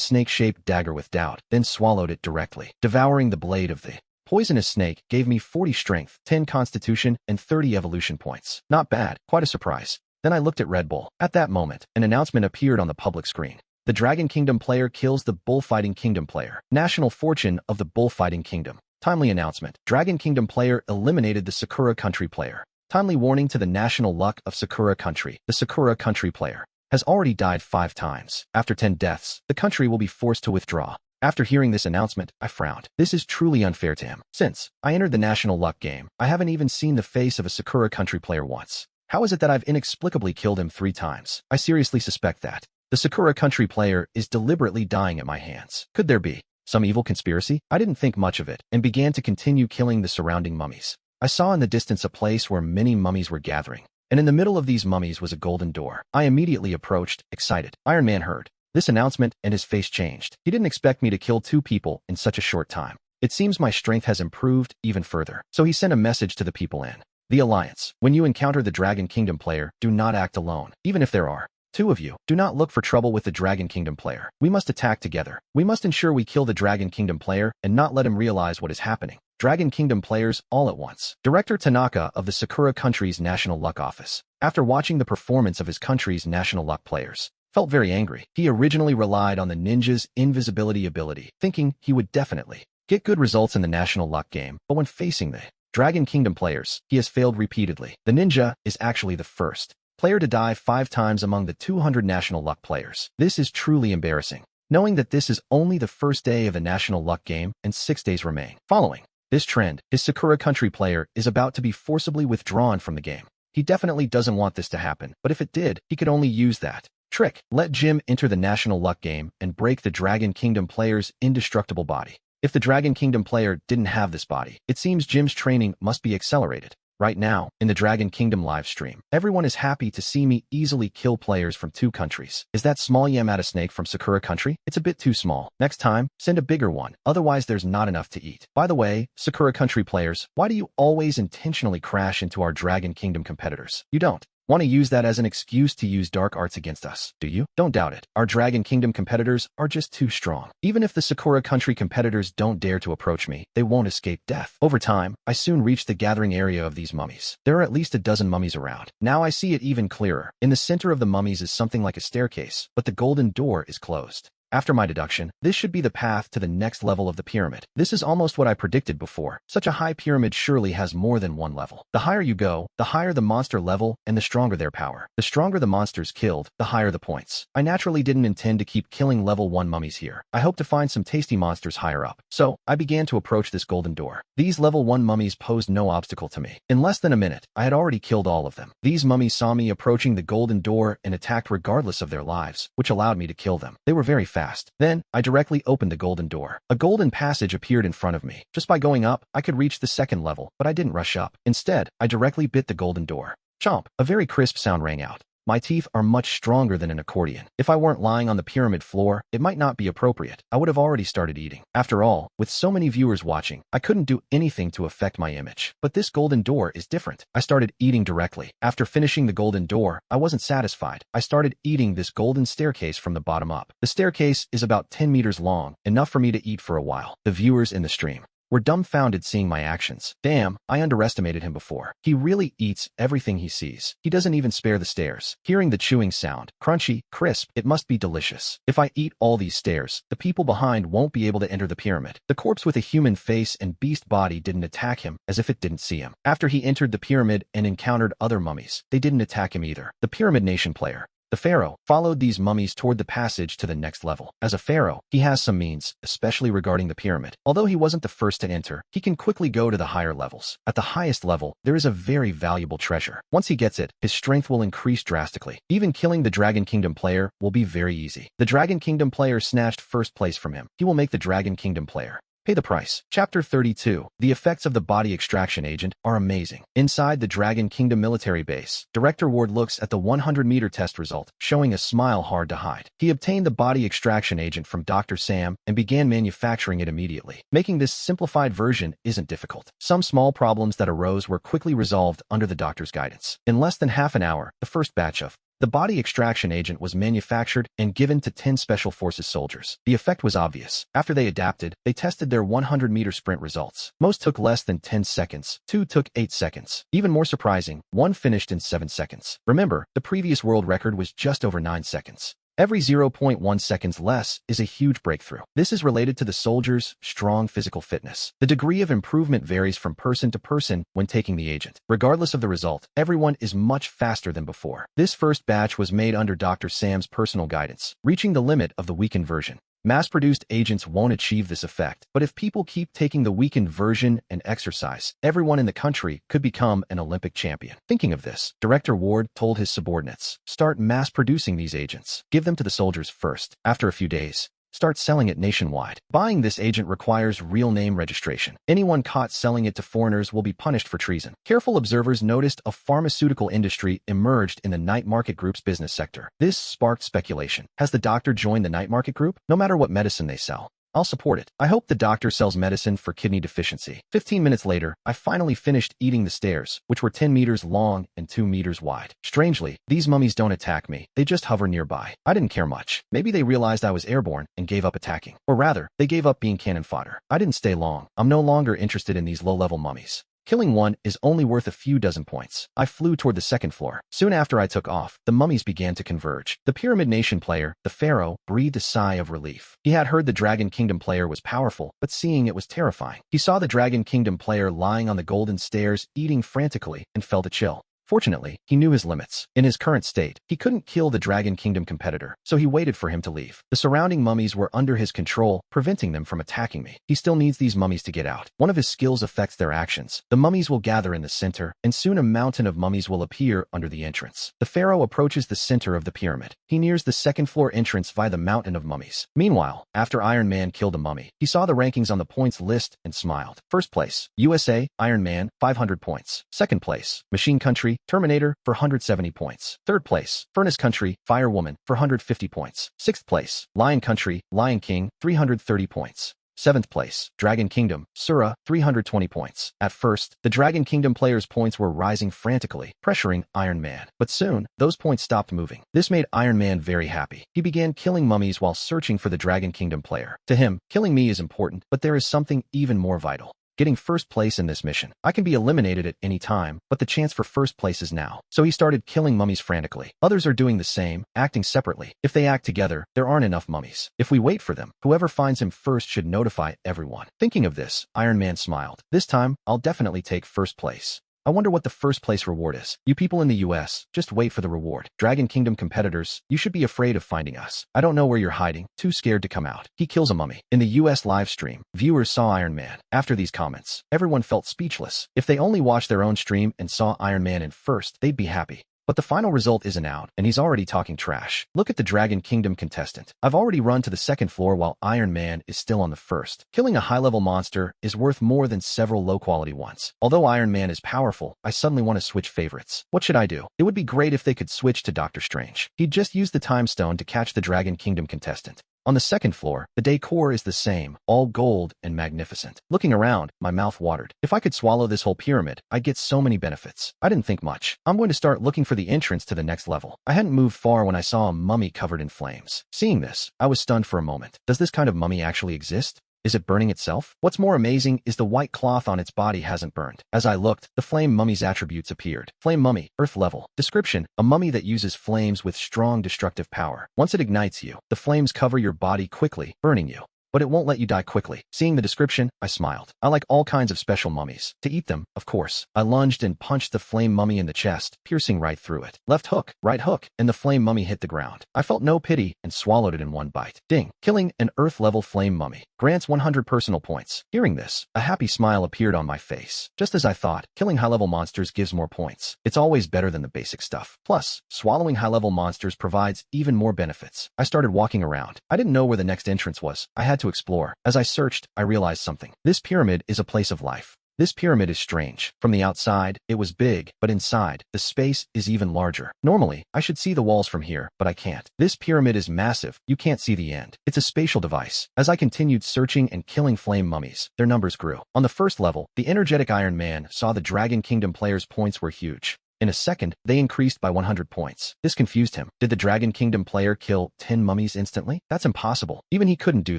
snake-shaped dagger with doubt, then swallowed it directly. Devouring the blade of the poisonous snake gave me 40 strength, 10 constitution, and 30 evolution points. Not bad, quite a surprise. Then I looked at Red Bull. At that moment, an announcement appeared on the public screen. The Dragon Kingdom player kills the Bullfighting Kingdom player. National fortune of the Bullfighting Kingdom. Timely announcement. Dragon Kingdom player eliminated the Sakura Country player. Timely warning to the national luck of Sakura Country. The Sakura Country player has already died 5 times. After 10 deaths, the country will be forced to withdraw. After hearing this announcement, I frowned. This is truly unfair to him. Since I entered the national luck game, I haven't even seen the face of a Sakura Country player once. How is it that I've inexplicably killed him 3 times? I seriously suspect that the Sakura Country player is deliberately dying at my hands. Could there be some evil conspiracy? I didn't think much of it and began to continue killing the surrounding mummies. I saw in the distance a place where many mummies were gathering, and in the middle of these mummies was a golden door. I immediately approached, excited. Iron Man heard this announcement and his face changed. He didn't expect me to kill 2 people in such a short time. It seems my strength has improved even further. So he sent a message to the people in the Alliance. When you encounter the Dragon Kingdom player, do not act alone. Even if there are 2 of you, do not look for trouble with the Dragon Kingdom player. We must attack together. We must ensure we kill the Dragon Kingdom player and not let him realize what is happening. Dragon Kingdom players all at once. Director Tanaka of the Sakura Country's National Luck Office, after watching the performance of his country's National Luck players, felt very angry. He originally relied on the ninja's invisibility ability, thinking he would definitely get good results in the National Luck game, but when facing the Dragon Kingdom players, he has failed repeatedly. The ninja is actually the first player to die 5 times among the 200 National Luck players. This is truly embarrassing, knowing that this is only the first day of the National Luck game and 6 days remain. Following this trend, his Sakura Country player is about to be forcibly withdrawn from the game. He definitely doesn't want this to happen, but if it did, he could only use that trick. Let Jim enter the National Luck game and break the Dragon Kingdom player's indestructible body. If the Dragon Kingdom player didn't have this body, it seems Jim's training must be accelerated. Right now, in the Dragon Kingdom live stream, everyone is happy to see me easily kill players from 2 countries. Is that small Yamada snake from Sakura Country? It's a bit too small. Next time, send a bigger one. Otherwise, there's not enough to eat. By the way, Sakura Country players, why do you always intentionally crash into our Dragon Kingdom competitors? You don't want to use that as an excuse to use dark arts against us, do you? Don't doubt it. Our Dragon Kingdom competitors are just too strong. Even if the Sakura Country competitors don't dare to approach me, they won't escape death. Over time, I soon reached the gathering area of these mummies. There are at least a dozen mummies around. Now I see it even clearer. In the center of the mummies is something like a staircase, but the golden door is closed. After my deduction, this should be the path to the next level of the pyramid. This is almost what I predicted before. Such a high pyramid surely has more than one level. The higher you go, the higher the monster level and the stronger their power. The stronger the monsters killed, the higher the points. I naturally didn't intend to keep killing level 1 mummies here. I hope to find some tasty monsters higher up. So, I began to approach this golden door. These level 1 mummies posed no obstacle to me. In less than a minute, I had already killed all of them. These mummies saw me approaching the golden door and attacked regardless of their lives, which allowed me to kill them. They were very fast. Then, I directly opened the golden door. A golden passage appeared in front of me. Just by going up, I could reach the 2nd level, but I didn't rush up. Instead, I directly bit the golden door. Chomp! A very crisp sound rang out. My teeth are much stronger than an accordion. If I weren't lying on the pyramid floor, it might not be appropriate. I would have already started eating. After all, with so many viewers watching, I couldn't do anything to affect my image. But this golden door is different. I started eating directly. After finishing the golden door, I wasn't satisfied. I started eating this golden staircase from the bottom up. The staircase is about 10 meters long, enough for me to eat for a while. The viewers in the stream were dumbfounded seeing my actions. Damn, I underestimated him before. He really eats everything he sees. He doesn't even spare the stairs. Hearing the chewing sound, crunchy, crisp, it must be delicious. If I eat all these stairs, the people behind won't be able to enter the pyramid. The corpse with a human face and beast body didn't attack him, as if it didn't see him. After he entered the pyramid and encountered other mummies, they didn't attack him either. The Pyramid Nation player The pharaoh followed these mummies toward the passage to the next level. As a pharaoh, he has some means, especially regarding the pyramid. Although he wasn't the first to enter, he can quickly go to the higher levels. At the highest level, there is a very valuable treasure. Once he gets it, his strength will increase drastically. Even killing the Dragon Kingdom player will be very easy. The Dragon Kingdom player snatched first place from him. He will make the Dragon Kingdom player pay the price. Chapter 32. The effects of the body extraction agent are amazing. Inside the Dragon Kingdom military base, Director Ward looks at the 100-meter test result, showing a smile hard to hide. He obtained the body extraction agent from Dr. Sam and began manufacturing it immediately. Making this simplified version isn't difficult. Some small problems that arose were quickly resolved under the doctor's guidance. In less than half an hour, the first batch of the body extraction agent was manufactured and given to 10 Special Forces soldiers. The effect was obvious. After they adapted, they tested their 100-meter sprint results. Most took less than 10 seconds. 2 took 8 seconds. Even more surprising, 1 finished in 7 seconds. Remember, the previous world record was just over 9 seconds. Every 0.1 seconds less is a huge breakthrough. This is related to the soldiers' strong physical fitness. The degree of improvement varies from person to person when taking the agent. Regardless of the result, everyone is much faster than before. This first batch was made under Dr. Sam's personal guidance, reaching the limit of the weakened version. Mass-produced agents won't achieve this effect, but if people keep taking the weakened version and exercise, everyone in the country could become an Olympic champion. Thinking of this, Director Ward told his subordinates, start mass-producing these agents. Give them to the soldiers first. After a few days, start selling it nationwide. Buying this agent requires real name registration. Anyone caught selling it to foreigners will be punished for treason. Careful observers noticed a pharmaceutical industry emerged in the night market group's business sector. This sparked speculation. Has the doctor joined the night market group? No matter what medicine they sell, I'll support it. I hope the doctor sells medicine for kidney deficiency. 15 minutes later, I finally finished eating the stairs, which were 10 meters long and 2 meters wide. Strangely, these mummies don't attack me. They just hover nearby. I didn't care much. Maybe they realized I was airborne and gave up attacking. Or rather, they gave up being cannon fodder. I didn't stay long. I'm no longer interested in these low-level mummies. Killing one is only worth a few dozen points. I flew toward the second floor. Soon after I took off, the mummies began to converge. The Pyramid Nation player, the Pharaoh, breathed a sigh of relief. He had heard the Dragon Kingdom player was powerful, but seeing it was terrifying. He saw the Dragon Kingdom player lying on the golden stairs, eating frantically, and felt a chill. Fortunately, he knew his limits. In his current state, he couldn't kill the Dragon Kingdom competitor, so he waited for him to leave. The surrounding mummies were under his control, preventing them from attacking me. He still needs these mummies to get out. One of his skills affects their actions. The mummies will gather in the center, and soon a mountain of mummies will appear under the entrance. The pharaoh approaches the center of the pyramid. He nears the second-floor entrance via the mountain of mummies. Meanwhile, after Iron Man killed a mummy, he saw the rankings on the points list and smiled. First place, USA, Iron Man, 500 points. Second place, Machine Country, Terminator, for 170 points. Third place, Furnace Country, Fire Woman, for 150 points. Sixth place, Lion Country, Lion King, 330 points. Seventh place, Dragon Kingdom, Asura, 320 points. At first, the Dragon Kingdom players' points were rising frantically, pressuring Iron Man. But soon, those points stopped moving. This made Iron Man very happy. He began killing mummies while searching for the Dragon Kingdom player. To him, killing me is important, but there is something even more vital. Getting first place in this mission. I can be eliminated at any time, but the chance for first place is now. So he started killing mummies frantically. Others are doing the same, acting separately. If they act together, there aren't enough mummies. If we wait for them, whoever finds him first should notify everyone. Thinking of this, Iron Man smiled. This time, I'll definitely take first place. I wonder what the first place reward is. You people in the US, just wait for the reward. Dragon Kingdom competitors, you should be afraid of finding us. I don't know where you're hiding, too scared to come out. He kills a mummy. In the US live stream, viewers saw Iron Man. After these comments, everyone felt speechless. If they only watched their own stream and saw Iron Man in first, they'd be happy. But the final result isn't out, and he's already talking trash. Look at the Dragon Kingdom contestant. I've already run to the second floor while Iron Man is still on the first. Killing a high-level monster is worth more than several low-quality ones. Although Iron Man is powerful, I suddenly want to switch favorites. What should I do? It would be great if they could switch to Doctor Strange. He'd just use the time stone to catch the Dragon Kingdom contestant. On the second floor, the decor is the same, all gold and magnificent. Looking around, my mouth watered. If I could swallow this whole pyramid, I'd get so many benefits. I didn't think much. I'm going to start looking for the entrance to the next level. I hadn't moved far when I saw a mummy covered in flames. Seeing this, I was stunned for a moment. Does this kind of mummy actually exist? Is it burning itself? What's more amazing is the white cloth on its body hasn't burned. As I looked, the flame mummy's attributes appeared. Flame mummy, earth level. Description: a mummy that uses flames with strong destructive power. Once it ignites you, the flames cover your body quickly, burning you. but it won't let you die quickly. Seeing the description, I smiled. I like all kinds of special mummies. To eat them, of course. I lunged and punched the flame mummy in the chest, piercing right through it. Left hook, right hook, and the flame mummy hit the ground. I felt no pity and swallowed it in one bite. Ding. Killing an Earth-level flame mummy grants 100 personal points. Hearing this, a happy smile appeared on my face. Just as I thought, killing high-level monsters gives more points. It's always better than the basic stuff. Plus, swallowing high-level monsters provides even more benefits. I started walking around. I didn't know where the next entrance was. I had to explore. As I searched, I realized something. This pyramid is a place of life. This pyramid is strange. From the outside, it was big, but inside, the space is even larger. Normally, I should see the walls from here, but I can't. This pyramid is massive. You can't see the end. It's a spatial device. As I continued searching and killing flame mummies, their numbers grew. On the first level, the energetic Iron Man saw the Dragon Kingdom players' points were huge. In a second, they increased by 100 points. This confused him. Did the Dragon Kingdom player kill 10 mummies instantly? That's impossible. Even he couldn't do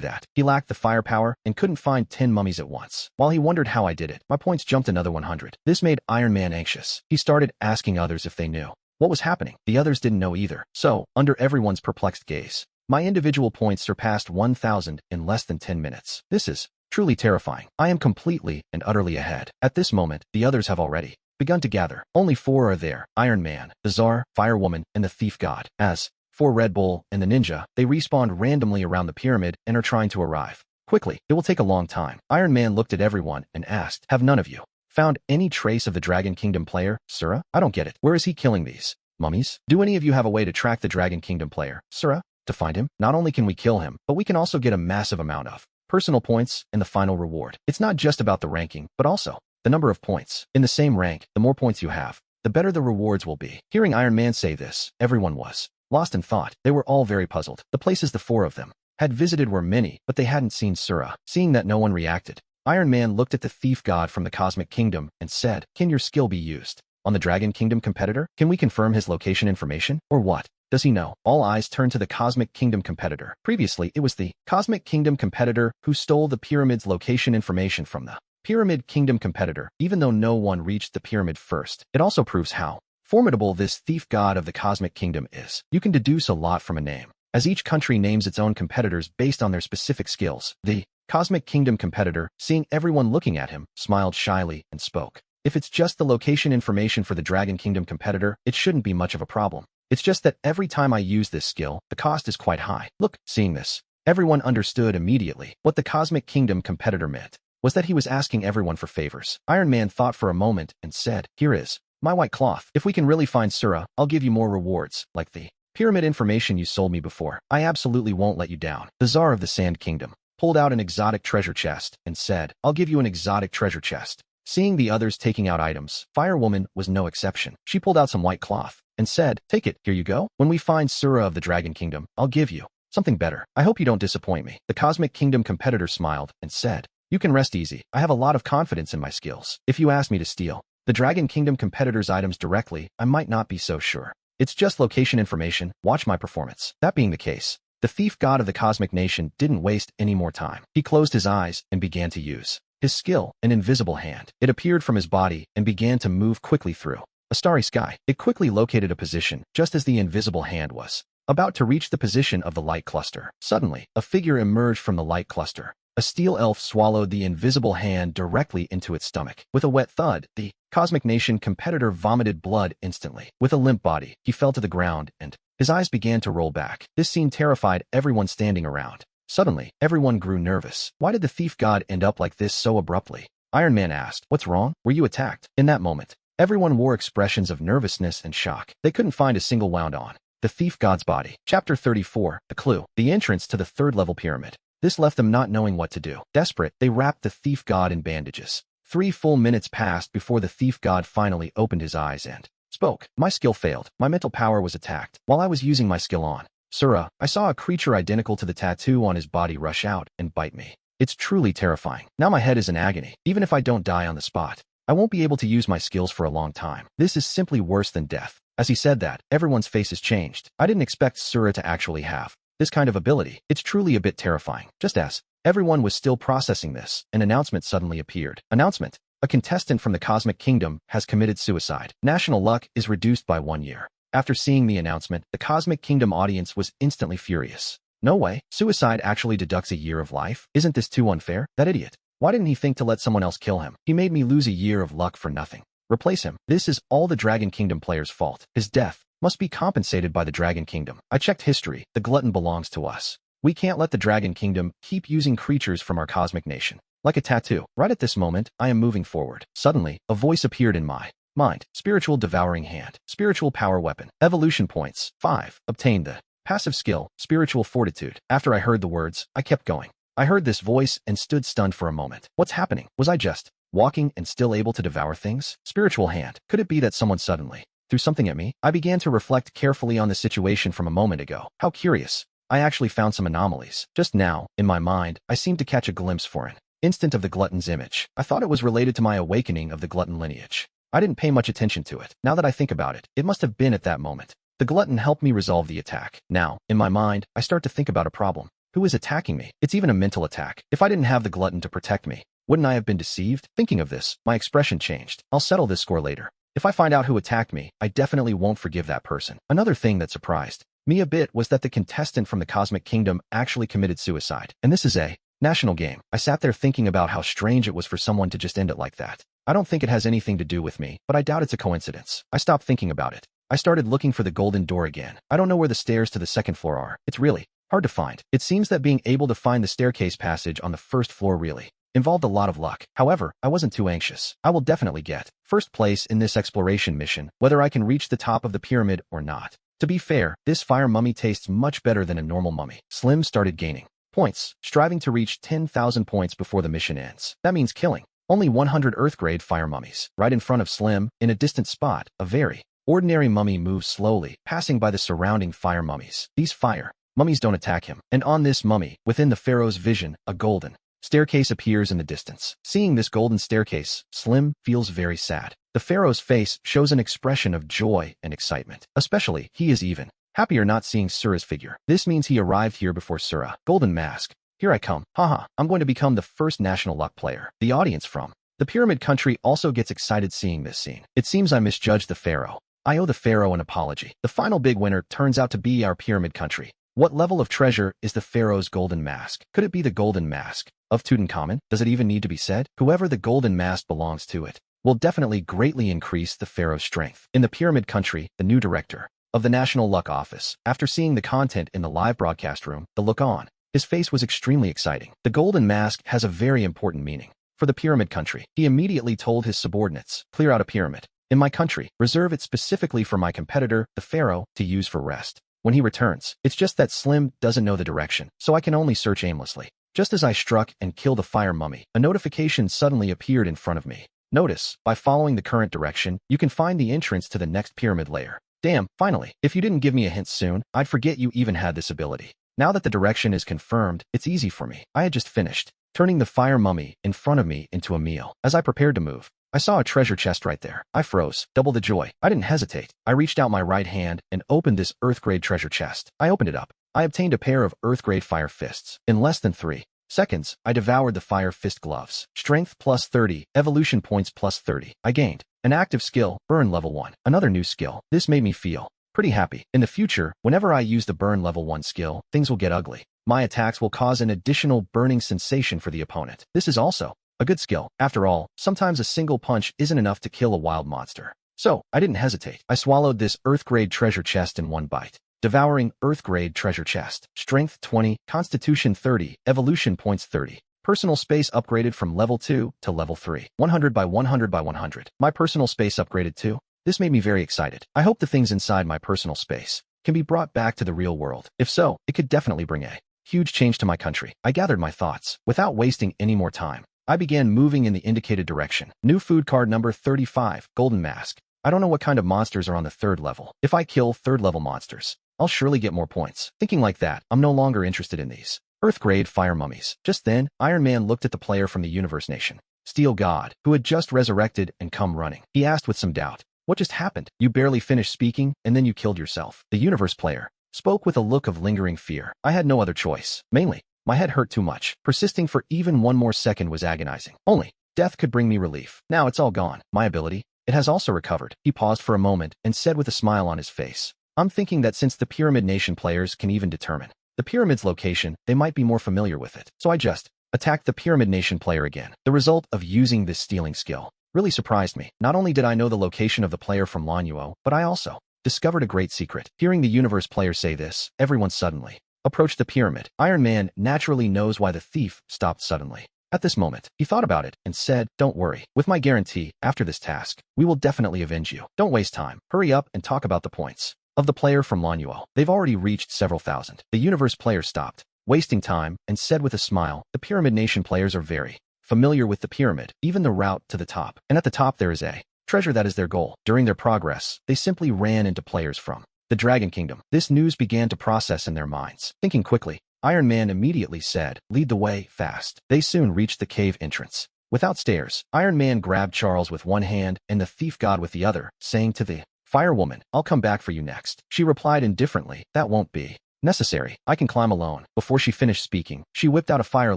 that. He lacked the firepower and couldn't find 10 mummies at once. While he wondered how I did it, my points jumped another 100. This made Iron Man anxious. He started asking others if they knew what was happening. The others didn't know either. So, under everyone's perplexed gaze, my individual points surpassed 1,000 in less than 10 minutes. This is truly terrifying. I am completely and utterly ahead. At this moment, the others have already begun to gather. Only 4 are there: Iron Man, the Tsar, Firewoman, and the Thief God. As for Red Bull and the Ninja, they respawned randomly around the pyramid and are trying to arrive quickly. It will take a long time. Iron Man looked at everyone and asked, have none of you found any trace of the Dragon Kingdom player, Asura? I don't get it. Where is he killing these mummies? Do any of you have a way to track the Dragon Kingdom player, Asura? To find him, not only can we kill him, but we can also get a massive amount of personal points and the final reward. It's not just about the ranking, but also the number of points. In the same rank, the more points you have, the better the rewards will be. Hearing Iron Man say this, everyone was lost in thought. They were all very puzzled. The places the 4 of them had visited were many, but they hadn't seen Asura. Seeing that no one reacted, Iron Man looked at the Thief God from the Cosmic Kingdom and said, can your skill be used on the Dragon Kingdom competitor? Can we confirm his location information? Or what does he know? All eyes turned to the Cosmic Kingdom competitor. Previously, it was the Cosmic Kingdom competitor who stole the pyramid's location information from the Pyramid Kingdom competitor. Even though no one reached the pyramid first, it also proves how formidable this Thief God of the Cosmic Kingdom is. You can deduce a lot from a name, as each country names its own competitors based on their specific skills. The Cosmic Kingdom competitor, seeing everyone looking at him, smiled shyly and spoke. If it's just the location information for the Dragon Kingdom competitor, it shouldn't be much of a problem. It's just that every time I use this skill, the cost is quite high. Look, seeing this, everyone understood immediately what the Cosmic Kingdom competitor meant was that he was asking everyone for favors. Iron Man thought for a moment and said, here is my white cloth. If we can really find Asura, I'll give you more rewards, like the pyramid information you sold me before. I absolutely won't let you down. The Tsar of the Sand Kingdom pulled out an exotic treasure chest and said, I'll give you an exotic treasure chest. Seeing the others taking out items, Firewoman was no exception. She pulled out some white cloth and said, take it, here you go. When we find Asura of the Dragon Kingdom, I'll give you something better. I hope you don't disappoint me. The Cosmic Kingdom competitor smiled and said, you can rest easy. I have a lot of confidence in my skills. If you ask me to steal the Dragon Kingdom competitor's items directly, I might not be so sure. It's just location information. Watch my performance. That being the case, the Thief God of the Cosmic Nation didn't waste any more time. He closed his eyes and began to use his skill, an invisible hand. It appeared from his body and began to move quickly through a starry sky. It quickly located a position, just as the invisible hand was about to reach the position of the light cluster. Suddenly, a figure emerged from the light cluster. A steel elf swallowed the invisible hand directly into its stomach. With a wet thud, the Cosmic Nation competitor vomited blood instantly. With a limp body, he fell to the ground and his eyes began to roll back. This scene terrified everyone standing around. Suddenly, everyone grew nervous. Why did the Thief God end up like this so abruptly? Iron Man asked, what's wrong? Were you attacked? In that moment, everyone wore expressions of nervousness and shock. They couldn't find a single wound on the Thief God's body. Chapter 34, The Clue. The entrance to the 3rd level pyramid. This left them not knowing what to do. Desperate, they wrapped the Thief God in bandages. 3 full minutes passed before the Thief God finally opened his eyes and spoke. My skill failed. My mental power was attacked. While I was using my skill on Asura, I saw a creature identical to the tattoo on his body rush out and bite me. It's truly terrifying. Now my head is in agony. Even if I don't die on the spot, I won't be able to use my skills for a long time. This is simply worse than death. As he said that, everyone's faces changed. I didn't expect Asura to actually have this kind of ability. It's truly a bit terrifying. Just as everyone was still processing this, an announcement suddenly appeared. Announcement: a contestant from the Cosmic Kingdom has committed suicide. National luck is reduced by 1 year. After seeing the announcement, the Cosmic Kingdom audience was instantly furious. No way. Suicide actually deducts a year of life? Isn't this too unfair? That idiot. Why didn't he think to let someone else kill him? He made me lose a year of luck for nothing. Replace him. This is all the Dragon Kingdom player's fault. His death must be compensated by the Dragon Kingdom. I checked history. The glutton belongs to us. We can't let the Dragon Kingdom keep using creatures from our cosmic nation. Like a tattoo. Right at this moment, I am moving forward. Suddenly, a voice appeared in my mind. Spiritual devouring hand. Spiritual power weapon. Evolution points. 5. Obtain the passive skill, spiritual fortitude. After I heard the words, I kept going. I heard this voice and stood stunned for a moment. What's happening? Was I just walking and still able to devour things? Spiritual hand. Could it be that someone suddenly threw something at me? I began to reflect carefully on the situation from a moment ago. How curious. I actually found some anomalies. Just now, in my mind, I seemed to catch a glimpse for an instant of the glutton's image. I thought it was related to my awakening of the glutton lineage. I didn't pay much attention to it. Now that I think about it, it must have been at that moment. The glutton helped me resolve the attack. Now, in my mind, I start to think about a problem. Who is attacking me? It's even a mental attack. If I didn't have the glutton to protect me, wouldn't I have been deceived? Thinking of this, my expression changed. I'll settle this score later. If I find out who attacked me, I definitely won't forgive that person. Another thing that surprised me a bit was that the contestant from the Cosmic Kingdom actually committed suicide. And this is a national game. I sat there thinking about how strange it was for someone to just end it like that. I don't think it has anything to do with me, but I doubt it's a coincidence. I stopped thinking about it. I started looking for the golden door again. I don't know where the stairs to the second floor are. It's really hard to find. It seems that being able to find the staircase passage on the first floor really involved a lot of luck. However, I wasn't too anxious. I will definitely get first place in this exploration mission, whether I can reach the top of the pyramid or not. To be fair, this fire mummy tastes much better than a normal mummy. Slim started gaining points, striving to reach 10,000 points before the mission ends. That means killing only 100 Earth-grade fire mummies. Right in front of Slim, in a distant spot, a very ordinary mummy moves slowly, passing by the surrounding fire mummies. These fire mummies don't attack him. And on this mummy, within the pharaoh's vision, a golden staircase appears in the distance. Seeing this golden staircase, Slim feels very sad. The pharaoh's face shows an expression of joy and excitement. Especially, he is even happier not seeing Sura's figure. This means he arrived here before Sura. Golden mask. Here I come. Haha, I'm going to become the first national luck player. The audience from the pyramid country also gets excited seeing this scene. It seems I misjudged the pharaoh. I owe the pharaoh an apology. The final big winner turns out to be our pyramid country. What level of treasure is the pharaoh's golden mask? Could it be the golden mask of Tutankhamun? Does it even need to be said? Whoever the golden mask belongs to, it will definitely greatly increase the pharaoh's strength. In the pyramid country, the new director of the National Luck Office, after seeing the content in the live broadcast room, the look on his face was extremely exciting. The golden mask has a very important meaning for the pyramid country. He immediately told his subordinates, clear out a pyramid in my country, reserve it specifically for my competitor, the pharaoh, to use for rest when he returns. It's just that Slim doesn't know the direction, so I can only search aimlessly. Just as I struck and killed the fire mummy, a notification suddenly appeared in front of me. Notice, by following the current direction, you can find the entrance to the next pyramid layer. Damn, finally. If you didn't give me a hint soon, I'd forget you even had this ability. Now that the direction is confirmed, it's easy for me. I had just finished turning the fire mummy in front of me into a meal. As I prepared to move, I saw a treasure chest right there. I froze, double the joy. I didn't hesitate. I reached out my right hand and opened this Earth-grade treasure chest. I opened it up. I obtained a pair of Earth-grade fire fists. In less than 3 seconds, I devoured the fire fist gloves. Strength plus 30, evolution points plus 30. I gained an active skill, burn level 1. Another new skill. This made me feel pretty happy. In the future, whenever I use the burn level 1 skill, things will get ugly. My attacks will cause an additional burning sensation for the opponent. This is also a good skill. After all, sometimes a single punch isn't enough to kill a wild monster. So, I didn't hesitate. I swallowed this Earth-grade treasure chest in one bite. Devouring Earth-grade treasure chest. Strength 20, Constitution 30, Evolution points 30. Personal space upgraded from level 2 to level 3. 100 by 100 by 100. My personal space upgraded too. This made me very excited. I hope the things inside my personal space can be brought back to the real world. If so, it could definitely bring a huge change to my country. I gathered my thoughts. Without wasting any more time, I began moving in the indicated direction. New food card number 35, Golden Mask. I don't know what kind of monsters are on the 3rd level. If I kill 3rd level monsters, I'll surely get more points. Thinking like that, I'm no longer interested in these Earth-grade fire mummies. Just then, Iron Man looked at the player from the Universe Nation, Steel God, who had just resurrected and come running. He asked with some doubt, what just happened? You barely finished speaking, and then you killed yourself. The Universe player spoke with a look of lingering fear. I had no other choice. Mainly, my head hurt too much. Persisting for even one more second was agonizing. Only death could bring me relief. Now it's all gone. My ability, it has also recovered. He paused for a moment and said with a smile on his face, I'm thinking that since the Pyramid Nation players can even determine the pyramid's location, they might be more familiar with it. So I just attacked the Pyramid Nation player again. The result of using this stealing skill really surprised me. Not only did I know the location of the player from Manhwa, but I also discovered a great secret. Hearing the universe player say this, everyone suddenly approached the pyramid. Iron Man naturally knows why the thief stopped suddenly. At this moment, he thought about it and said, "Don't worry. With my guarantee, after this task, we will definitely avenge you. Don't waste time. Hurry up and talk about the points of the player from Manhwa. They've already reached several thousand." The universe player stopped, wasting time, and said with a smile, "The Pyramid Nation players are very familiar with the pyramid, even the route to the top. And at the top there is a treasure that is their goal." During their progress, they simply ran into players from the Dragon Kingdom. This news began to process in their minds. Thinking quickly, Iron Man immediately said, "Lead the way, fast." They soon reached the cave entrance. Without stairs, Iron Man grabbed Charles with one hand and the thief god with the other, saying to the firewoman, "I'll come back for you next." She replied indifferently, "That won't be necessary. I can climb alone." Before she finished speaking, she whipped out a fire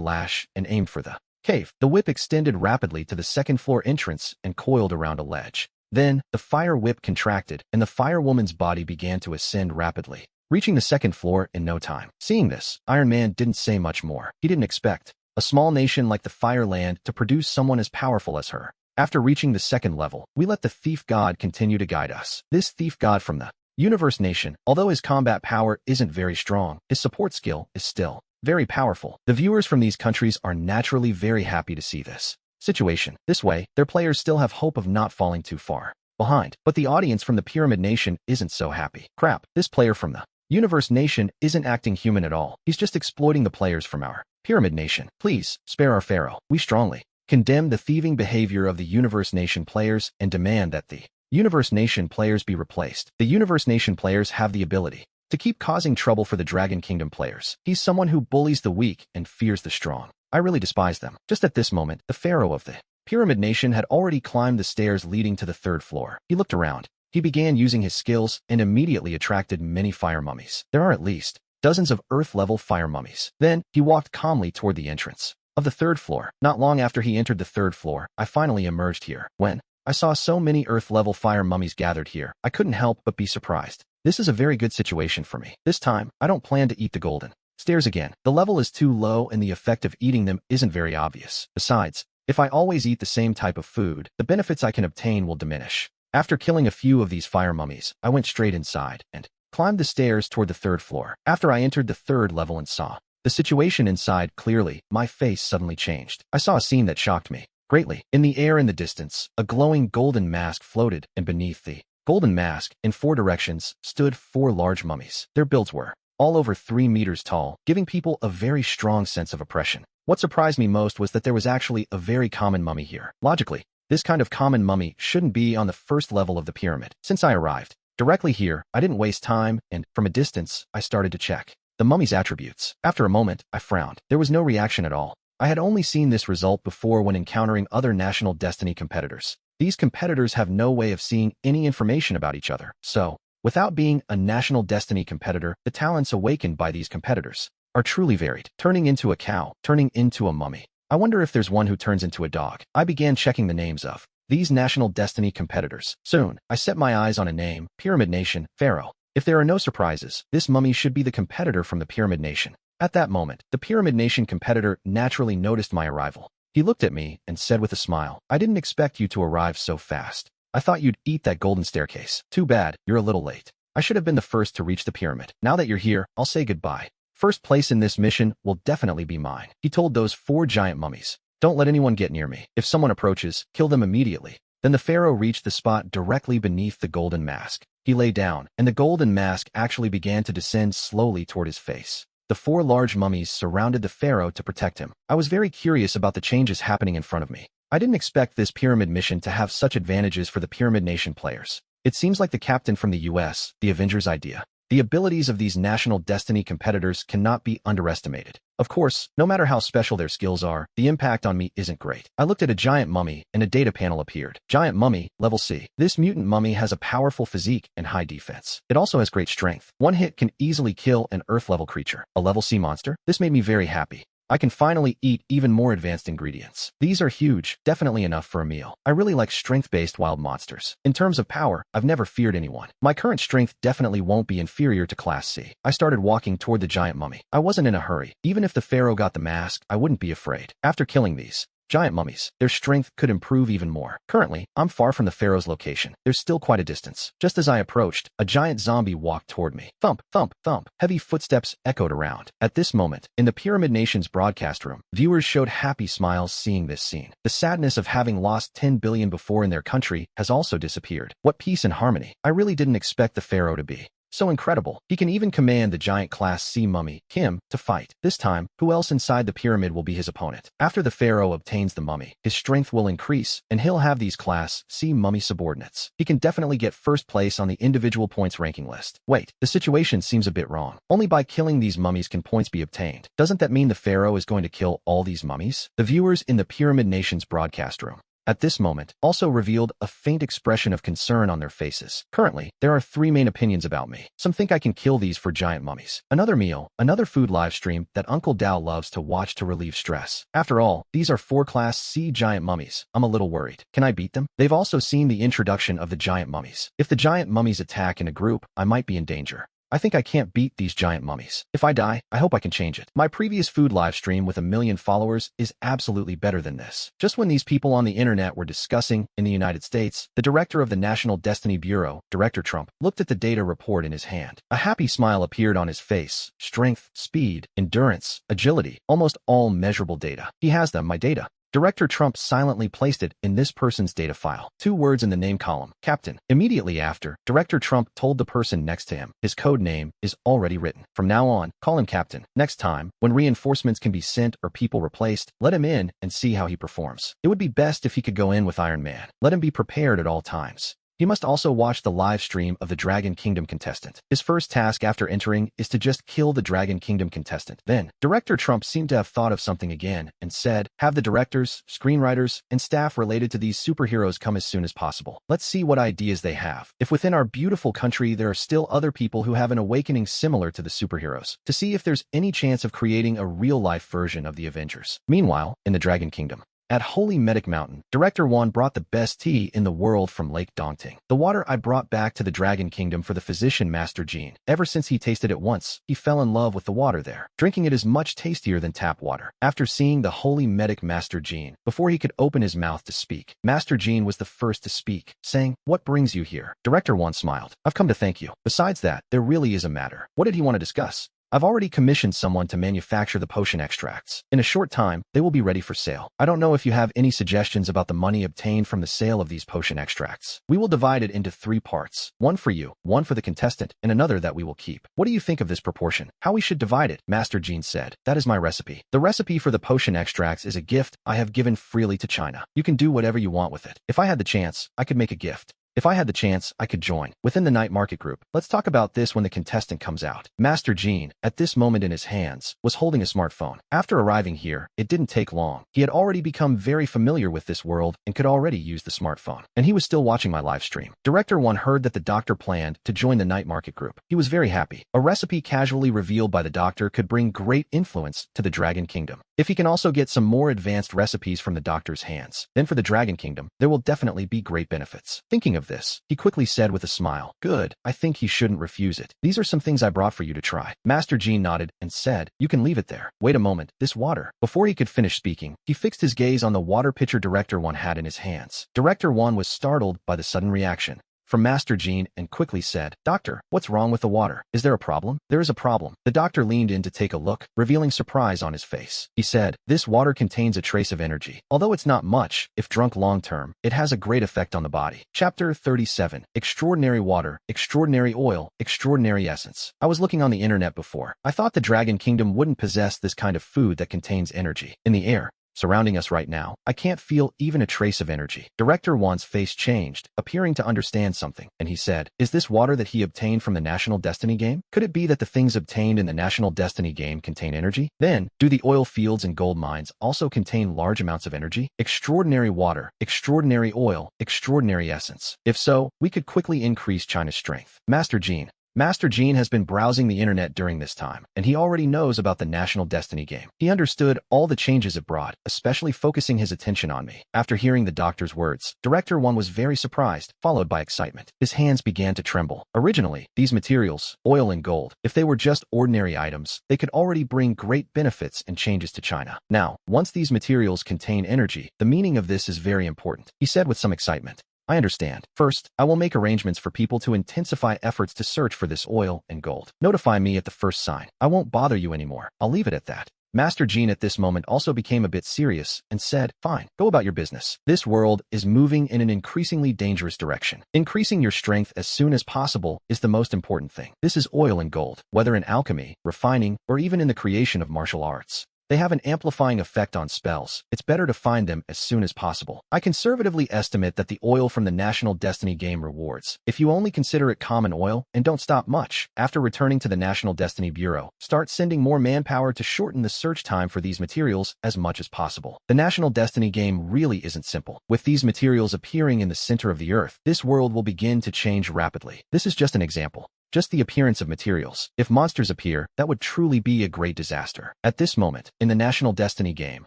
lash and aimed for the cave. The whip extended rapidly to the second floor entrance and coiled around a ledge. Then, the fire whip contracted, and the firewoman's body began to ascend rapidly, reaching the second floor in no time. Seeing this, Iron Man didn't say much more. He didn't expect a small nation like the Fireland to produce someone as powerful as her. After reaching the second level, we let the thief god continue to guide us. This thief god from the Universe Nation, although his combat power isn't very strong, his support skill is still very powerful. The viewers from these countries are naturally very happy to see this situation. This way, their players still have hope of not falling too far behind. But the audience from the Pyramid Nation isn't so happy. Crap, this player from the Universe Nation isn't acting human at all. He's just exploiting the players from our Pyramid Nation. Please, spare our pharaoh. We strongly condemn the thieving behavior of the Universe Nation players and demand that the Universe Nation players be replaced. The Universe Nation players have the ability to keep causing trouble for the Dragon Kingdom players. He's someone who bullies the weak and fears the strong. I really despise them. Just at this moment, the pharaoh of the Pyramid Nation had already climbed the stairs leading to the third floor. He looked around. He began using his skills and immediately attracted many fire mummies. There are at least dozens of Earth-level fire mummies. Then, he walked calmly toward the entrance of the third floor. Not long after he entered the third floor, I finally emerged here. When I saw so many Earth-level fire mummies gathered here, I couldn't help but be surprised. This is a very good situation for me. This time, I don't plan to eat the golden stairs again. The level is too low and the effect of eating them isn't very obvious. Besides, if I always eat the same type of food, the benefits I can obtain will diminish. After killing a few of these fire mummies, I went straight inside and climbed the stairs toward the third floor. After I entered the third level and saw the situation inside clearly, my face suddenly changed. I saw a scene that shocked me greatly. In the air in the distance, a glowing golden mask floated, and beneath the golden mask, in 4 directions, stood 4 large mummies. Their builds were all over 3 meters tall, giving people a very strong sense of oppression. What surprised me most was that there was actually a very common mummy here. Logically, this kind of common mummy shouldn't be on the first level of the pyramid. Since I arrived directly here, I didn't waste time, and from a distance, I started to check the mummy's attributes. After a moment, I frowned. There was no reaction at all. I had only seen this result before when encountering other National Destiny competitors. These competitors have no way of seeing any information about each other. So, without being a National Destiny competitor, the talents awakened by these competitors are truly varied. Turning into a cow, turning into a mummy. I wonder if there's one who turns into a dog. I began checking the names of these National Destiny competitors. Soon, I set my eyes on a name, Pyramid Nation, Pharaoh. If there are no surprises, this mummy should be the competitor from the Pyramid Nation. At that moment, the Pyramid Nation competitor naturally noticed my arrival. He looked at me and said with a smile, "I didn't expect you to arrive so fast. I thought you'd eat that golden staircase. Too bad, you're a little late. I should have been the first to reach the pyramid. Now that you're here, I'll say goodbye. First place in this mission will definitely be mine." He told those 4 giant mummies, "Don't let anyone get near me. If someone approaches, kill them immediately." Then the pharaoh reached the spot directly beneath the golden mask. He lay down, and the golden mask actually began to descend slowly toward his face. The 4 large mummies surrounded the pharaoh to protect him. I was very curious about the changes happening in front of me. I didn't expect this pyramid mission to have such advantages for the Pyramid Nation players. It seems like the captain from the US, the Avengers idea. The abilities of these National Destiny competitors cannot be underestimated. Of course, no matter how special their skills are, the impact on me isn't great. I looked at a giant mummy, and a data panel appeared. Giant mummy, level C. This mutant mummy has a powerful physique and high defense. It also has great strength. One hit can easily kill an Earth-level creature. A level C monster? This made me very happy. I can finally eat even more advanced ingredients. These are huge, definitely enough for a meal. I really like strength-based wild monsters. In terms of power, I've never feared anyone. My current strength definitely won't be inferior to Class C. I started walking toward the giant mummy. I wasn't in a hurry. Even if the pharaoh got the mask, I wouldn't be afraid. After killing these giant mummies, their strength could improve even more. Currently, I'm far from the pharaoh's location. There's still quite a distance. Just as I approached, a giant zombie walked toward me. Thump, thump, thump. Heavy footsteps echoed around. At this moment, in the Pyramid Nation's broadcast room, viewers showed happy smiles seeing this scene. The sadness of having lost 10 billion before in their country has also disappeared. What peace and harmony. I really didn't expect the pharaoh to be so incredible. He can even command the giant Class C mummy, him, to fight. This time, who else inside the pyramid will be his opponent? After the pharaoh obtains the mummy, his strength will increase, and he'll have these Class C mummy subordinates. He can definitely get first place on the individual points ranking list. Wait, the situation seems a bit wrong. Only by killing these mummies can points be obtained. Doesn't that mean the pharaoh is going to kill all these mummies? The viewers in the Pyramid Nation's broadcast room at this moment also revealed a faint expression of concern on their faces. Currently, there are 3 main opinions about me. Some think I can kill these for giant mummies. Another meal, another food live stream that Uncle Dao loves to watch to relieve stress. After all, these are 4 Class C giant mummies. I'm a little worried. Can I beat them? They've also seen the introduction of the giant mummies. If the giant mummies attack in a group, I might be in danger. I think I can't beat these giant mummies. If I die, I hope I can change it. My previous food live stream with 1 million followers is absolutely better than this. Just when these people on the internet were discussing, in the United States, the director of the National Destiny Bureau, Director Trump, looked at the data report in his hand. A happy smile appeared on his face. Strength, speed, endurance, agility, almost all measurable data. He has them, my data. Director Trump silently placed it in this person's data file. 2 words in the name column, Captain. Immediately after, Director Trump told the person next to him, his code name is already written. From now on, call him Captain. Next time, when reinforcements can be sent or people replaced, let him in and see how he performs. It would be best if he could go in with Iron Man. Let him be prepared at all times. He must also watch the live stream of the Dragon Kingdom contestant. His first task after entering is to just kill the Dragon Kingdom contestant. Then, Director Trump seemed to have thought of something again and said, have the directors, screenwriters, and staff related to these superheroes come as soon as possible. Let's see what ideas they have. If within our beautiful country there are still other people who have an awakening similar to the superheroes, to see if there's any chance of creating a real-life version of the Avengers. Meanwhile, in the Dragon Kingdom, at Holy Medic Mountain, Director Wan brought the best tea in the world from Lake Dongting. The water I brought back to the Dragon Kingdom for the physician Master Jean. Ever since he tasted it once, he fell in love with the water there. Drinking it is much tastier than tap water. After seeing the Holy Medic Master Jean, before he could open his mouth to speak, Master Jean was the first to speak, saying, "What brings you here?" Director Wan smiled. "I've come to thank you. Besides that, there really is a matter." What did he want to discuss? I've already commissioned someone to manufacture the potion extracts. In a short time, they will be ready for sale. I don't know if you have any suggestions about the money obtained from the sale of these potion extracts. We will divide it into 3 parts. 1 for you, 1 for the contestant, and another that we will keep. What do you think of this proportion? How we should divide it? Master Jean said. That is my recipe. The recipe for the potion extracts is a gift I have given freely to China. You can do whatever you want with it. If I had the chance, I could make a gift. If I had the chance, I could join. Within the night market group, let's talk about this when the contestant comes out. Master Jean, at this moment in his hands, was holding a smartphone. After arriving here, it didn't take long. He had already become very familiar with this world and could already use the smartphone. And he was still watching my live stream. Director One heard that the doctor planned to join the night market group. He was very happy. A recipe casually revealed by the doctor could bring great influence to the Dragon Kingdom. If he can also get some more advanced recipes from the doctor's hands, then for the Dragon Kingdom, there will definitely be great benefits. Thinking of this, he quickly said with a smile, "Good, I think he shouldn't refuse it. These are some things I brought for you to try." Master Jean nodded and said, "You can leave it there. Wait a moment, this water." Before he could finish speaking, he fixed his gaze on the water pitcher Director One had in his hands. Director One was startled by the sudden reaction from Master Jean and quickly said, "Doctor, what's wrong with the water? Is there a problem?" "There is a problem." The doctor leaned in to take a look, revealing surprise on his face. He said, "This water contains a trace of energy. Although it's not much, if drunk long-term, it has a great effect on the body." Chapter 37. Extraordinary Water, Extraordinary Oil, Extraordinary Essence. I was looking on the internet before. I thought the Dragon Kingdom wouldn't possess this kind of food that contains energy. In the air surrounding us right now, I can't feel even a trace of energy. Director Wan's face changed, appearing to understand something, and he said, "Is this water that he obtained from the National Destiny game? Could it be that the things obtained in the National Destiny game contain energy? Then, do the oil fields and gold mines also contain large amounts of energy? Extraordinary water, extraordinary oil, extraordinary essence. If so, we could quickly increase China's strength." Master Jean, Master Gene has been browsing the internet during this time, and he already knows about the National Destiny game. He understood all the changes it brought, especially focusing his attention on me. After hearing the doctor's words, Director 1 was very surprised, followed by excitement. His hands began to tremble. Originally, these materials, oil and gold, if they were just ordinary items, they could already bring great benefits and changes to China. Now, once these materials contain energy, the meaning of this is very important, he said with some excitement. I understand. First, I will make arrangements for people to intensify efforts to search for this oil and gold. Notify me at the first sign. I won't bother you anymore. I'll leave it at that. Master Gene at this moment also became a bit serious and said, fine, go about your business. This world is moving in an increasingly dangerous direction. Increasing your strength as soon as possible is the most important thing. This is oil and gold, whether in alchemy, refining, or even in the creation of martial arts. They have an amplifying effect on spells. It's better to find them as soon as possible. I conservatively estimate that the oil from the National Destiny game rewards, if you only consider it common oil, and don't stop much. After returning to the National Destiny Bureau, start sending more manpower to shorten the search time for these materials as much as possible. The National Destiny game really isn't simple. With these materials appearing in the center of the earth, this world will begin to change rapidly. This is just an example. Just the appearance of materials. If monsters appear, that would truly be a great disaster. At this moment, in the National Destiny game,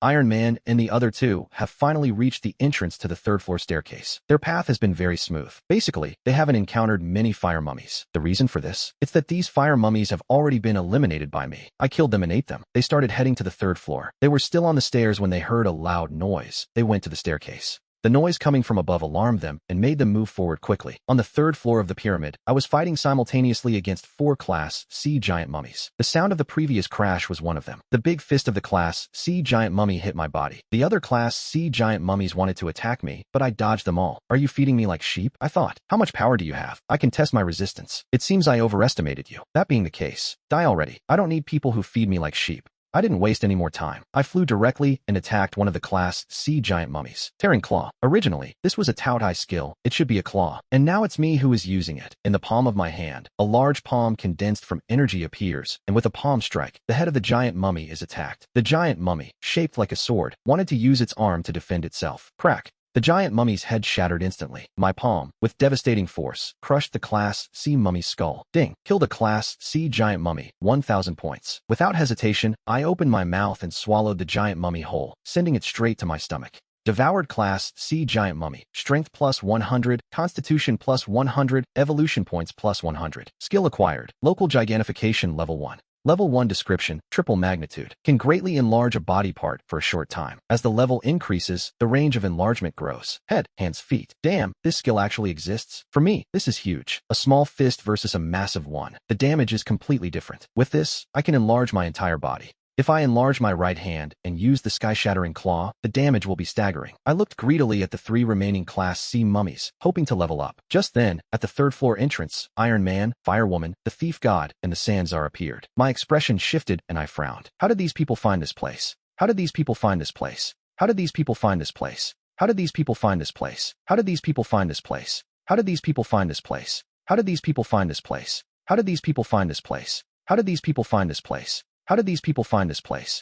Iron Man and the other two have finally reached the entrance to the third-floor staircase. Their path has been very smooth. Basically, they haven't encountered many fire mummies. The reason for this? It's that these fire mummies have already been eliminated by me. I killed them and ate them. They started heading to the third floor. They were still on the stairs when they heard a loud noise. They went to the staircase. The noise coming from above alarmed them and made them move forward quickly. On the third floor of the pyramid, I was fighting simultaneously against 4 Class C giant mummies. The sound of the previous crash was one of them. The big fist of the Class C giant mummy hit my body. The other Class C giant mummies wanted to attack me, but I dodged them all. Are you feeding me like sheep? I thought. How much power do you have? I can test my resistance. It seems I overestimated you. That being the case, die already. I don't need people who feed me like sheep. I didn't waste any more time. I flew directly and attacked one of the Class C giant mummies. Tearing Claw. Originally, this was a Taotai skill. It should be a claw. And now it's me who is using it. In the palm of my hand, a large palm condensed from energy appears, and with a palm strike, the head of the giant mummy is attacked. The giant mummy, shaped like a sword, wanted to use its arm to defend itself. Crack. The giant mummy's head shattered instantly. My palm, with devastating force, crushed the Class C mummy's skull. Ding. Killed a Class C giant mummy. 1,000 points. Without hesitation, I opened my mouth and swallowed the giant mummy whole, sending it straight to my stomach. Devoured Class C giant mummy. Strength plus 100, Constitution plus 100, Evolution points plus 100. Skill acquired. Local gigantification level 1. Level 1 description, triple magnitude, can greatly enlarge a body part for a short time. As the level increases, the range of enlargement grows. Head, hands, feet. Damn, this skill actually exists. For me, this is huge. A small fist versus a massive one. The damage is completely different. With this, I can enlarge my entire body. If I enlarge my right hand and use the sky-shattering claw, the damage will be staggering. I looked greedily at the 3 remaining Class C mummies, hoping to level up. Just then, at the third-floor entrance, Iron Man, Firewoman, the Thief God, and the Sand Czar appeared. My expression shifted and I frowned. How did these people find this place? How did these people find this place? How did these people find this place? How did these people find this place? How did these people find this place? How did these people find this place? How did these people find this place? How did these people find this place? How did these people find this place? How did these people find this place?